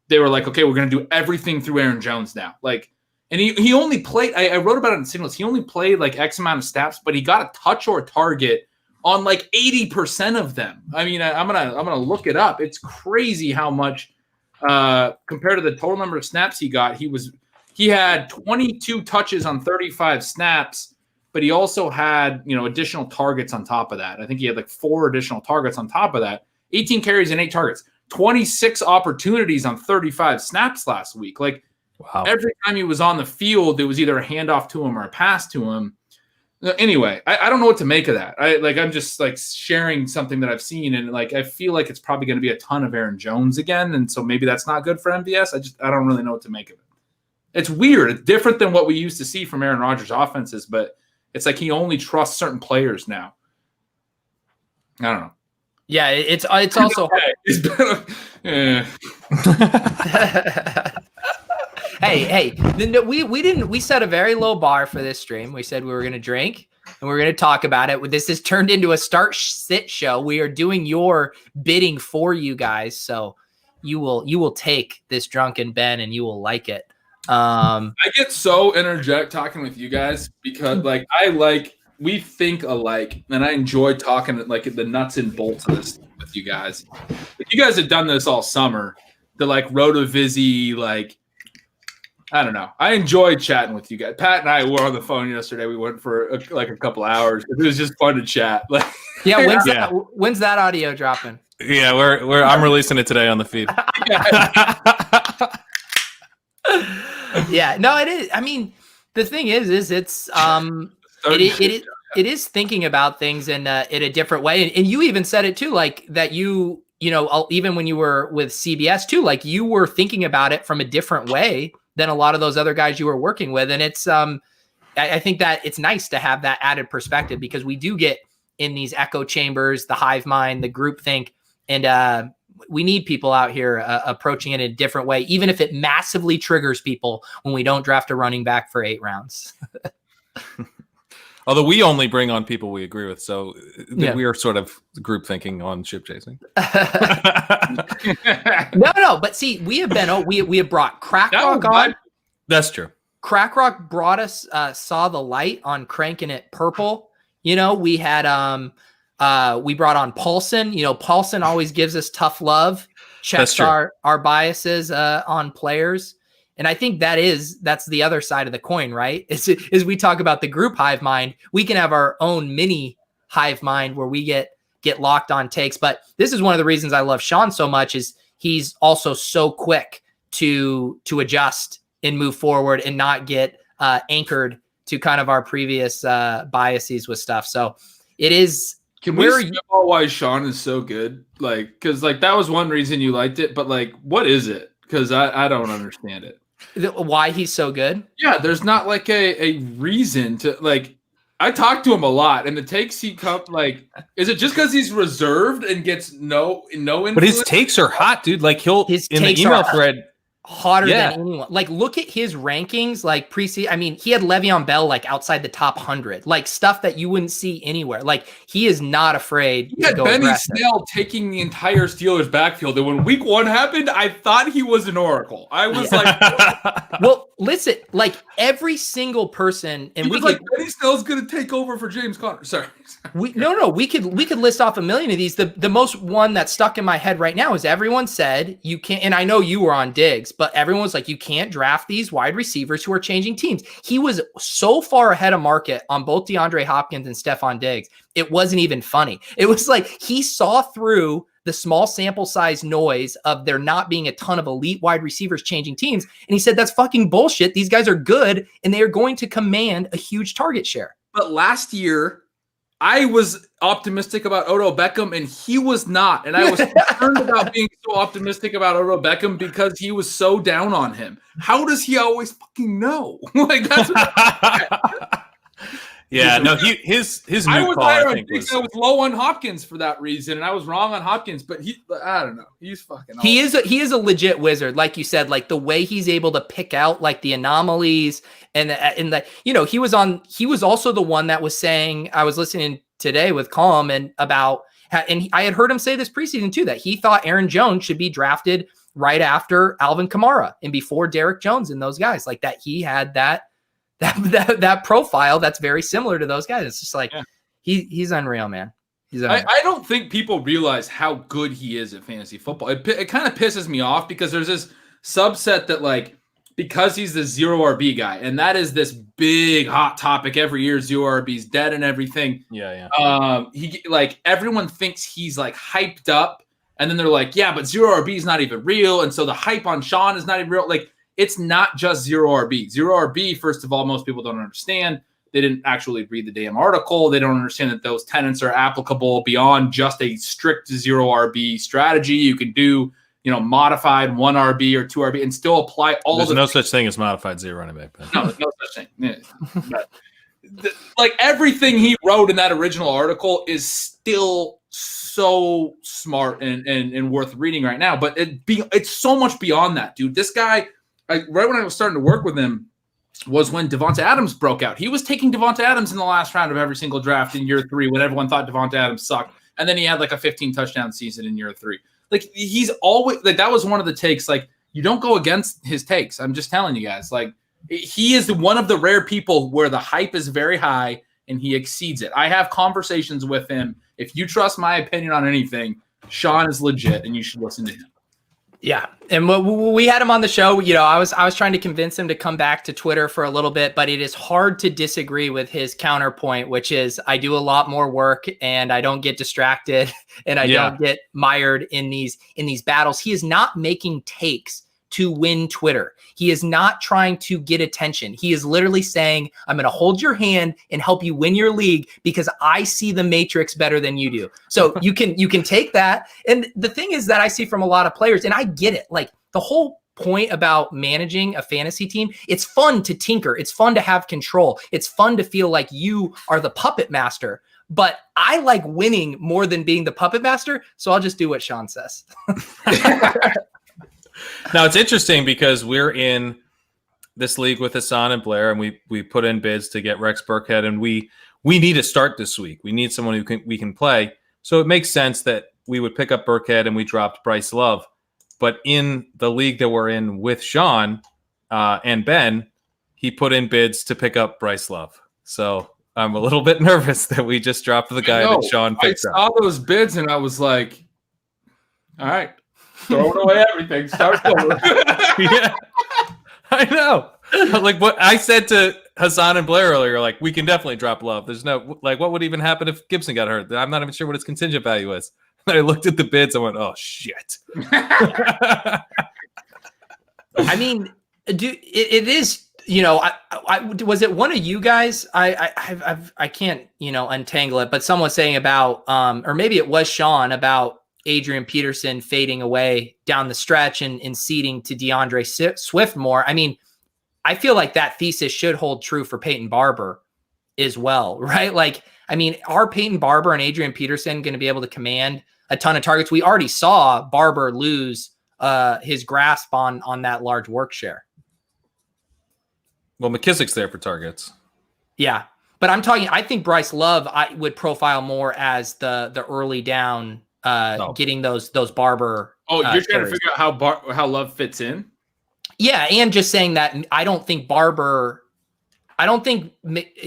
[SPEAKER 2] they were like, okay, we're going to do everything through Aaron Jones now. And he only played, I wrote about it in Signals. He only played X amount of snaps, but he got a touch or a target on 80% of them. I mean, I'm going to look it up. It's crazy how much compared to the total number of snaps he got. He had 22 touches on 35 snaps. But he also had, additional targets on top of that. I think he had 4 additional targets on top of that. 18 carries and 8 targets, 26 opportunities on 35 snaps last week. Like,
[SPEAKER 3] wow.
[SPEAKER 2] Every time he was on the field, it was either a handoff to him or a pass to him. Anyway, I don't know what to make of that. I'm just like sharing something that I've seen, and like I feel like it's probably going to be a ton of Aaron Jones again, and so maybe that's not good for MVS. I don't really know what to make of it. It's weird. It's different than what we used to see from Aaron Rodgers' offenses, but it's like he only trusts certain players now. I don't know.
[SPEAKER 1] Yeah, it's also
[SPEAKER 2] yeah.
[SPEAKER 1] Hey, we set a very low bar for this stream. We said we were going to drink and we were going to talk about it. This has turned into a start-sit show. We are doing your bidding for you guys, so you will take this drunken Ben and you will like it.
[SPEAKER 2] I get so energetic talking with you guys because we think alike, and I enjoy talking like the nuts and bolts of this with you guys. But you guys have done this all summer. The like Rotovizzy, like, I don't know. I enjoyed chatting with you guys. Pat and I were on the phone yesterday. We went for a couple hours. It was just fun to chat. Like,
[SPEAKER 1] yeah. When's that audio dropping?
[SPEAKER 3] Yeah, I'm releasing it today on the feed.
[SPEAKER 1] Yeah, no, it is. I mean, the thing is it's it is thinking about things in a different way, and you even said it too, like that you know even when you were with CBS too, like you were thinking about it from a different way than a lot of those other guys you were working with, and it's I think that it's nice to have that added perspective because we do get in these echo chambers, the hive mind, the group think, and we need people out here approaching it in a different way, even if it massively triggers people when we don't draft a running back for 8 rounds.
[SPEAKER 3] Although we only bring on people we agree with, so we are sort of group thinking on ship chasing.
[SPEAKER 1] No, but see, we have brought Crack Rock on.
[SPEAKER 3] That's true.
[SPEAKER 1] Crack Rock brought us Saw the Light on Cranking It Purple. We had we brought on Paulson. Paulson always gives us tough love, checks our biases on players. And I think that's the other side of the coin, right? Is we talk about the group hive mind, we can have our own mini hive mind where we get locked on takes. But this is one of the reasons I love Sean so much is he's also so quick to adjust and move forward and not get anchored to kind of our previous biases with stuff. So it is.
[SPEAKER 2] Can we spitball why Sean is so good? Like, because like that was one reason you liked it, but like, what is it? Because I don't understand it.
[SPEAKER 1] Why he's so good?
[SPEAKER 2] Yeah, there's not like a reason to like. I talk to him a lot, and the takes he come like, is it just because he's reserved and gets no influence?
[SPEAKER 3] But his takes are hot, dude. Like his in the email thread.
[SPEAKER 1] Hotter than anyone. Like, look at his rankings, like preseason. I mean, he had Le'Veon Bell like outside the top 100, like stuff that you wouldn't see anywhere. Like, he is not afraid to go
[SPEAKER 2] Benny
[SPEAKER 1] aggressive.
[SPEAKER 2] Snell taking the entire Steelers backfield, and when week 1 happened, I thought he was an oracle. I was like,
[SPEAKER 1] well, listen, like every single person, and
[SPEAKER 2] we like Benny Snell's going to take over for James Conner. Sorry.
[SPEAKER 1] We could list off a million of these. The most one that's stuck in my head right now is everyone said you can't, and I know you were on Diggs, but everyone was like, you can't draft these wide receivers who are changing teams. He was so far ahead of market on both DeAndre Hopkins and Stephon Diggs. It wasn't even funny. It was like he saw through the small sample size noise of there not being a ton of elite wide receivers changing teams. And he said, that's fucking bullshit. These guys are good and they are going to command a huge target share.
[SPEAKER 2] But last year, I was optimistic about Odell Beckham, and he was not. And I was concerned about being so optimistic about Odell Beckham because he was so down on him. How does he always fucking know? Like that's what
[SPEAKER 3] yeah, no, his new call, I think
[SPEAKER 2] I was low on Hopkins for that reason, and I was wrong on Hopkins. But I don't know, he's fucking.
[SPEAKER 1] He is a legit wizard, like you said. Like the way he's able to pick out like the anomalies and the he was also the one that was saying, I was listening today with Calm and about, and I had heard him say this preseason too, that he thought Aaron Jones should be drafted right after Alvin Kamara and before Derrick Jones and those guys, like that. He had that profile that's very similar to those guys. It's just like he's unreal, man. He's unreal.
[SPEAKER 2] I don't think people realize how good he is at fantasy football. It kind of pisses me off because there's this subset that like, because he's the zero RB guy, and that is this big hot topic every year. Zero RB's dead and everything.
[SPEAKER 3] Yeah.
[SPEAKER 2] He like everyone thinks he's like hyped up And then they're like, yeah, but zero RB is not even real. And so the hype on Sean is not even real. Like, it's not just zero RB. Zero RB, first of all, most people don't understand. They didn't actually read the damn article. They don't understand that those tenets are applicable beyond just a strict zero RB strategy. You can do, modified 1 RB or 2 RB and still apply all
[SPEAKER 3] There's no such thing as modified zero running back.
[SPEAKER 2] No, there's no such thing. Yeah. But, like, everything he wrote in that original article is still so smart and worth reading right now. But it's so much beyond that, dude. This guy, right when I was starting to work with him, was when Devonta Adams broke out. He was taking Devonta Adams in the last round of every single draft in year 3 when everyone thought Devonta Adams sucked. And then he had like a 15 touchdown season in year 3. Like, he's always like, that was one of the takes. Like, you don't go against his takes. I'm just telling you guys, like, he is one of the rare people where the hype is very high and he exceeds it. I have conversations with him. If you trust my opinion on anything, Sean is legit and you should listen to him.
[SPEAKER 1] Yeah. And we had him on the show. I was trying to convince him to come back to Twitter for a little bit, but it is hard to disagree with his counterpoint, which is I do a lot more work and I don't get distracted and I don't get mired in these battles. He is not making takes to win Twitter. He is not trying to get attention. He is literally saying, I'm going to hold your hand and help you win your league because I see the matrix better than you do. So you can take that. And the thing is that I see from a lot of players, and I get it. Like, the whole point about managing a fantasy team, it's fun to tinker. It's fun to have control. It's fun to feel like you are the puppet master. But I like winning more than being the puppet master. So I'll just do what Sean says.
[SPEAKER 3] Now, it's interesting because we're in this league with Hassan and Blair, and we put in bids to get Rex Burkhead, and we need a start this week. We need someone we can play. So it makes sense that we would pick up Burkhead and we dropped Bryce Love. But in the league that we're in with Sean and Ben, he put in bids to pick up Bryce Love. So I'm a little bit nervous that we just dropped the guy that Sean picked up.
[SPEAKER 2] I saw those bids and I was like, all right. Throwing away everything. Start over.
[SPEAKER 3] Yeah, I know. Like what I said to Hassan and Blair earlier, like, we can definitely drop Love. There's no, like, what would even happen if Gibson got hurt? I'm not even sure what his contingent value is. And I looked at the bids and went, oh, shit.
[SPEAKER 1] I mean, it is, was it one of you guys? I can't, untangle it, but someone was saying about, or maybe it was Sean, about Adrian Peterson fading away down the stretch and ceding to DeAndre Swift more. I mean, I feel like that thesis should hold true for Peyton Barber as well, right? Like, I mean, are Peyton Barber and Adrian Peterson going to be able to command a ton of targets? We already saw Barber lose his grasp on that large work share.
[SPEAKER 3] Well, McKissick's there for targets.
[SPEAKER 1] Yeah. But I think Bryce Love, I would profile more as the early down, getting those Barber.
[SPEAKER 2] Oh, you're trying to figure out how Love fits in?
[SPEAKER 1] Yeah, and just saying that I don't think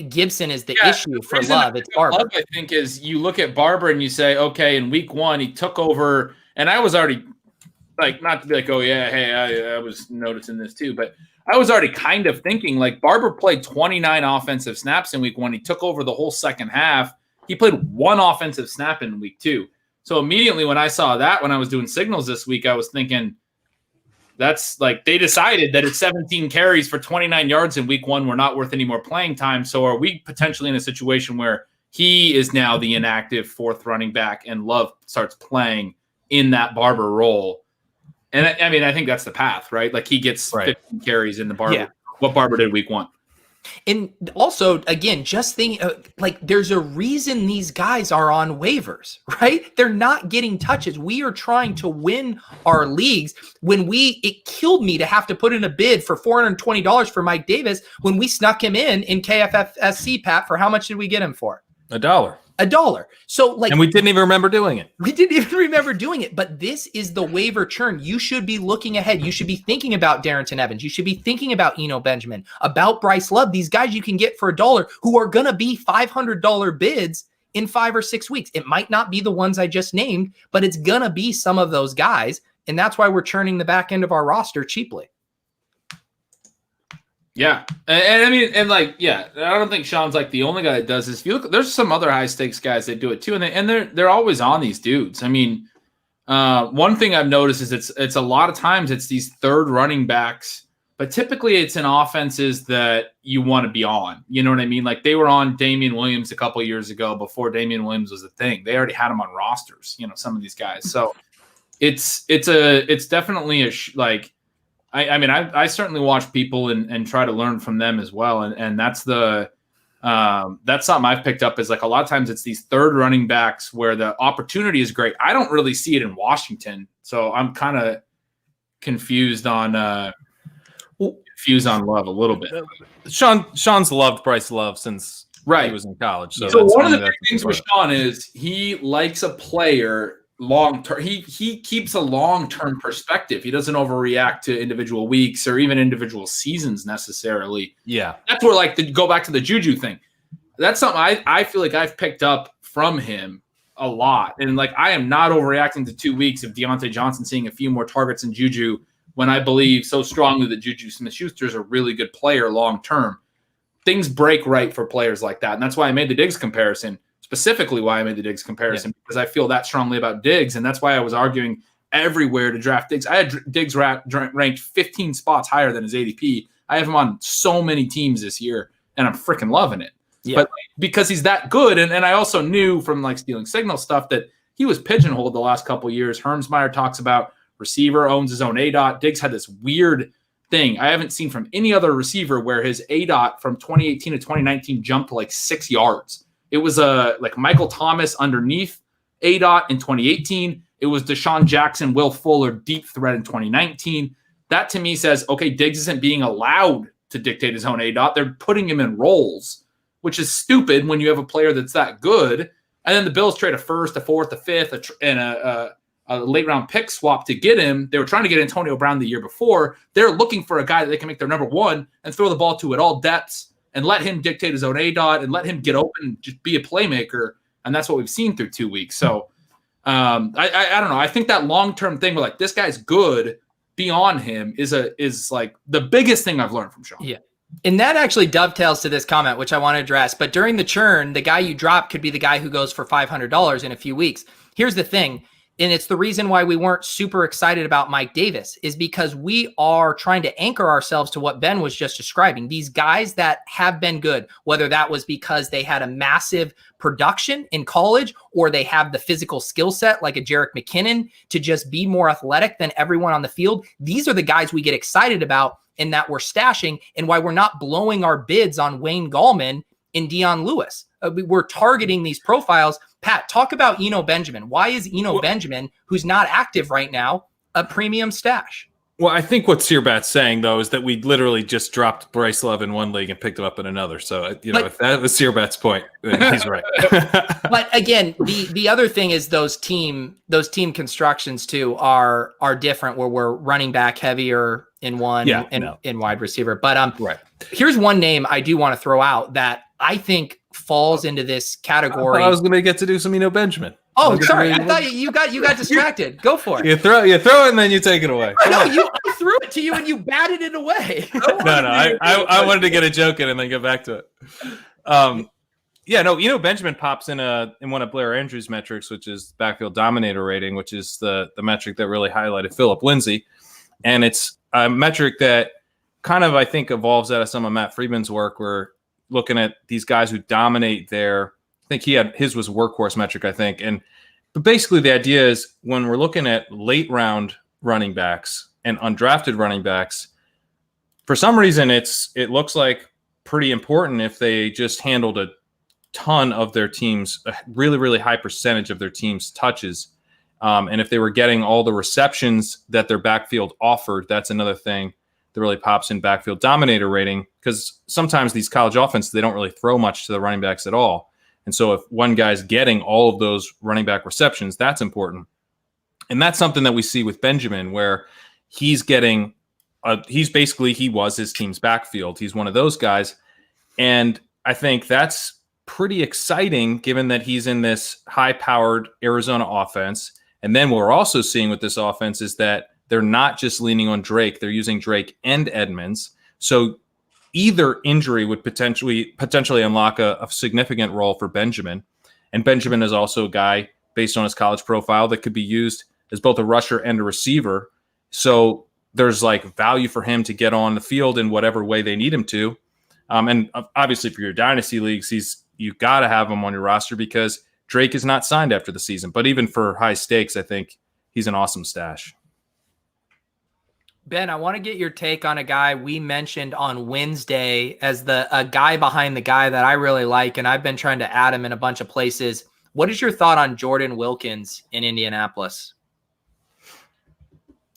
[SPEAKER 1] Gibson is the issue for Love. It's Barber.
[SPEAKER 2] Love, I think, is you look at Barber and you say, okay, in week 1 he took over, and I was already like, not to be like, oh yeah, hey, I was noticing this too, but I was already kind of thinking like Barber played 29 offensive snaps in week 1. He took over the whole second half. He played 1 offensive snap in week 2. So immediately when I saw that, when I was doing signals this week, I was thinking that's like they decided that it's 17 carries for 29 yards in week 1 were not worth any more playing time. So are we potentially in a situation where he is now the inactive 4th running back and Love starts playing in that Barber role? And I mean, I think that's the path, right? Like he gets 15 carries in the Barber, what Barber did week 1.
[SPEAKER 1] And also, again, just think like there's a reason these guys are on waivers, right? They're not getting touches. We are trying to win our leagues. It killed me to have to put in a bid for $420 for Mike Davis when we snuck him in KFFSC, Pat. For how much did we get him for?
[SPEAKER 3] $1.
[SPEAKER 1] $1. So like,
[SPEAKER 3] and we didn't even remember doing it.
[SPEAKER 1] We didn't even remember doing it. But this is the waiver churn. You should be looking ahead. You should be thinking about Darrington Evans. You should be thinking about Eno Benjamin, about Bryce Love. These guys you can get for $1 who are going to be $500 bids in 5 or 6 weeks. It might not be the ones I just named, but it's going to be some of those guys. And that's why we're churning the back end of our roster cheaply.
[SPEAKER 2] Yeah. And I mean, and like, yeah, I don't think Sean's like the only guy that does this. If you look, there's some other high stakes guys that do it too. And they're always on these dudes. I mean, One thing I've noticed is it's a lot of times it's these third running backs, but typically it's in offenses that you want to be on. You know what I mean? Like they were on Damian Williams a couple of years ago before Damian Williams was a thing. They already had him on rosters, some of these guys. So it's definitely I certainly watch people and try to learn from them as well. And that's something I've picked up is like a lot of times it's these third running backs where the opportunity is great. I don't really see it in Washington. So I'm kind of confused on Love a little bit.
[SPEAKER 3] Sean's loved Bryce Love since he was in college.
[SPEAKER 2] So one of the big things with Sean is he likes a player long-term. He keeps a long-term perspective. He doesn't overreact to individual weeks or even individual seasons necessarily.
[SPEAKER 3] Yeah.
[SPEAKER 2] That's where go back to the Juju thing. That's something I feel like I've picked up from him a lot. And I am not overreacting to 2 weeks of Deontay Johnson seeing a few more targets than Juju when I believe so strongly that Juju Smith-Schuster is a really good player long-term. Things break right for players like that. And that's why I made the Diggs comparison. Specifically why I made the Diggs comparison, because I feel that strongly about Diggs, and that's why I was arguing everywhere to draft Diggs. I had Diggs ranked 15 spots higher than his ADP. I have him on so many teams this year, and I'm freaking loving it. Yeah. But because he's that good, and I also knew from stealing signal stuff that he was pigeonholed the last couple of years. Hermsmeyer talks about receiver owns his own ADOT. Diggs had this weird thing I haven't seen from any other receiver where his ADOT from 2018 to 2019 jumped to 6 yards. It was Michael Thomas underneath ADOT in 2018. It was Deshaun Jackson, Will Fuller, deep threat in 2019. That to me says, okay, Diggs isn't being allowed to dictate his own ADOT. They're putting him in roles, which is stupid when you have a player that's that good. And then the Bills trade a first, a fourth, a fifth, and a late round pick swap to get him. They were trying to get Antonio Brown the year before. They're looking for a guy that they can make their number one and throw the ball to at all depths and let him dictate his own ADOT and let him get open and just be a playmaker. And that's what we've seen through 2 weeks. So I don't know. I think that long-term thing where this guy's good, be on him is the biggest thing I've learned from Sean.
[SPEAKER 1] Yeah. And that actually dovetails to this comment, which I want to address. But during the churn, the guy you drop could be the guy who goes for $500 in a few weeks. Here's the thing. And it's the reason why we weren't super excited about Mike Davis is because we are trying to anchor ourselves to what Ben was just describing. These guys that have been good, whether that was because they had a massive production in college or they have the physical skill set like a Jerick McKinnon to just be more athletic than everyone on the field. These are the guys we get excited about and that we're stashing and why we're not blowing our bids on Wayne Gallman and Dion Lewis. We're targeting these profiles. Pat, talk about Eno Benjamin. Why is Eno Benjamin, who's not active right now, a premium stash?
[SPEAKER 3] Well, I think what Searbat's saying, though, is that we literally just dropped Bryce Love in one league and picked him up in another. So, if that was Searbat's point, he's right.
[SPEAKER 1] But again, the other thing is those team constructions too are different where we're running back heavier in one in wide receiver. But
[SPEAKER 3] right.
[SPEAKER 1] Here's one name I do want to throw out that I think falls into this category.
[SPEAKER 3] I was going to get to do some Eno Benjamin.
[SPEAKER 1] Oh, sorry. I thought you got distracted. Go for it.
[SPEAKER 3] You throw it and then you take it away.
[SPEAKER 1] No, I threw it to you and you batted it away.
[SPEAKER 3] I wanted to get a joke in and then get back to it. Eno Benjamin pops in one of Blair Andrews' metrics, which is backfield dominator rating, which is the metric that really highlighted Phillip Lindsay. And it's a metric that kind of, I think, evolves out of some of Matt Friedman's work. We're looking at these guys who dominate I think his was workhorse metric, I think. But basically the idea is when we're looking at late round running backs and undrafted running backs, for some reason it looks like pretty important if they just handled a ton of their teams, a really, really high percentage of their team's touches. And if they were getting all the receptions that their backfield offered, that's another thing that really pops in backfield dominator rating, because sometimes these college offenses, they don't really throw much to the running backs at all. And so if one guy's getting all of those running back receptions, that's important. And that's something that we see with Benjamin, where he's getting, he was his team's backfield. He's one of those guys. And I think that's pretty exciting given that he's in this high-powered Arizona offense. And then what we're also seeing with this offense is that they're not just leaning on Drake. They're using Drake and Edmonds. So either injury would potentially unlock a significant role for Benjamin. And Benjamin is also a guy, based on his college profile, that could be used as both a rusher and a receiver. So there's like value for him to get on the field in whatever way they need him to. And obviously for your dynasty leagues, you got to have him on your roster because Drake is not signed after the season. But even for high stakes, I think he's an awesome stash.
[SPEAKER 1] Ben, I want to get your take on a guy we mentioned on Wednesday as a guy behind the guy that I really like, and I've been trying to add him in a bunch of places. What is your thought on Jordan Wilkins in Indianapolis?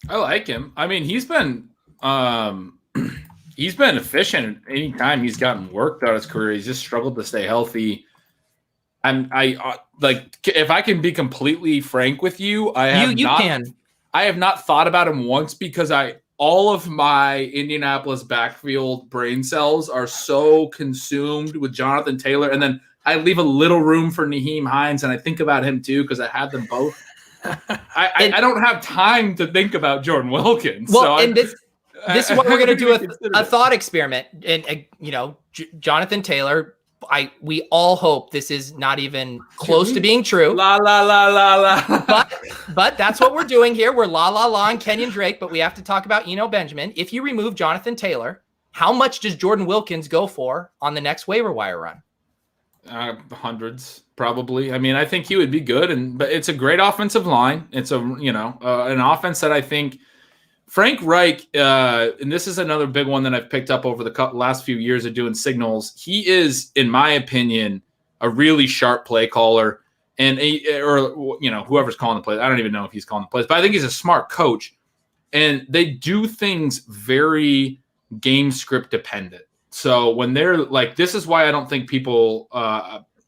[SPEAKER 2] I like him. I mean, he's been efficient anytime he's gotten work throughout his career. He's just struggled to stay healthy. I if I can be completely frank with you, I have not thought about him once because all of my Indianapolis backfield brain cells are so consumed with Jonathan Taylor, and then I leave a little room for Nyheim Hines, and I think about him too because I had them both. I don't have time to think about Jordan Wilkins.
[SPEAKER 1] Well, so this is what we're going to do a thought experiment. And Jonathan Taylor, we all hope this is not even close to being true.
[SPEAKER 2] La la la la la.
[SPEAKER 1] But that's what we're doing here. We're la and Kenyon Drake, but we have to talk about Eno Benjamin. If you remove Jonathan Taylor, how much does Jordan Wilkins go for on the next waiver wire run?
[SPEAKER 2] Hundreds, probably. I mean, I think he would be good, but it's a great offensive line. It's an offense that I think Frank Reich, and this is another big one that I've picked up over the last few years of doing signals. He is, in my opinion, a really sharp play caller, and whoever's calling the plays. I don't even know if he's calling the plays, but I think he's a smart coach, and they do things very game script dependent. So when they're like, this is why I don't think people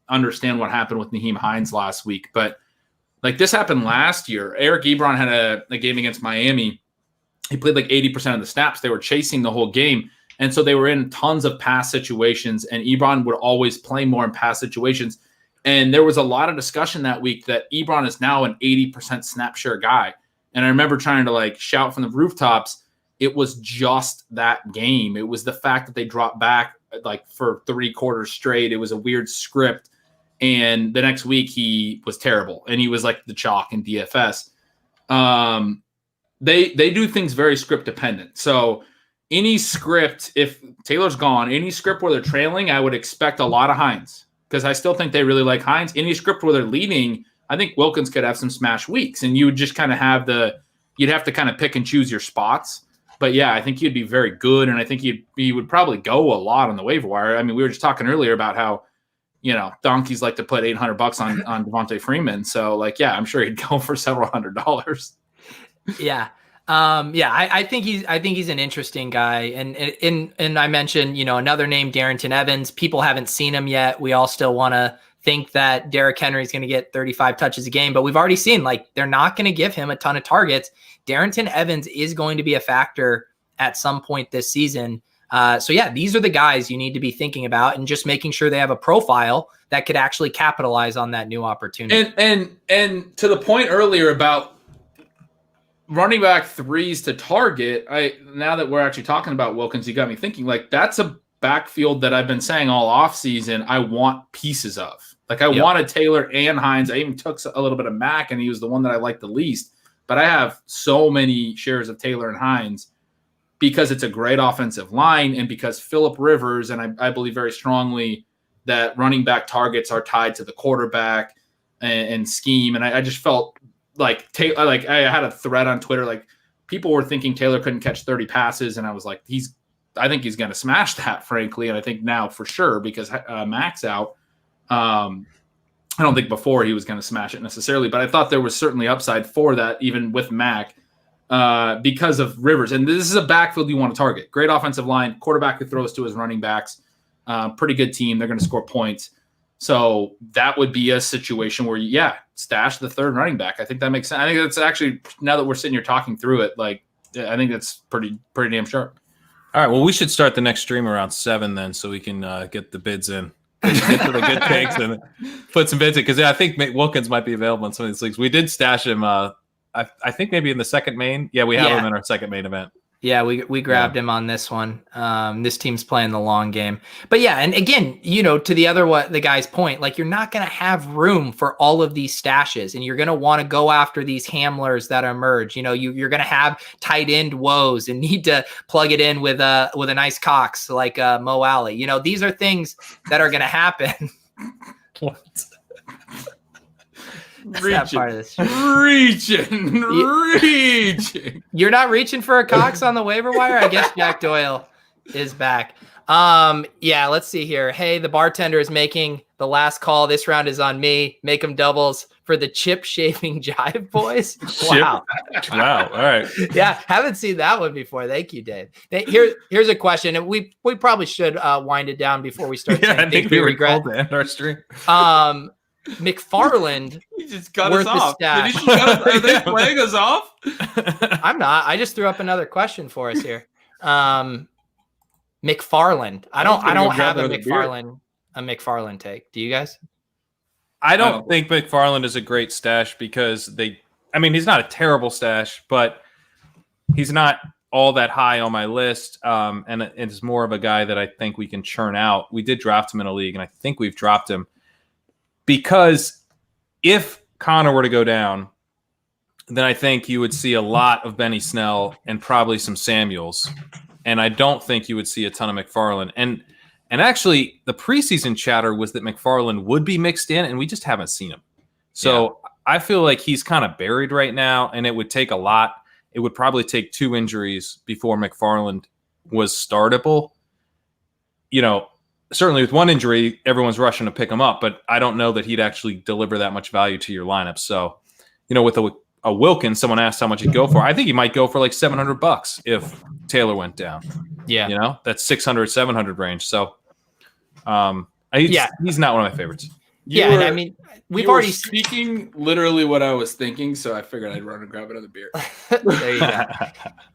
[SPEAKER 2] understand what happened with Nyheim Hines last week. But like this happened last year. Eric Ebron had a game against Miami. He played like 80% of the snaps. They were chasing the whole game. And so they were in tons of pass situations. And Ebron would always play more in pass situations. And there was a lot of discussion that week that Ebron is now an 80% snap share guy. And I remember trying to like shout from the rooftops. It was just that game. It was the fact that they dropped back like for 3 quarters straight. It was a weird script. And the next week he was terrible. And he was like the chalk in DFS. They do things very script dependent. So any script, if Taylor's gone, any script where they're trailing, I would expect a lot of Hines because I still think they really like Hines. Any script where they're leading, I think Wilkins could have some smash weeks. And you would just kind of you'd have to kind of pick and choose your spots. But yeah, I think he'd be very good, and I think he would probably go a lot on the waiver wire. I mean, we were just talking earlier about how, donkeys like to put $800 on Devontae Freeman. So like, yeah, I'm sure he'd go for several $100s.
[SPEAKER 1] Yeah. I think he's an interesting guy. And I mentioned, another name, Darrington Evans. People haven't seen him yet. We all still want to think that Derrick Henry is going to get 35 touches a game, but we've already seen like they're not going to give him a ton of targets. Darrington Evans is going to be a factor at some point this season. So yeah, these are the guys you need to be thinking about and just making sure they have a profile that could actually capitalize on that new opportunity.
[SPEAKER 2] And to the point earlier about running back threes to target, now that we're actually talking about Wilkins, you got me thinking like that's a backfield that I've been saying all offseason I want pieces of. Like I wanted Taylor and Hines. I even took a little bit of Mack, and he was the one that I liked the least. But I have so many shares of Taylor and Hines because it's a great offensive line and because Phillip Rivers, and I believe very strongly that running back targets are tied to the quarterback and scheme. And I just felt like I had a thread on Twitter, like people were thinking Taylor couldn't catch 30 passes. And I was like, I think he's going to smash that, frankly. And I think now for sure, because Mack's out, I don't think before he was going to smash it necessarily, but I thought there was certainly upside for that, even with Mack, because of Rivers. And this is a backfield you want to target. Great offensive line, quarterback who throws to his running backs, pretty good team. They're going to score points. So that would be a situation where, stash the third running back. I think that makes sense. I think that's actually, now that we're sitting here talking through it, like I think that's pretty damn sharp.
[SPEAKER 3] All right, well, we should start the next stream around 7 then, so we can get the bids in. Get to the good takes and put some bids in, because I think Wilkins might be available in some of these leagues. We did stash him. I think maybe in the second main. Yeah, we have him in our second main event.
[SPEAKER 1] Yeah, we grabbed him on this one. This team's playing the long game. But yeah, and again, to the guy's point, like you're not going to have room for all of these stashes, and you're going to want to go after these handlers that emerge. You're going to have tight end woes and need to plug it in with a nice Cox like Mo Alley. These are things that are going to happen.
[SPEAKER 3] What?
[SPEAKER 2] Reaching.
[SPEAKER 1] You're not reaching for a Cox on the waiver wire? I guess Jack Doyle is back. Yeah, let's see here. Hey, the bartender is making the last call. This round is on me. Make them doubles for the chip shaving jive boys. Wow.
[SPEAKER 3] Wow. All right.
[SPEAKER 1] Yeah, haven't seen that one before. Thank you, Dave. Here's a question, and we probably should wind it down before we start.
[SPEAKER 3] Yeah, I think we regret to end our stream.
[SPEAKER 1] McFarland.
[SPEAKER 2] He just cut us off. Did he are they playing us off?
[SPEAKER 1] I'm not. I just threw up another question for us here. McFarland. I don't have a McFarland take. Do you guys?
[SPEAKER 3] I don't think McFarland is a great stash because he's not a terrible stash, but he's not all that high on my list. And it's more of a guy that I think we can churn out. We did draft him in a league, and I think we've dropped him because if Connor were to go down, then I think you would see a lot of Benny Snell and probably some Samuels. And I don't think you would see a ton of McFarland. And actually, the preseason chatter was that McFarland would be mixed in, and we just haven't seen him. So I feel like he's kind of buried right now, and it would take a lot. It would probably take 2 injuries before McFarland was startable. Certainly with 1 injury, everyone's rushing to pick him up, but I don't know that he'd actually deliver that much value to your lineup. So, with a Wilkins, someone asked how much he'd go for. I think he might go for like $700 if Taylor went down.
[SPEAKER 1] Yeah.
[SPEAKER 3] That's 600, 700 range. So, he's not one of my favorites.
[SPEAKER 1] We've already
[SPEAKER 2] speaking literally what I was thinking, so I figured I'd run and grab another beer.
[SPEAKER 1] There you go.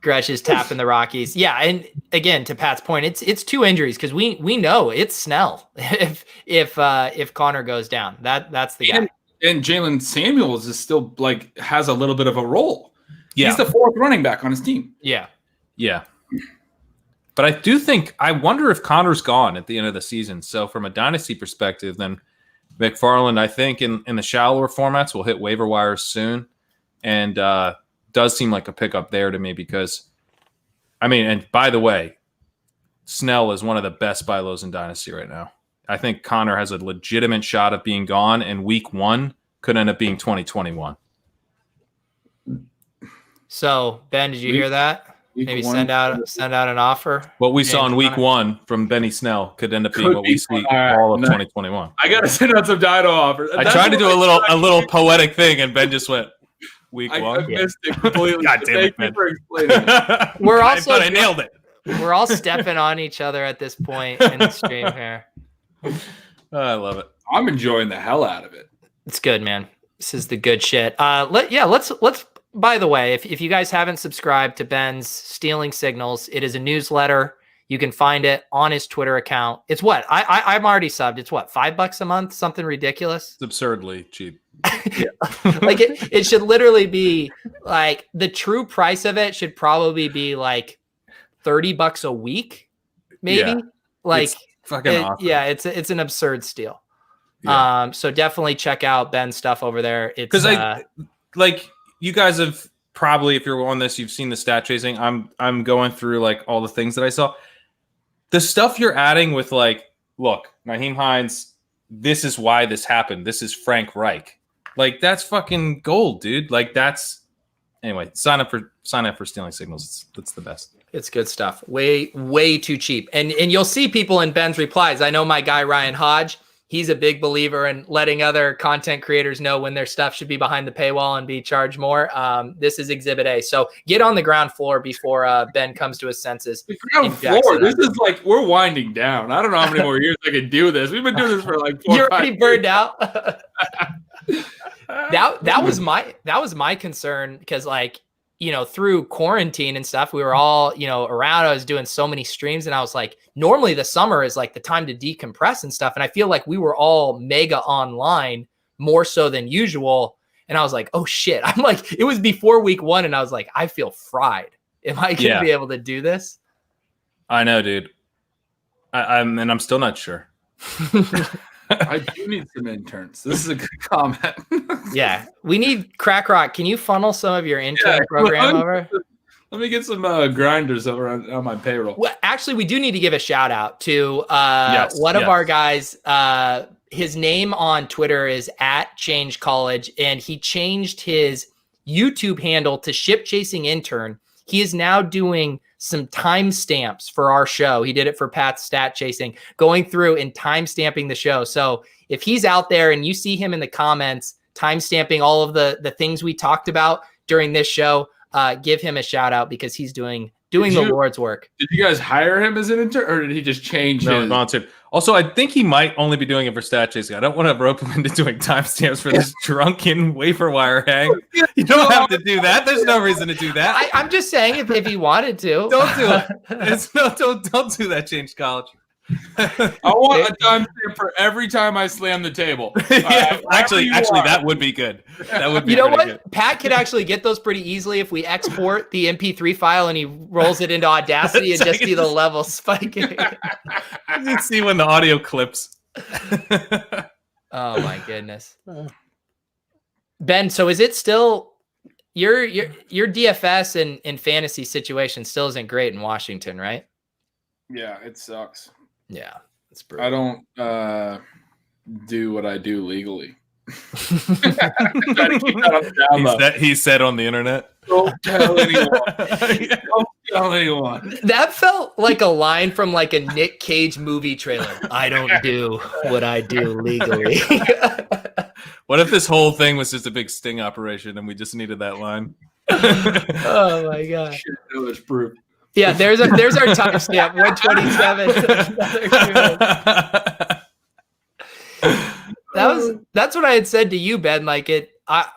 [SPEAKER 1] Gretch is tapping the Rockies. Yeah, and again, to Pat's point, it's 2 injuries because we know it's Snell if Connor goes down. That's the guy.
[SPEAKER 2] And Jalen Samuels is still has a little bit of a role.
[SPEAKER 3] Yeah.
[SPEAKER 2] He's the 4th running back on his team.
[SPEAKER 1] Yeah.
[SPEAKER 3] Yeah. But I wonder if Connor's gone at the end of the season. So from a dynasty perspective, then McFarland, I think in the shallower formats will hit waiver wires soon. And does seem like a pickup there to me because, and by the way, Snell is one of the best buy lows in dynasty right now. I think Connor has a legitimate shot of being gone, and week 1 could end up being 2021.
[SPEAKER 1] So, Ben, did you hear that? Maybe send out an offer.
[SPEAKER 3] What we saw in week 1 from Benny Snell could end up being what we see all of 2021.
[SPEAKER 2] I got to send out some Dino offers.
[SPEAKER 3] I tried to do a little poetic thing, and Ben just went week 1.
[SPEAKER 2] I missed it completely.
[SPEAKER 3] God damn it, Ben.
[SPEAKER 2] Thank you for explaining it.
[SPEAKER 3] I nailed it.
[SPEAKER 1] We're all stepping on each other at this point in the stream here.
[SPEAKER 3] I love it.
[SPEAKER 2] I'm enjoying the hell out of it.
[SPEAKER 1] It's good, man. This is the good shit. Let's by the way, if you guys haven't subscribed to Ben's Stealing Signals, it is a newsletter. You can find it on his Twitter account. It's what? I'm already subbed. It's what, $5 a month? Something ridiculous.
[SPEAKER 3] It's absurdly cheap.
[SPEAKER 1] Like it should literally be like the true price of it should probably be like $30 a week, maybe.
[SPEAKER 3] Yeah.
[SPEAKER 1] Like
[SPEAKER 3] it's fucking awesome.
[SPEAKER 1] Yeah, it's an absurd steal.
[SPEAKER 3] Yeah.
[SPEAKER 1] So definitely check out Ben's stuff over there. It's
[SPEAKER 3] because you guys have probably, if you're on this, you've seen the stat chasing. I'm going through like all the things that I saw. The stuff you're adding with look, Nyheim Hines, this is why this happened. This is Frank Reich. That's fucking gold, dude. Anyway, sign up for Stealing Signals. It's the best.
[SPEAKER 1] It's good stuff. Way too cheap. And you'll see people in Ben's replies. I know my guy Ryan Hodge. He's a big believer in letting other content creators know when their stuff should be behind the paywall and be charged more. This is Exhibit A. So get on the ground floor before Ben comes to his senses.
[SPEAKER 2] The ground floor. This is we're winding down. I don't know how many more years I can do this. We've been doing this for 4
[SPEAKER 1] You're
[SPEAKER 2] or 5
[SPEAKER 1] already
[SPEAKER 2] years.
[SPEAKER 1] burned out. That was my concern because through quarantine and stuff, we were all, around. I was doing so many streams and I was like, normally the summer is the time to decompress and stuff. And I feel like we were all mega online more so than usual. And I was like, oh shit. It was before week 1 and I was like, I feel fried. Am I going to be able to do this?
[SPEAKER 3] I know, dude. I'm still not sure.
[SPEAKER 2] I do need some interns. This is a good comment.
[SPEAKER 1] Yeah, we need Crack Rock. Can you funnel some of your intern program over?
[SPEAKER 2] Let me get some grinders over on my payroll.
[SPEAKER 1] Well, actually, we do need to give a shout out to one of our guys. His name on Twitter is @ChangeCollege, and he changed his YouTube handle to Ship Chasing Intern. He is now doing some timestamps for our show. He did it for Pat's Stat Chasing, going through and timestamping the show. So if he's out there and you see him in the comments timestamping all of the things we talked about during this show, give him a shout out because he's doing the Lord's work.
[SPEAKER 2] Did you guys hire him as an intern, or did he just change his...
[SPEAKER 3] volunteered. Also, I think he might only be doing it for Stat Chasing. I don't want to rope him into doing timestamps for this drunken wafer wire hang. You don't have to do that. There's no reason to do that.
[SPEAKER 1] I'm just saying if he wanted to.
[SPEAKER 3] Don't do it. Don't do that, Change College.
[SPEAKER 2] I want a timestamp for every time I slam the table.
[SPEAKER 3] Actually, that would be good. That would be.
[SPEAKER 1] You know what?
[SPEAKER 3] Good.
[SPEAKER 1] Pat could actually get those pretty easily if we export the MP3 file and he rolls it into Audacity and just see the level spiking.
[SPEAKER 3] You see when the audio clips.
[SPEAKER 1] Oh my goodness, Ben. So is it still your DFS and fantasy situation still isn't great in Washington, right?
[SPEAKER 2] Yeah, it sucks.
[SPEAKER 1] Yeah, it's brutal.
[SPEAKER 2] I don't do what I do legally.
[SPEAKER 3] He said on the internet.
[SPEAKER 2] Don't tell anyone. Don't tell anyone.
[SPEAKER 1] That felt like a line from like a Nick Cage movie trailer. I don't do what I do legally.
[SPEAKER 3] What if this whole thing was just a big sting operation and we just needed that line?
[SPEAKER 1] Oh my god!
[SPEAKER 2] Shit, no, there's proof.
[SPEAKER 1] Yeah, there's our timestamp, 127. That's what I had said to you, Ben. Like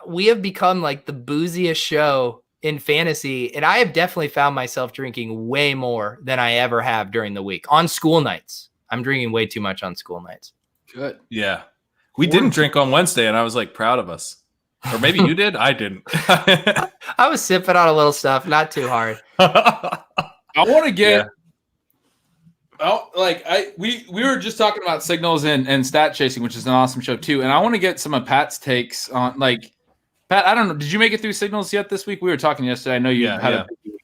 [SPEAKER 1] we have become like the booziest show in fantasy, and I have definitely found myself drinking way more than I ever have during the week on school nights. I'm drinking way too much on school nights.
[SPEAKER 2] Good.
[SPEAKER 3] Yeah, we didn't drink on Wednesday, and I was like proud of us. Or maybe you did. I didn't.
[SPEAKER 1] I was sipping on a little stuff, not too hard.
[SPEAKER 2] I want to get. Yeah. We were just talking about signals and stat chasing, which is an awesome show too. And I want to get some of Pat's takes on Pat. I don't know. Did you make it through signals yet this week? We were talking yesterday. I know you had a big week.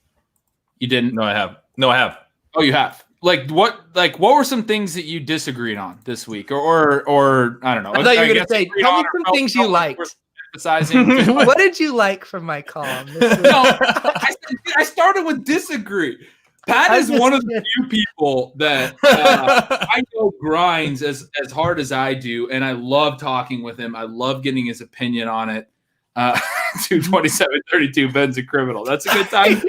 [SPEAKER 2] You didn't.
[SPEAKER 3] No, I have.
[SPEAKER 2] Oh, you have. What were some things that you disagreed on this week, or I don't know.
[SPEAKER 1] I thought you were going to say, tell me some things you liked. What did you like from my column?
[SPEAKER 2] I started with disagree. Pat is one of the few people that I know grinds as hard as I do, and I love talking with him. I love getting his opinion on it. 227-32, Ben's a criminal. That's a good time.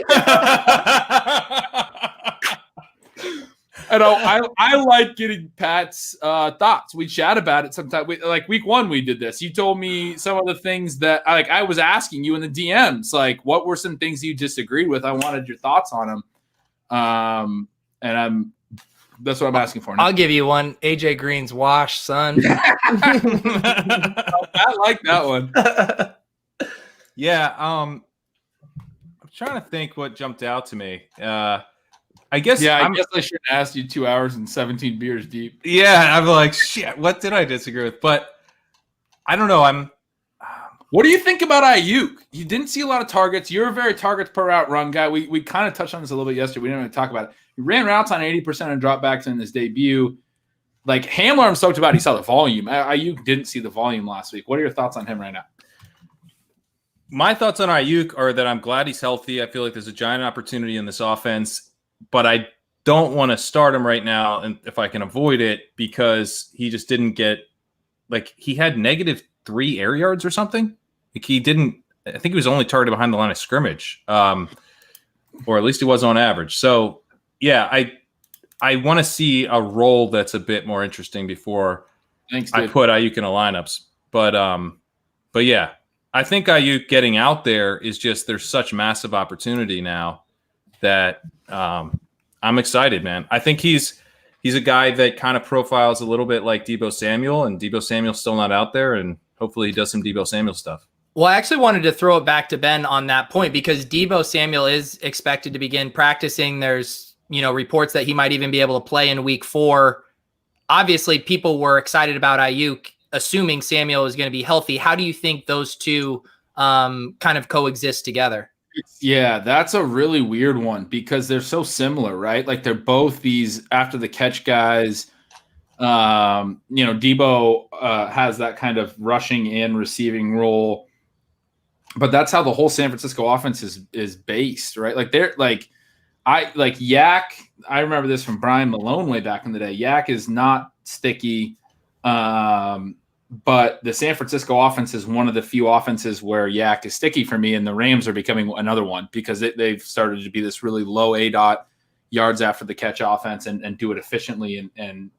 [SPEAKER 2] And I like getting Pat's thoughts. We chat about it sometimes. Like week one, we did this. You told me some of the things that I was asking you in the DMs. Like, what were some things you disagreed with? I wanted your thoughts on them. And that's what I'm asking for now.
[SPEAKER 1] I'll give you one. AJ Green's wash, son.
[SPEAKER 2] I like that one.
[SPEAKER 3] Yeah. I'm trying to think what jumped out to me. I guess I
[SPEAKER 2] shouldn't ask you 2 hours and 17 beers deep.
[SPEAKER 3] Yeah, I'm like, shit, what did I disagree with? But I don't know.
[SPEAKER 2] What do you think about Ayuk? You didn't see a lot of targets. You're a very targets per route run guy. We kind of touched on this a little bit yesterday. We didn't really talk about it. He ran routes on 80% of dropbacks in his debut. Like Hamler, I'm stoked about. He saw the volume. Ayuk didn't see the volume last week. What are your thoughts on him right now?
[SPEAKER 3] My thoughts on Ayuk are that I'm glad he's healthy. I feel like there's a giant opportunity in this offense, but I don't want to start him right now, and if I can avoid it, because he just didn't get he had -3 air yards or something. He didn't. I think he was only targeted behind the line of scrimmage, or at least he was on average. So yeah, I want to see a role that's a bit more interesting before I put Ayuk in a lineups. But yeah, I think Ayuk getting out there is just there's such massive opportunity now that I'm excited, man. I think he's a guy that kind of profiles a little bit like Deebo Samuel, and Deebo Samuel's still not out there, and hopefully he does some Deebo Samuel stuff.
[SPEAKER 1] Well, I actually wanted to throw it back to Ben on that point because Deebo Samuel is expected to begin practicing. There's, reports that he might even be able to play in week 4. Obviously, people were excited about Ayuk, assuming Samuel is going to be healthy. How do you think those two kind of coexist together?
[SPEAKER 2] Yeah, that's a really weird one because they're so similar, right? Like they're both these after the catch guys. Deebo has that kind of rushing and receiving role, but that's how the whole San Francisco offense is based, right? Like they're Yak. I remember this from Brian Malone way back in the day. Yak is not sticky. But the San Francisco offense is one of the few offenses where Yak is sticky for me, and the Rams are becoming another one because they've started to be this really low ADOT yards after the catch offense and do it efficiently and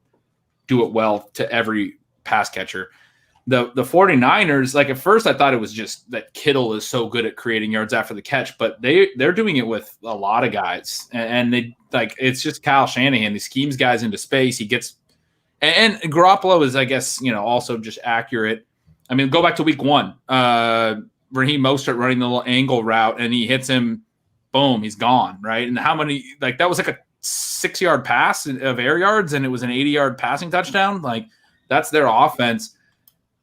[SPEAKER 2] do it well to every pass catcher. The 49ers, like at first I thought it was just that Kittle is so good at creating yards after the catch, but they're doing it with a lot of guys. And they it's just Kyle Shanahan. He schemes guys into space. He gets and Garoppolo is, I guess, also just accurate. I mean, go back to week 1. Raheem Mostert running the little angle route, and he hits him. Boom, he's gone, right? And how many – that was like a 6-yard pass of air yards, and it was an 80-yard passing touchdown. Like, that's their offense.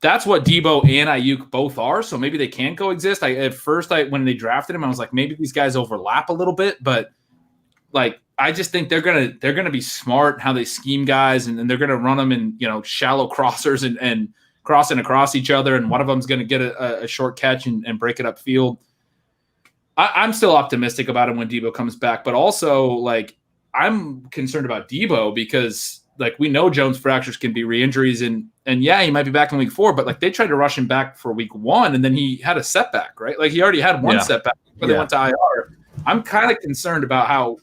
[SPEAKER 2] That's what Deebo and Ayuk both are, so maybe they can coexist. At first, when they drafted him, I was like, maybe these guys overlap a little bit, but I just think they're gonna be smart how they scheme guys, and they're gonna run them in shallow crossers and crossing across each other, and one of them's gonna get a short catch and break it upfield. I'm still optimistic about him when Deebo comes back, but also I'm concerned about Deebo because we know Jones fractures can be re-injuries, and yeah, he might be back in week 4, but they tried to rush him back for week 1, and then he had a setback, right? He already had one setback before they went to IR. I'm kind of concerned about how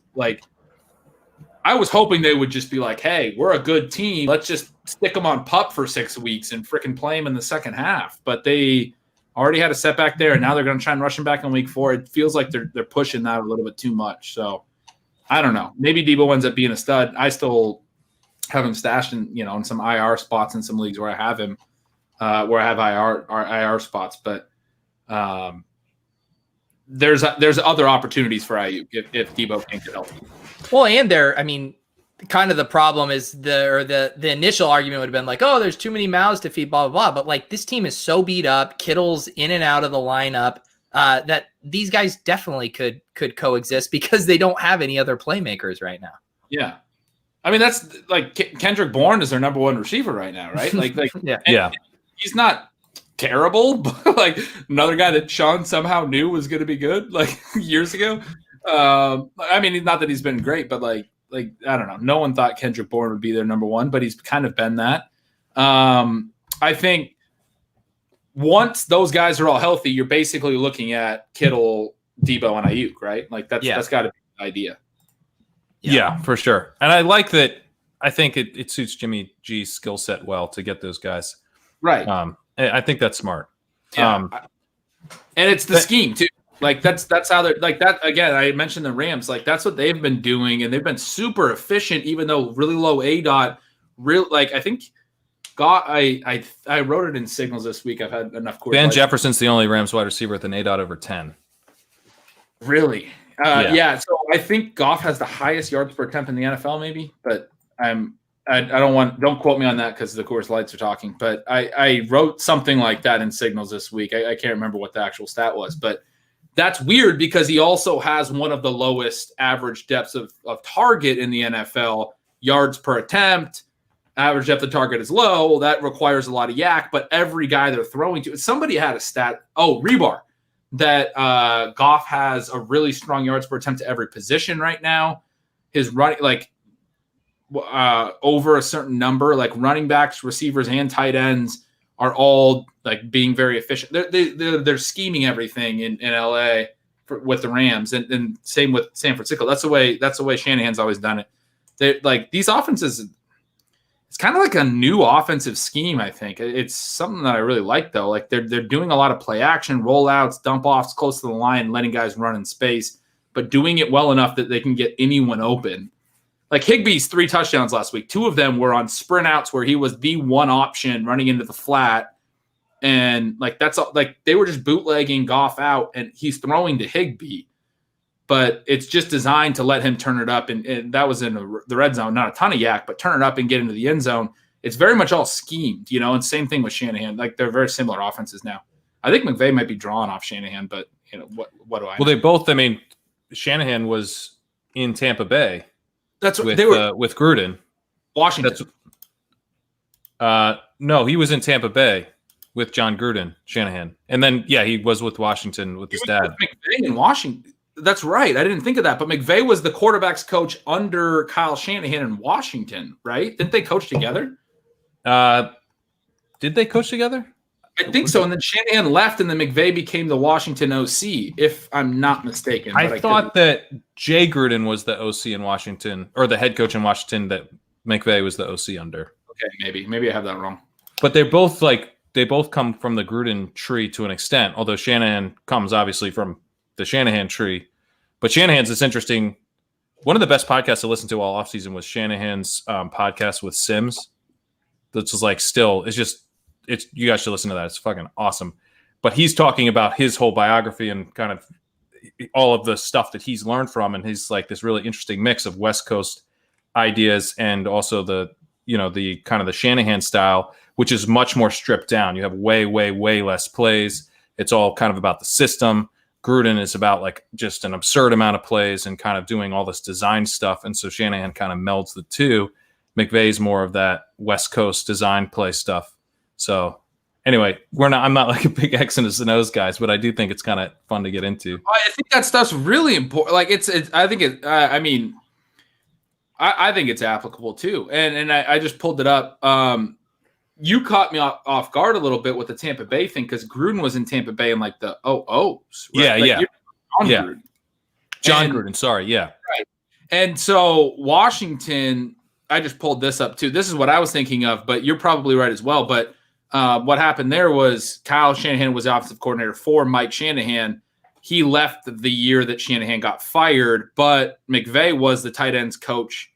[SPEAKER 2] I was hoping they would just be hey, we're a good team. Let's just stick them on PUP for 6 weeks and frickin' play him in the second half. But they already had a setback there, and now they're going to try and rush him back in week 4. It feels like they're pushing that a little bit too much. So I don't know. Maybe Deebo ends up being a stud. I still have him stashed in some IR spots in some leagues where I have him, where I have IR spots. But there's other opportunities for Ayuk if Deebo can't get healthy.
[SPEAKER 1] Well, and kind of the problem is the initial argument would have been oh, there's too many mouths to feed, blah, blah, blah. But this team is so beat up. Kittle's in and out of the lineup that these guys definitely could coexist because they don't have any other playmakers right now.
[SPEAKER 2] Yeah. I mean, that's Kendrick Bourne is their number 1 receiver right now, right? Yeah. He's not terrible, but another guy that Sean somehow knew was going to be good years ago. I mean, not that he's been great, but I don't know. No one thought Kendrick Bourne would be their number 1, but he's kind of been that. I think once those guys are all healthy, you're basically looking at Kittle, Deebo, and Ayuk, right? That's got to be the idea.
[SPEAKER 3] Yeah, for sure. And I like that. I think it suits Jimmy G's skill set well to get those guys.
[SPEAKER 2] Right.
[SPEAKER 3] I think that's smart.
[SPEAKER 2] Yeah. And it's the scheme too. That's how they're that. Again, I mentioned the Rams. That's what they've been doing, and they've been super efficient, even though really low ADOT. I think. I wrote it in signals this week. I've had enough.
[SPEAKER 3] Ben Jefferson's the only Rams wide receiver with an ADOT over 10.
[SPEAKER 2] Really? Yeah. So I think Goff has the highest yards per attempt in the NFL, maybe, but don't quote me on that because the Coors Lights are talking. But I wrote something like that in signals this week. I can't remember what the actual stat was, but that's weird because he also has one of the lowest average depths of target in the NFL, yards per attempt. Average depth of target is low. That requires a lot of yak, but every guy they're throwing to, somebody had a stat. Oh, Rebar, that Goff has a really strong yards per attempt to every position right now. His running over a certain number, running backs, receivers, and tight ends are all being very efficient. They're scheming everything in LA with the Rams, and same with San Francisco. That's the way Shanahan's always done it. They these offenses. It's kind of a new offensive scheme. I think it's something that I really like though. They're doing a lot of play action, rollouts, dump offs close to the line, letting guys run in space, but doing it well enough that they can get anyone open. Higbee's 3 touchdowns last week. 2 of them were on sprint outs where he was the one option running into the flat. And like that's all, like they were just bootlegging Goff out, and he's throwing to Higbee, but it's just designed to let him turn it up. And that was in the red zone, not a ton of yak, but turn it up and get into the end zone. It's very much all schemed, and same thing with Shanahan. Like they're very similar offenses now. I think McVay might be drawn off Shanahan, but what do I know?
[SPEAKER 3] Well, they both, I mean, Shanahan was in Tampa Bay.
[SPEAKER 2] That's what
[SPEAKER 3] with,
[SPEAKER 2] they were
[SPEAKER 3] with Gruden.
[SPEAKER 2] Washington.
[SPEAKER 3] No, he was in Tampa Bay with John Gruden, Shanahan. And then, he was with Washington with his dad.
[SPEAKER 2] McVay in Washington. That's right. I didn't think of that. But McVay was the quarterback's coach under Kyle Shanahan in Washington, right? Didn't they coach together?
[SPEAKER 3] Did they coach together?
[SPEAKER 2] I think so. And then Shanahan left, and then McVay became the Washington OC, if I'm not mistaken.
[SPEAKER 3] I thought that Jay Gruden was the OC in Washington, or the head coach in Washington, that McVay was the OC under.
[SPEAKER 2] Okay, maybe I have that wrong.
[SPEAKER 3] But they both come from the Gruden tree to an extent, although Shanahan comes obviously from the Shanahan tree. But Shanahan's this interesting. One of the best podcasts to listen to all offseason was Shanahan's podcast with Sims. That's just like you guys should listen to that. It's fucking awesome. But he's talking about his whole biography and kind of all of the stuff that he's learned from. And he's like this really interesting mix of West Coast ideas and also the kind of the Shanahan style, which is much more stripped down. You have way, way, way less plays. It's all kind of about the system. Gruden is about like just an absurd amount of plays and kind of doing all this design stuff. And so Shanahan kind of melds the two. McVay's more of that West Coast design play stuff. So anyway, I'm not like a big X's and O's guys, but I do think it's kind of fun to get into.
[SPEAKER 2] I think that stuff's really important. Like I think it's applicable too. And I just pulled it up. You caught me off guard a little bit with the Tampa Bay thing because Gruden was in Tampa Bay in like the O's. Right?
[SPEAKER 3] Yeah,
[SPEAKER 2] Gruden.
[SPEAKER 3] John Gruden. Sorry, yeah.
[SPEAKER 2] Right. And so Washington, I just pulled this up too. This is what I was thinking of, but you're probably right as well. But what happened there was Kyle Shanahan was the offensive coordinator for Mike Shanahan. He left the year that Shanahan got fired, but McVay was the tight ends coach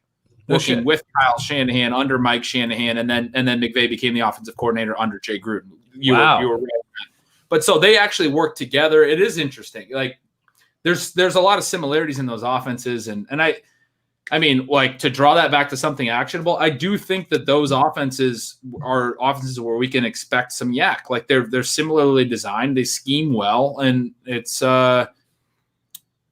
[SPEAKER 2] working with Kyle Shanahan under Mike Shanahan, and then McVay became the offensive coordinator under Jay Gruden. You were right on that. But so they actually worked together. It is interesting. Like there's a lot of similarities in those offenses, and I mean, like to draw that back to something actionable, I do think that those offenses are offenses where we can expect some yak. Like they're similarly designed, they scheme well, and it's I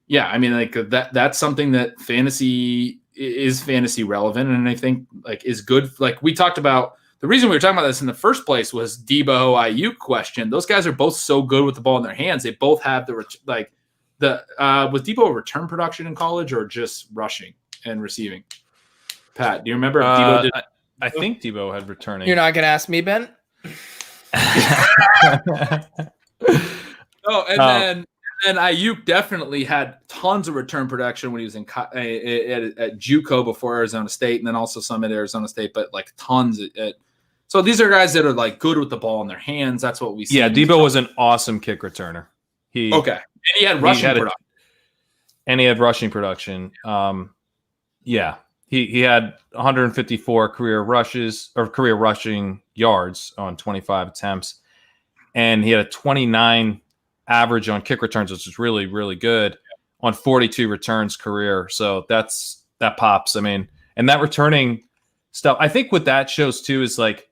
[SPEAKER 2] mean, like that's something that fantasy relevant, and I think like is good. Like we talked about, the reason we were talking about this in the first place was Debo Ayuk question. Those guys are both so good with the ball in their hands. They both have was Debo return production in college or just rushing and receiving? Pat, do you remember if Debo did?
[SPEAKER 3] I think Debo had returning.
[SPEAKER 1] You're not going to ask me, Ben?
[SPEAKER 2] Then Ayuk definitely had tons of return production when he was at JUCO before Arizona State, and then also some at Arizona State, but like tons so these are guys that are like good with the ball in their hands. That's what we see.
[SPEAKER 3] Yeah, Debo was an awesome kick returner.
[SPEAKER 2] And he had rushing production.
[SPEAKER 3] And he had rushing production. He had 154 career rushing yards on 25 attempts, and he had a 29 average on kick returns, which is really, really good on 42 returns career. So that pops. I mean, and that returning stuff, I think what that shows too is like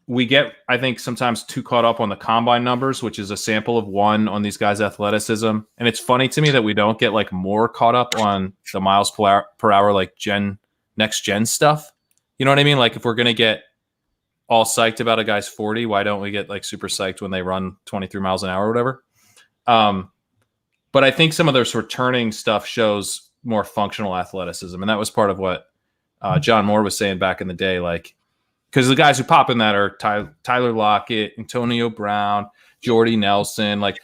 [SPEAKER 3] we get, I think, sometimes too caught up on the combine numbers, which is a sample of one on these guys' athleticism. And it's funny to me that we don't get like more caught up on the miles per hour, like next gen stuff. You know what I mean? Like if we're going to get all psyched about a guy's 40, why don't we get like super psyched when they run 23 miles an hour or whatever? But I think some of this returning stuff shows more functional athleticism. And that was part of what John Moore was saying back in the day, like, because the guys who pop in that are Tyler Lockett, Antonio Brown, Jordy Nelson. Like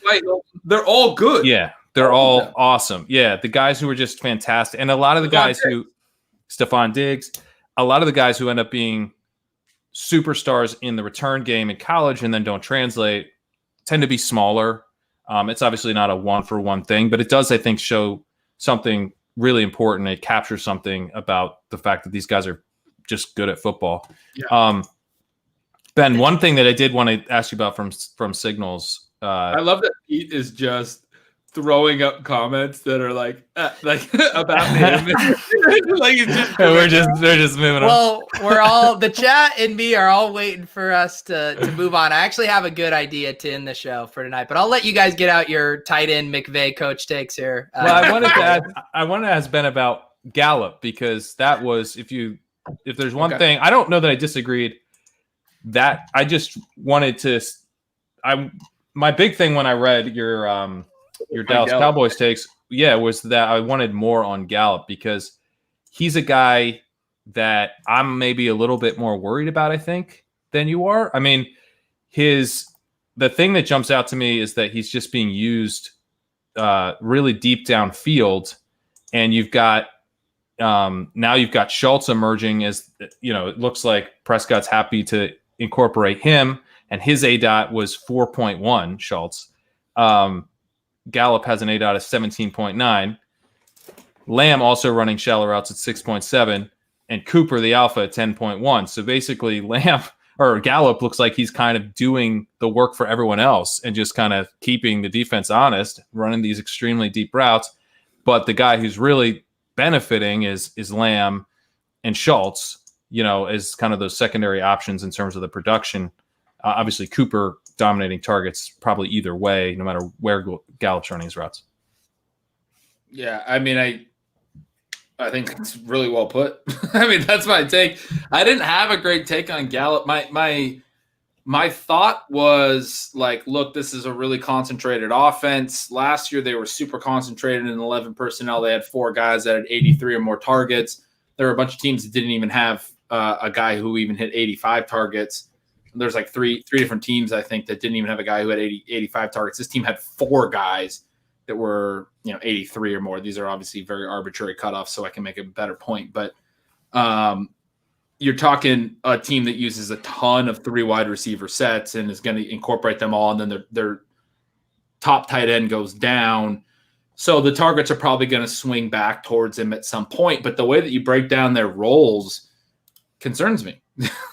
[SPEAKER 2] they're all good.
[SPEAKER 3] Yeah, they're all awesome. Yeah, the guys who are just fantastic. And a lot of the guys Stephon Diggs, a lot of the guys who end up being superstars in the return game in college and then don't translate tend to be smaller. It's obviously not a one-for-one thing, but it does, I think, show something really important. It captures something about the fact that these guys are just good at football. Yeah. Ben, one thing that I did want to ask you about from Signals.
[SPEAKER 2] I love that Pete is just throwing up comments that are like about him.
[SPEAKER 3] They're just moving on.
[SPEAKER 1] Well, we're all the chat and me are all waiting for us to move on. I actually have a good idea to end the show for tonight, but I'll let you guys get out your tight end McVay coach takes here.
[SPEAKER 3] Well, I wanted to ask Ben about Gallup, because that was if there's one thing, I don't know that I disagreed. That I just wanted to. My big thing when I read your Dallas Cowboys takes, was that I wanted more on Gallup, because he's a guy that I'm maybe a little bit more worried about, I think, than you are. I mean, the thing that jumps out to me is that he's just being used really deep downfield, and you've got now you've got Schultz emerging as, it looks like Prescott's happy to incorporate him, and his ADOT was 4.1, Schultz. Gallup has an ADOT of 17.9. Lamb also running shallow routes at 6.7, and Cooper, the alpha, at 10.1. So basically Gallup looks like he's kind of doing the work for everyone else and just kind of keeping the defense honest, running these extremely deep routes. But the guy who's really benefiting is Lamb and Schultz, as kind of those secondary options in terms of the production. Obviously, Cooper dominating targets probably either way, no matter where Gallup's running his routes. Yeah,
[SPEAKER 2] I mean, I think it's really well put. I mean, that's my take. I didn't have a great take on Gallup. My thought was like, look, this is a really concentrated offense. Last year, they were super concentrated in 11 personnel. They had 4 guys that had 83 or more targets. There were a bunch of teams that didn't even have a guy who even hit 85 targets. There's like three different teams, I think, that didn't even have a guy who had 85 targets. This team had 4 guys that were, 83 or more. These are obviously very arbitrary cutoffs, so I can make a better point. But you're talking a team that uses a ton of 3 wide receiver sets and is going to incorporate them all, and then their top tight end goes down. So the targets are probably going to swing back towards him at some point. But the way that you break down their roles concerns me.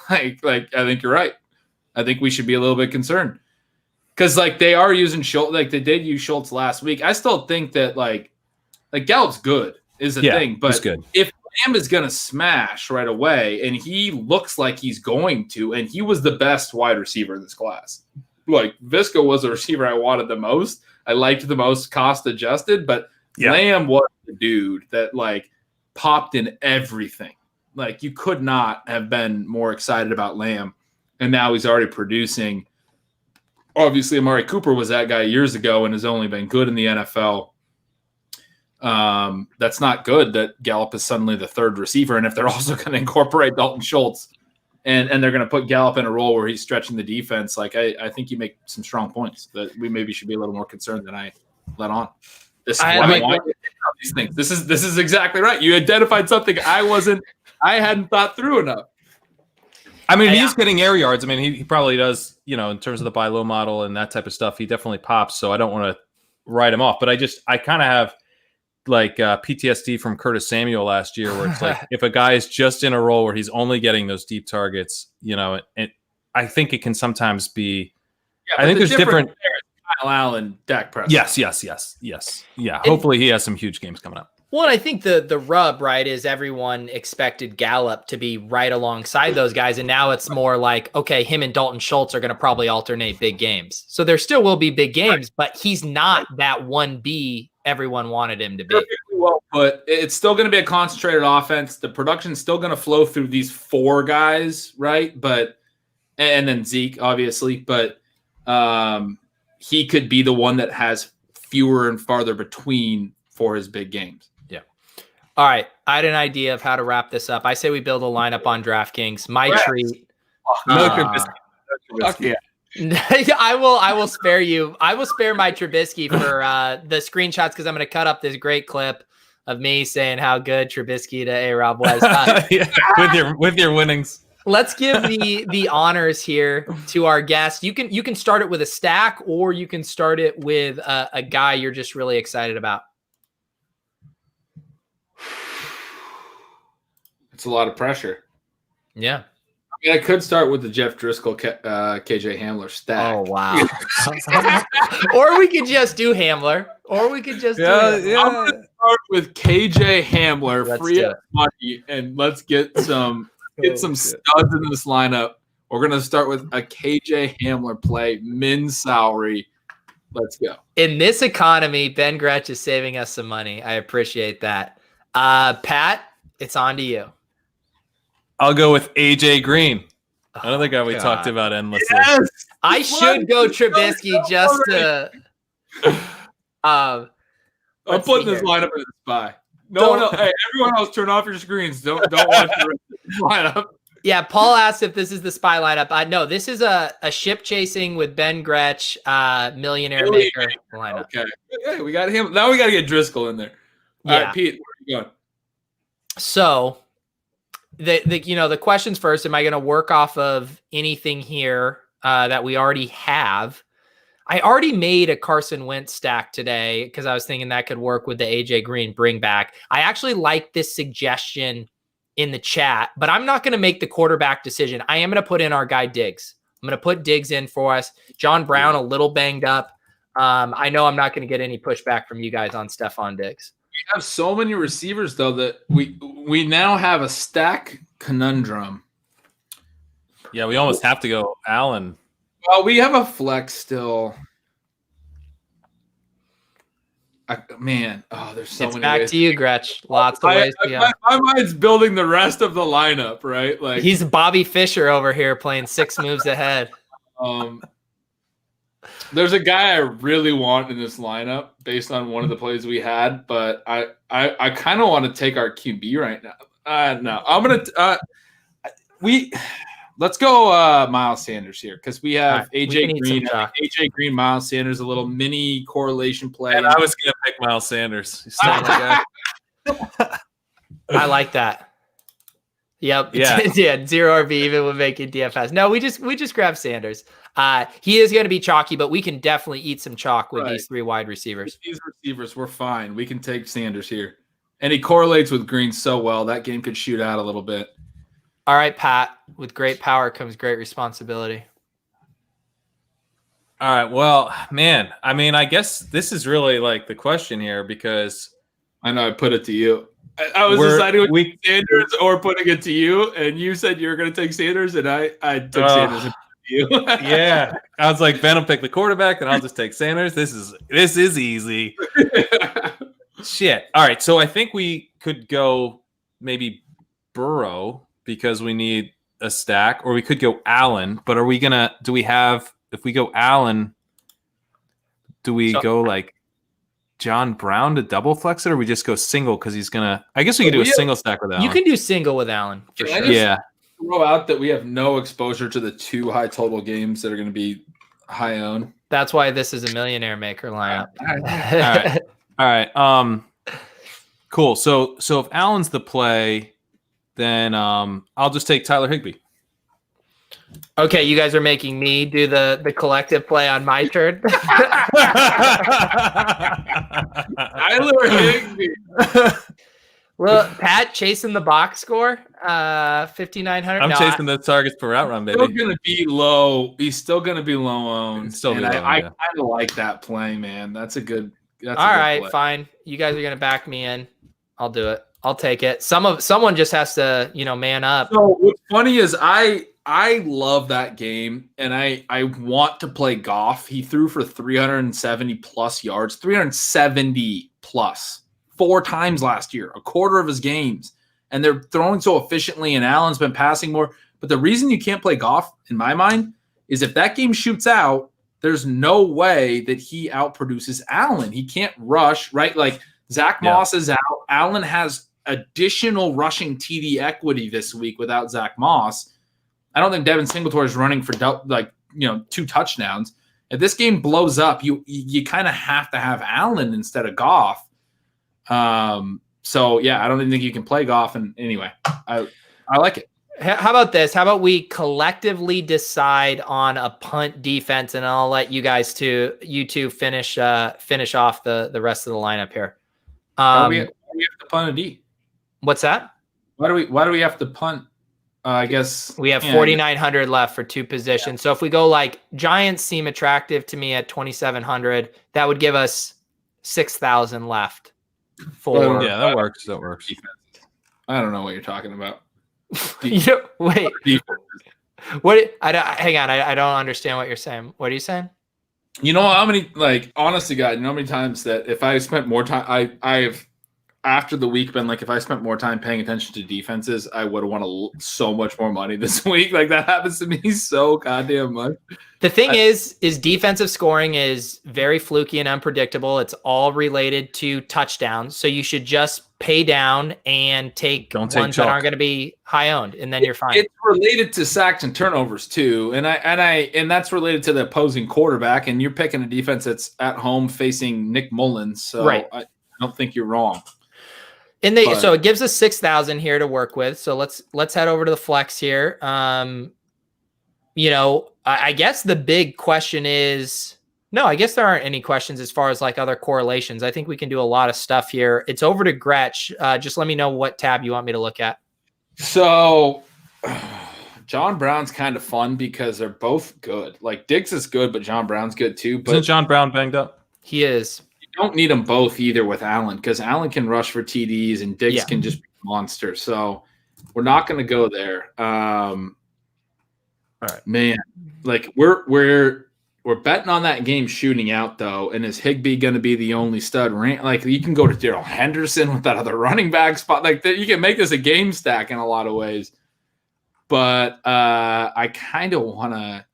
[SPEAKER 2] like I think you're right. I think we should be a little bit concerned, because they are using Schultz. They did use Schultz last week. I still think that like Gallup's good is the thing, but if Lamb is going to smash right away, and he looks like he's going to, and he was the best wide receiver in this class. Like Visca was the receiver I wanted the most. I liked the most cost adjusted, but Lamb was the dude that popped in everything. Like you could not have been more excited about Lamb. And now he's already producing. Obviously, Amari Cooper was that guy years ago and has only been good in the NFL. That's not good that Gallup is suddenly the 3rd receiver. And if they're also going to incorporate Dalton Schultz and they're going to put Gallup in a role where he's stretching the defense, I think you make some strong points that we maybe should be a little more concerned than I let on. This is exactly right. You identified something I hadn't thought through enough.
[SPEAKER 3] I mean, he's getting air yards. I mean, he probably does, in terms of the buy low model and that type of stuff. He definitely pops. So I don't want to write him off. But I kind of have PTSD from Curtis Samuel last year, where it's if a guy is just in a role where he's only getting those deep targets, and I think it can sometimes be. Yeah, I think there's different.
[SPEAKER 2] Kyle Allen, Dak Prescott.
[SPEAKER 3] Yes. Yeah. Hopefully he has some huge games coming up.
[SPEAKER 1] Well, I think the rub, right, is everyone expected Gallup to be right alongside those guys. And now it's more like, okay, him and Dalton Schultz are going to probably alternate big games. So there still will be big games, but he's not that 1B everyone wanted him to be.
[SPEAKER 2] Well, but it's still going to be a concentrated offense. The production's still going to flow through these 4 guys, right? And then Zeke, obviously. But he could be the one that has fewer and farther between for his big games.
[SPEAKER 1] All right, I had an idea of how to wrap this up. I say we build a lineup on DraftKings. My treat. I will spare you. I will spare my Trubisky for the screenshots, because I'm going to cut up this great clip of me saying how good Trubisky to A-Rob was.
[SPEAKER 3] With your winnings.
[SPEAKER 1] Let's give the honors here to our guest. You can start it with a stack, or you can start it with a guy you're just really excited about.
[SPEAKER 2] It's a lot of pressure.
[SPEAKER 1] Yeah.
[SPEAKER 2] mean, I could start with the Jeff Driscoll, KJ Hamler stack.
[SPEAKER 1] Oh, wow. Or we could just do Hamler. Or we could just do Hamler.
[SPEAKER 2] I'm going to start with KJ Hamler,
[SPEAKER 1] Let's
[SPEAKER 2] free
[SPEAKER 1] do
[SPEAKER 2] up money, and let's get some studs in this lineup. We're going to start with a KJ Hamler play, min salary. Let's go.
[SPEAKER 1] In this economy, Ben Gretch is saving us some money. I appreciate that. Pat, it's on to you.
[SPEAKER 3] I'll go with AJ Green. Another guy we talked about endlessly.
[SPEAKER 2] Yes!
[SPEAKER 1] I should go Trubisky just to.
[SPEAKER 2] I'm putting this lineup in the spy. No one else. Hey, everyone else, turn off your screens. Don't watch the rest of the lineup.
[SPEAKER 1] Yeah, Paul asked if this is the spy lineup. No, this is a ship chasing with Ben Gretch, millionaire maker lineup.
[SPEAKER 2] Okay, hey, we got him. Now we got to get Driscoll in there. All right, Pete, where are you going?
[SPEAKER 1] So, the questions first. Am I going to work off of anything here that we already have? I already made a Carson Wentz stack today because I was thinking that could work with the AJ Green bring back. I actually like this suggestion in the chat, but I'm not going to make the quarterback decision. I am going to put in our guy Diggs. I'm going to put Diggs in for us. John Brown, a little banged up. I know I'm not going to get any pushback from you guys on Stephon Diggs.
[SPEAKER 2] We have so many receivers, though, that we now have a stack conundrum.
[SPEAKER 3] Yeah, we almost have to go Allen.
[SPEAKER 2] Well, we have a flex still. There's so many
[SPEAKER 1] back
[SPEAKER 2] ways.
[SPEAKER 1] to you, Gretch. Lots of ways to go.
[SPEAKER 2] My mind's building the rest of the lineup, right? Like
[SPEAKER 1] he's Bobby Fischer over here playing 6 moves ahead.
[SPEAKER 2] There's a guy I really want in this lineup based on one of the plays we had, but I kind of want to take our QB right now. No, I'm gonna let's go Miles Sanders here because we have AJ Green. AJ Green, Miles Sanders, a little mini correlation play.
[SPEAKER 3] And I was gonna pick Miles Sanders. I
[SPEAKER 1] like that. Yep.
[SPEAKER 3] Yeah.
[SPEAKER 1] Yeah. 0 RB even when making DFS. No, we just grabbed Sanders. He is going to be chalky, but we can definitely eat some chalk with these 3 wide receivers.
[SPEAKER 2] These receivers, we're fine. We can take Sanders here, and he correlates with Green so well that game could shoot out a little bit.
[SPEAKER 1] All right, Pat. With great power comes great responsibility.
[SPEAKER 3] All right. Well, man, I mean, I guess this is really like the question here because
[SPEAKER 2] I know I put it to you. I was deciding with Sanders or putting it to you, and you said you were going to take Sanders, and I took Sanders and put it to you.
[SPEAKER 3] Yeah, I was like, Ben will pick the quarterback, and I'll just take Sanders. This is easy. Shit. All right, so I think we could go maybe Burrow because we need a stack, or we could go Allen. But if we go Allen, do we go like John Brown to double flex it, or we just go single because he's gonna? I guess we could do a single stack with Allen.
[SPEAKER 1] You can do single with Allen for sure.
[SPEAKER 3] Yeah.
[SPEAKER 2] Throw out that we have no exposure to the 2 high total games that are going to be high owned.
[SPEAKER 1] That's why this is a millionaire maker lineup.
[SPEAKER 3] All right. Cool. So if Allen's the play, then I'll just take Tyler Higbee.
[SPEAKER 1] Okay, you guys are making me do the collective play on my turn.
[SPEAKER 2] Tyler Higbee.
[SPEAKER 1] Well, Pat chasing the box score, 5,900.
[SPEAKER 3] I'm chasing the targets per route run, baby.
[SPEAKER 2] Still gonna be low. He's still gonna be low owned. I kind of like that play, man. That's a good. All
[SPEAKER 1] right, fine. You guys are gonna back me in. I'll do it. I'll take it. Someone just has to, man up.
[SPEAKER 2] So what's funny is I love that game, and I want to play Goff. He threw for 370 plus yards, 370 plus 4 times last year, a quarter of his games, and they're throwing so efficiently. And Allen's been passing more. But the reason you can't play Goff, in my mind, is if that game shoots out, there's no way that he outproduces Allen. He can't rush, right? Like Zach Moss is out. Allen has additional rushing TD equity this week without Zach Moss. I don't think Devin Singletary is running for 2 touchdowns. If this game blows up, you kind of have to have Allen instead of Goff. So yeah, I don't even think you can play Goff. And anyway, I like it.
[SPEAKER 1] How about this? How about we collectively decide on a punt defense, and I'll let you two finish off the rest of the lineup here.
[SPEAKER 2] Why do we have to punt a D?
[SPEAKER 1] What's that?
[SPEAKER 2] Why do we have to punt I guess
[SPEAKER 1] we have 4,900 left for two positions. So if we go like Giants seem attractive to me at 2,700, that would give us 6,000 left.
[SPEAKER 3] That works. That works.
[SPEAKER 2] I don't know what you're talking about.
[SPEAKER 1] Wait. What? Hang on. I don't understand what you're saying. What are you saying?
[SPEAKER 2] You know how many, like, honest to God, you know how many times that if I spent more time, I've after the week been like, if I spent more time paying attention to defenses, I would have won so much more money this week. Like, that happens to me so goddamn much.
[SPEAKER 1] The thing is defensive scoring is very fluky and unpredictable. It's all related to touchdowns. So you should just pay down and take ones that aren't going to be high owned, and then you're fine. It's
[SPEAKER 2] related to sacks and turnovers too, and that's related to the opposing quarterback. And you're picking a defense that's at home facing Nick Mullins, so
[SPEAKER 1] right.
[SPEAKER 2] I don't think you're wrong.
[SPEAKER 1] So it gives us 6,000 here to work with. So let's head over to the flex here. I guess the big question is, no, I guess there aren't any questions as far as like other correlations. I think we can do a lot of stuff here. It's over to Gretch. Just let me know what tab you want me to look at.
[SPEAKER 2] So John Brown's kind of fun because they're both good. Like, Diggs is good, but John Brown's good too. But
[SPEAKER 3] isn't John Brown banged up?
[SPEAKER 1] He is.
[SPEAKER 2] Don't need them both either with Allen, because Allen can rush for TDs and Diggs can just be a monster. So we're not going to go there. All right, man. Like, we're betting on that game shooting out though, and is Higbee going to be the only stud? Like, you can go to Darrell Henderson with that other running back spot. Like, you can make this a game stack in a lot of ways. But I kind of want to,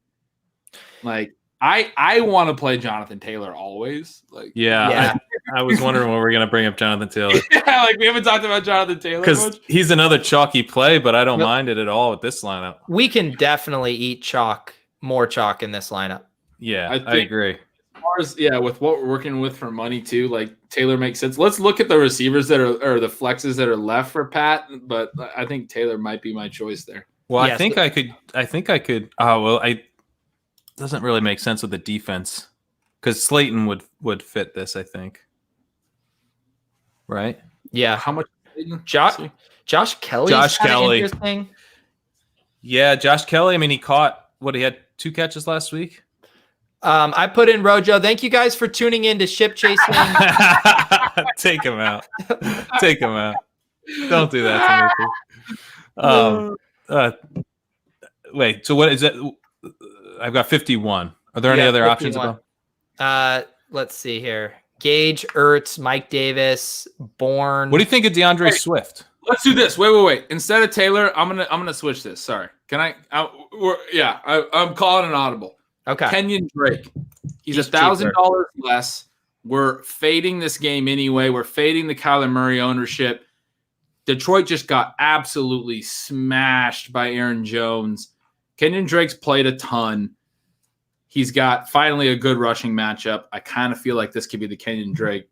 [SPEAKER 2] like. I want to play Jonathan Taylor always. Like,
[SPEAKER 3] yeah. I was wondering when we were going to bring up Jonathan Taylor.
[SPEAKER 2] Yeah, like, we haven't talked about Jonathan Taylor
[SPEAKER 3] because he's another chalky play, but I don't mind it at all with this lineup.
[SPEAKER 1] We can definitely eat more chalk in this lineup.
[SPEAKER 3] Yeah, I agree.
[SPEAKER 2] As far as, with what we're working with for money too, like, Taylor makes sense. Let's look at the receivers that are, or the flexes that are left for Pat, but I think Taylor might be my choice there.
[SPEAKER 3] Well, yes. I think I could. Doesn't really make sense with the defense because Slayton would fit this, I think. Right?
[SPEAKER 1] Yeah.
[SPEAKER 2] How much?
[SPEAKER 1] Josh Kelly. Interesting.
[SPEAKER 3] Yeah, Josh Kelly. I mean, he had 2 catches last week.
[SPEAKER 1] I put in Rojo. Thank you guys for tuning in to Ship Chasing.
[SPEAKER 3] Take him out. Take him out. Don't do that to me. Wait. So what is that? I've got 51. Are there any other 51 options above?
[SPEAKER 1] Let's see here. Gage, Ertz, Mike Davis, Bourne.
[SPEAKER 3] What do you think of DeAndre Swift?
[SPEAKER 2] Let's do this. Wait. Instead of Taylor, I'm gonna switch this. Sorry. Can I'm calling an audible.
[SPEAKER 1] Okay.
[SPEAKER 2] Kenyon Drake. He's $1,000 less. We're fading this game anyway. We're fading the Kyler Murray ownership. Detroit just got absolutely smashed by Aaron Jones. Kenyon Drake's played a ton. He's got finally a good rushing matchup. I kind of feel like this could be the Kenyon Drake,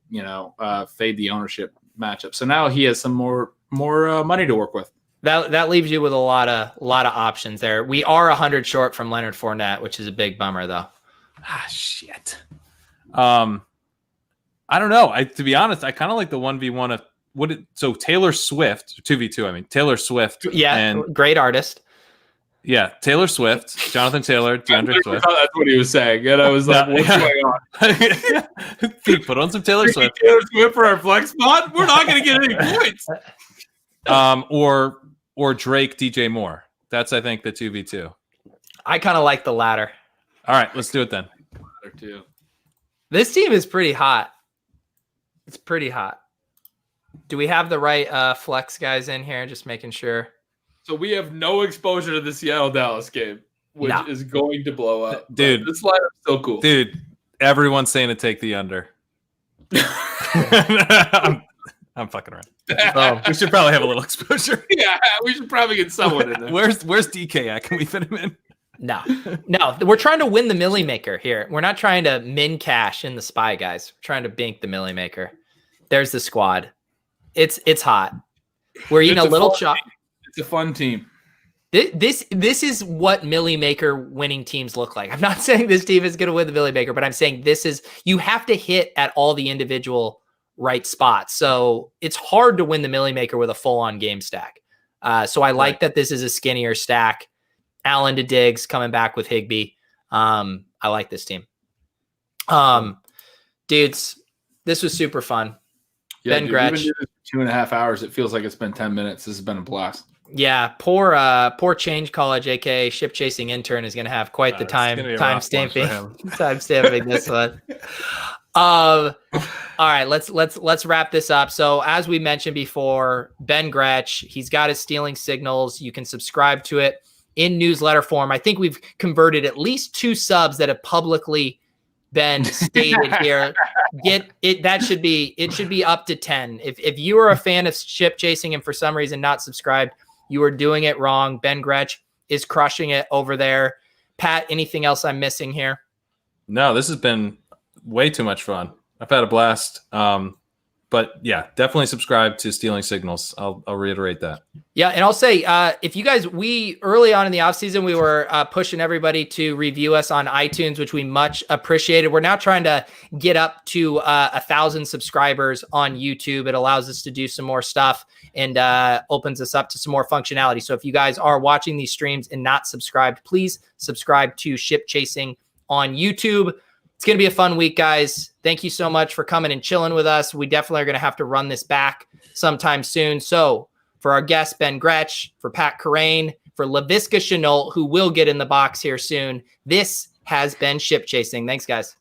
[SPEAKER 2] fade the ownership matchup. So now he has some more money to work with.
[SPEAKER 1] That leaves you with a lot of options there. We are 100 short from Leonard Fournette, which is a big bummer though.
[SPEAKER 3] Shit. I don't know. To be honest, I kind of like the 1v1 of so Taylor Swift, 2v2. I mean Taylor Swift.
[SPEAKER 1] Yeah, and great artist.
[SPEAKER 3] Yeah, Taylor Swift, Jonathan Taylor, DeAndre Swift.
[SPEAKER 2] That's what he was saying, and I was like, "What's going on?"
[SPEAKER 3] Put on some Taylor Swift.
[SPEAKER 2] Taylor Swift for our flex spot. We're not going to get any points.
[SPEAKER 3] Or Drake, DJ Moore. That's, I think, the 2v2.
[SPEAKER 1] I kind of like the latter.
[SPEAKER 3] All right, let's do it then.
[SPEAKER 1] This team is pretty hot. It's pretty hot. Do we have the right flex guys in here? Just making sure.
[SPEAKER 2] So we have no exposure to the Seattle-Dallas game, which is going to blow up.
[SPEAKER 3] Dude,
[SPEAKER 2] this lineup's so cool.
[SPEAKER 3] Dude, everyone's saying to take the under. I'm fucking around. We should probably have a little exposure.
[SPEAKER 2] Yeah, we should probably get someone in there.
[SPEAKER 3] Where's DK at? Can we fit him in?
[SPEAKER 1] No. We're trying to win the Millie Maker here. We're not trying to min cash in the spy, guys. We're trying to bink the Millie Maker. There's the squad. It's hot. We're eating a little chop.
[SPEAKER 2] It's a fun team.
[SPEAKER 1] This is what Millie Maker winning teams look like. I'm not saying this team is going to win the Millie Maker, but I'm saying you have to hit at all the individual right spots. So it's hard to win the Millie Maker with a full-on game stack. So I like that this is a skinnier stack. Allen to Diggs coming back with Higbee. I like this team. Dudes, this was super fun.
[SPEAKER 2] Yeah,
[SPEAKER 1] Ben Gretch.
[SPEAKER 2] Even 2.5 hours, it feels like it's been 10 minutes. This has been a blast.
[SPEAKER 1] Yeah, poor Change College, aka Ship Chasing Intern, is going to have quite the time stamping this one. All right, let's wrap this up. So as we mentioned before, Ben Gretch, he's got his Stealing Signals. You can subscribe to it in newsletter form. I think we've converted at least 2 subs that have publicly been stated here. It should be up to 10. If you are a fan of Ship Chasing and for some reason not subscribed, you are doing it wrong. Ben Gretch is crushing it over there. Pat, anything else I'm missing here?
[SPEAKER 3] No, this has been way too much fun. I've had a blast. But yeah, definitely subscribe to Stealing Signals. I'll reiterate that. Yeah,
[SPEAKER 1] and I'll say, if you guys, early on in the offseason, we were pushing everybody to review us on iTunes, which we much appreciated. We're now trying to get up to 1,000 subscribers on YouTube. It allows us to do some more stuff and opens us up to some more functionality. So if you guys are watching these streams and not subscribed, please subscribe to Ship Chasing on YouTube. It's going to be a fun week, guys. Thank you so much for coming and chilling with us. We definitely are going to have to run this back sometime soon. So for our guest, Ben Gretch, for Pat Kerrane, for Laviska Shenault, who will get in the box here soon, this has been Ship Chasing. Thanks, guys.